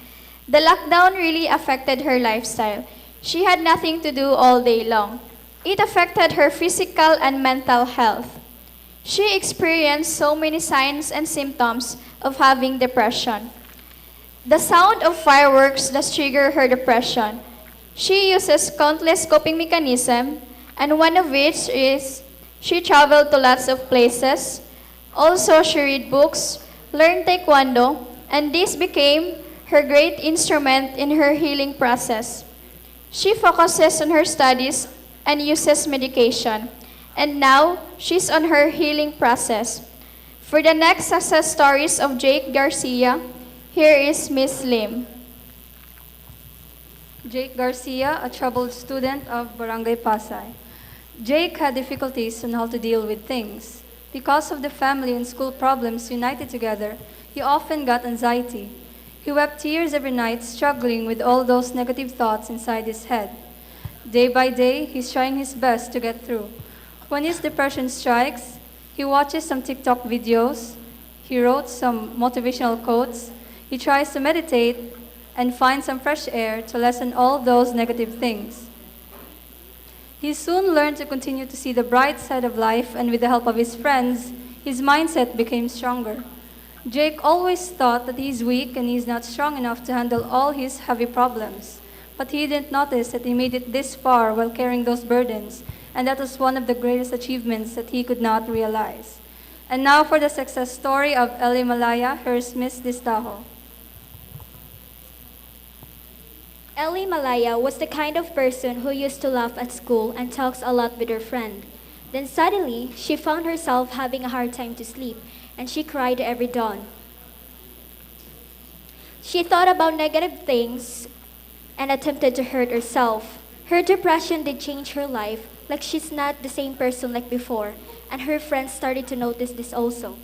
The lockdown really affected her lifestyle. She had nothing to do all day long. It affected her physical and mental health. She experienced so many signs and symptoms of having depression. The sound of fireworks does trigger her depression. She uses countless coping mechanisms, and one of which is she traveled to lots of places. Also, she read books, learned taekwondo, and this became her great instrument in her healing process. She focuses on her studies and uses medication. And now, she's on her healing process. For the next success stories of Jake Garcia, here is Miss Lim. Jake Garcia, a troubled student of Barangay Pasay. Jake had difficulties on how to deal with things. Because of the family and school problems united together, he often got anxiety. He wept tears every night, struggling with all those negative thoughts inside his head. Day by day, he's trying his best to get through. When his depression strikes, he watches some TikTok videos, he wrote some motivational quotes, he tries to meditate and find some fresh air to lessen all those negative things. He soon learned to continue to see the bright side of life, and with the help of his friends, his mindset became stronger. Jake always thought that he's weak and he's not strong enough to handle all his heavy problems. But he didn't notice that he made it this far while carrying those burdens, and that was one of the greatest achievements that he could not realize. And now for the success story of Eli Malaya, here's Miss Distajo. Ellie Malaya was the kind of person who used to laugh at school and talks a lot with her friend. Then suddenly, she found herself having a hard time to sleep, and she cried every dawn. She thought about negative things and attempted to hurt herself. Her depression did change her life, like she's not the same person like before, and her friends started to notice this also.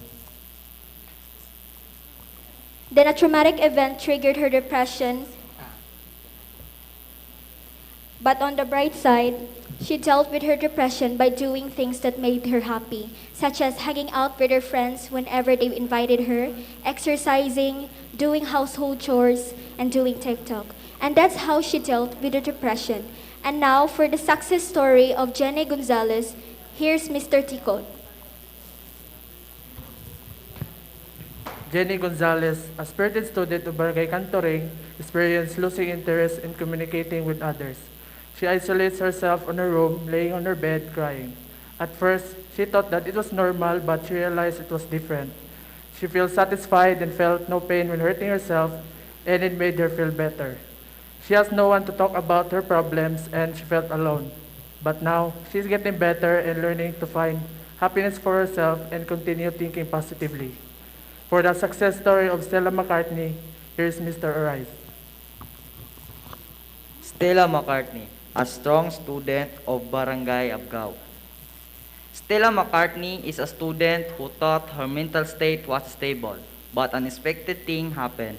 Then a traumatic event triggered her depression, but on the bright side, she dealt with her depression by doing things that made her happy, such as hanging out with her friends whenever they invited her, exercising, doing household chores, and doing TikTok. And that's how she dealt with the depression. And now for the success story of Jenny Gonzalez, here's Mr. Ticod. Jenny Gonzalez, a spirited student of Barangay Cantoring, experienced losing interest in communicating with others. She isolates herself in her room, laying on her bed, crying. At first, she thought that it was normal, but she realized it was different. She feels satisfied and felt no pain when hurting herself, and it made her feel better. She has no one to talk about her problems, and she felt alone. But now, she's getting better and learning to find happiness for herself and continue thinking positively. For the success story of Stella McCartney, here's Mr. Arise. Stella McCartney, a strong student of Barangay Abgao. Stella McCartney is a student who thought her mental state was stable, but an unexpected thing happened.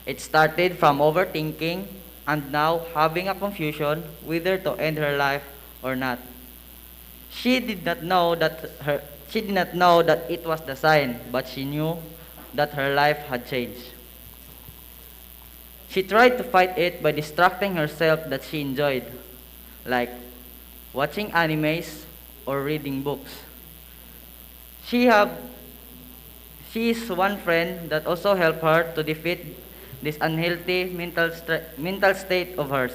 It started from overthinking and now having a confusion whether to end her life or not. She did not know that it was the sign, but she knew that her life had changed. She tried to fight it by distracting herself that she enjoyed, like watching animes or reading books. She is one friend that also helped her to defeat this unhealthy mental state of hers.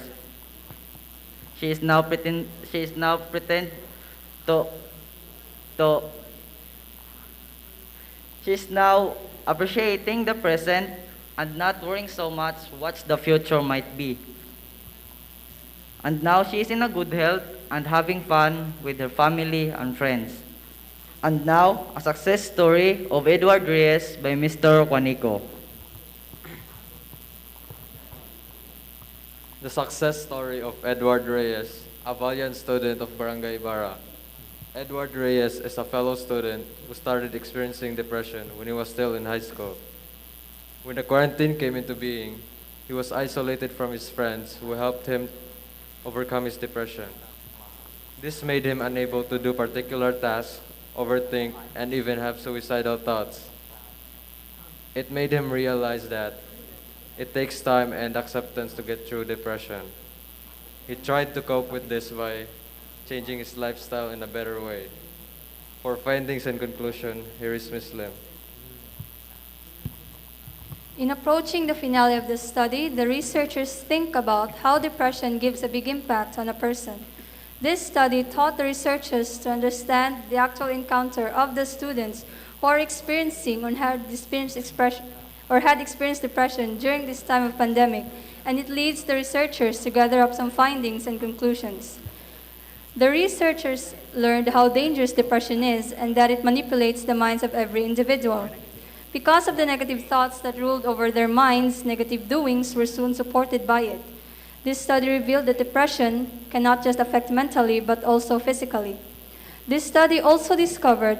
She is now appreciating the present and not worrying so much what the future might be. And now she is in a good health and having fun with her family and friends. And now, a success story of Edward Reyes by Mr. Juanico. The success story of Edward Reyes, a valiant student of Barangay Ibarra. Edward Reyes is a fellow student who started experiencing depression when he was still in high school. When the quarantine came into being, he was isolated from his friends who helped him overcome his depression. This made him unable to do particular tasks, overthink, and even have suicidal thoughts. It made him realize that it takes time and acceptance to get through depression. He tried to cope with this by changing his lifestyle in a better way. For findings and conclusion, here is Ms. Lim. In approaching the finale of the study, the researchers think about how depression gives a big impact on a person. This study taught the researchers to understand the actual encounter of the students who are experiencing or had experienced depression during this time of pandemic, and it leads the researchers to gather up some findings and conclusions. The researchers learned how dangerous depression is and that it manipulates the minds of every individual. Because of the negative thoughts that ruled over their minds, negative doings were soon supported by it. This study revealed that depression can not just affect mentally, but also physically. This study also discovered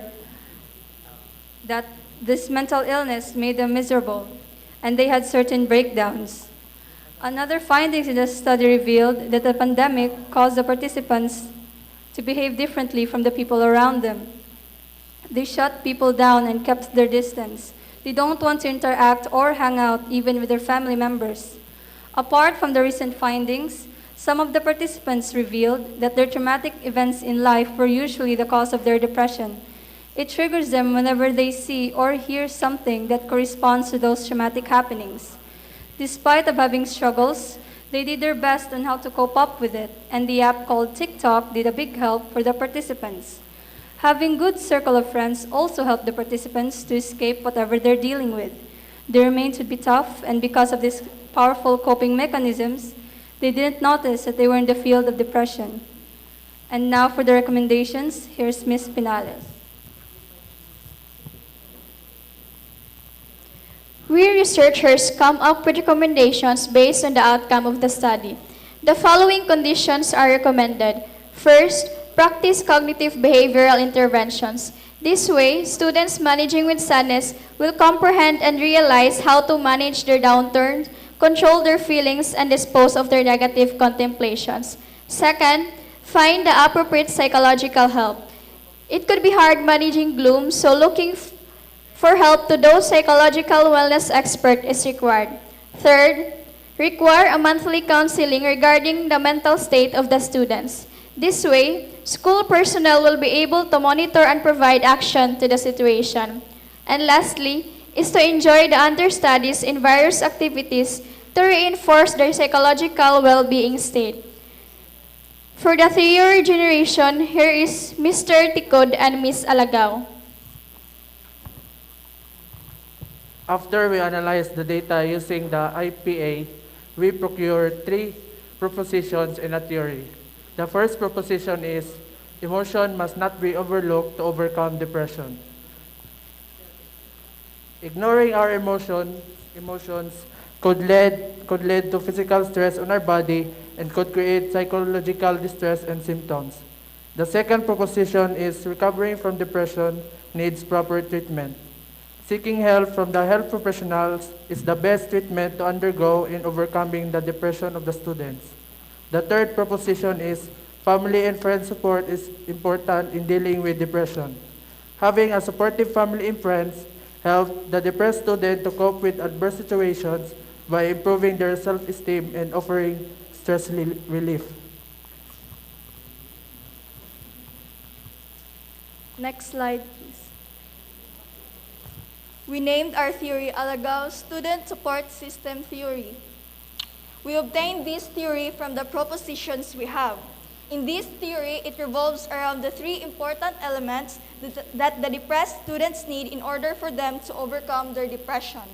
that this mental illness made them miserable, and they had certain breakdowns. Another findings in the study revealed that the pandemic caused the participants to behave differently from the people around them. They shut people down and kept their distance. They don't want to interact or hang out even with their family members. Apart from the recent findings, some of the participants revealed that their traumatic events in life were usually the cause of their depression. It triggers them whenever they see or hear something that corresponds to those traumatic happenings. Despite of having struggles, they did their best on how to cope up with it, and the app called TikTok did a big help for the participants. Having good circle of friends also helped the participants to escape whatever they're dealing with. They remained to be tough, and because of these powerful coping mechanisms, They didn't notice that they were in the field of depression. And now for the recommendations, here's Ms. Pinales. We researchers come up with recommendations based on the outcome of the study. The following conditions are recommended. First, practice cognitive behavioral interventions. This way, students managing with sadness will comprehend and realize how to manage their downturns, control their feelings, and dispose of their negative contemplations. Second, find the appropriate psychological help. It could be hard managing gloom, so looking for help to those psychological wellness expert is required. Third, require a monthly counseling regarding the mental state of the students. This way, school personnel will be able to monitor and provide action to the situation. And lastly, is to enjoy the understudies in various activities to reinforce their psychological well-being state. For the theory generation, here is Mr. Tikod and Ms. Alagao. After we analyze the data using the IPA, we procure 3 propositions in a theory. The first proposition is, emotion must not be overlooked to overcome depression. Ignoring our emotions could lead to physical stress on our body and could create psychological distress and symptoms. The second proposition is, recovering from depression needs proper treatment. Seeking help from the health professionals is the best treatment to undergo in overcoming the depression of the students. The third proposition is, family and friend support is important in dealing with depression. Having a supportive family and friends help the depressed student to cope with adverse situations by improving their self-esteem and offering stress relief. Next slide, please. We named our theory Alagao Student Support System Theory. We obtained this theory from the propositions we have. In this theory, it revolves around the 3 important elements that the depressed students need in order for them to overcome their depression.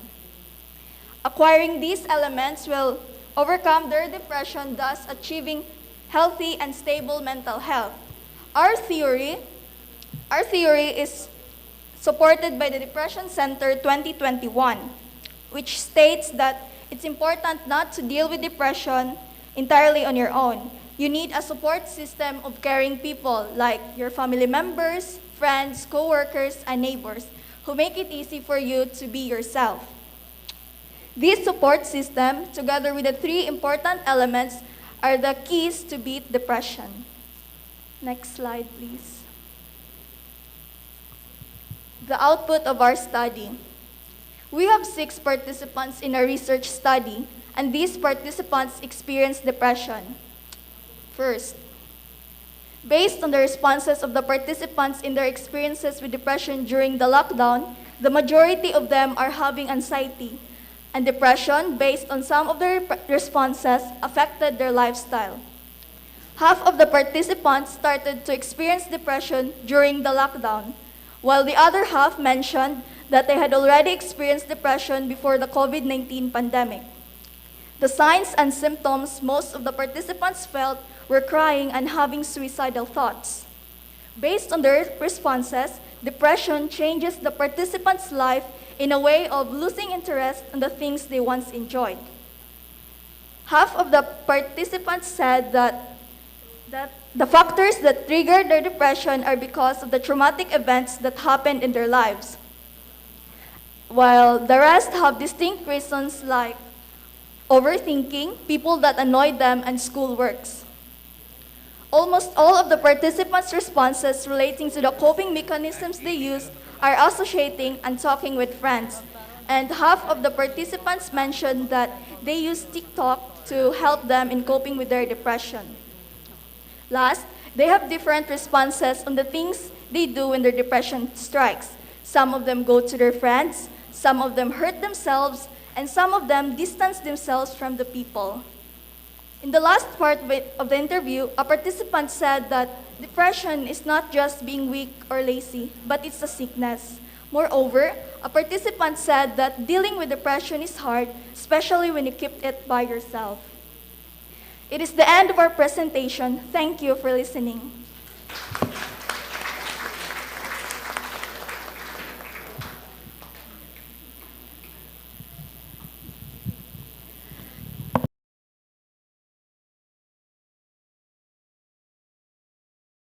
Acquiring these elements will overcome their depression, thus achieving healthy and stable mental health. Our theory is supported by the Depression Center 2021, which states that it's important not to deal with depression entirely on your own. You need a support system of caring people like your family members, friends, co-workers, and neighbors who make it easy for you to be yourself. This support system, together with the 3 important elements, are the keys to beat depression. Next slide, please. The output of our study. We have 6 participants in our research study, and these participants experienced depression. First, based on the responses of the participants in their experiences with depression during the lockdown, the majority of them are having anxiety, and depression, based on some of their responses, affected their lifestyle. Half of the participants started to experience depression during the lockdown, while the other half mentioned that they had already experienced depression before the COVID-19 pandemic. The signs and symptoms most of the participants felt were crying and having suicidal thoughts. Based on their responses, depression changes the participants' life in a way of losing interest in the things they once enjoyed. Half of the participants said that the factors that triggered their depression are because of the traumatic events that happened in their lives, while the rest have distinct reasons like overthinking, people that annoyed them, and school works. Almost all of the participants' responses relating to the coping mechanisms they used are associating and talking with friends, and half of the participants mentioned that they use TikTok to help them in coping with their depression. Last, they have different responses on the things they do when their depression strikes. Some of them go to their friends, some of them hurt themselves, and some of them distance themselves from the people. In the last part of the interview, a participant said that depression is not just being weak or lazy, but it's a sickness. Moreover, a participant said that dealing with depression is hard, especially when you keep it by yourself. It is the end of our presentation. Thank you for listening.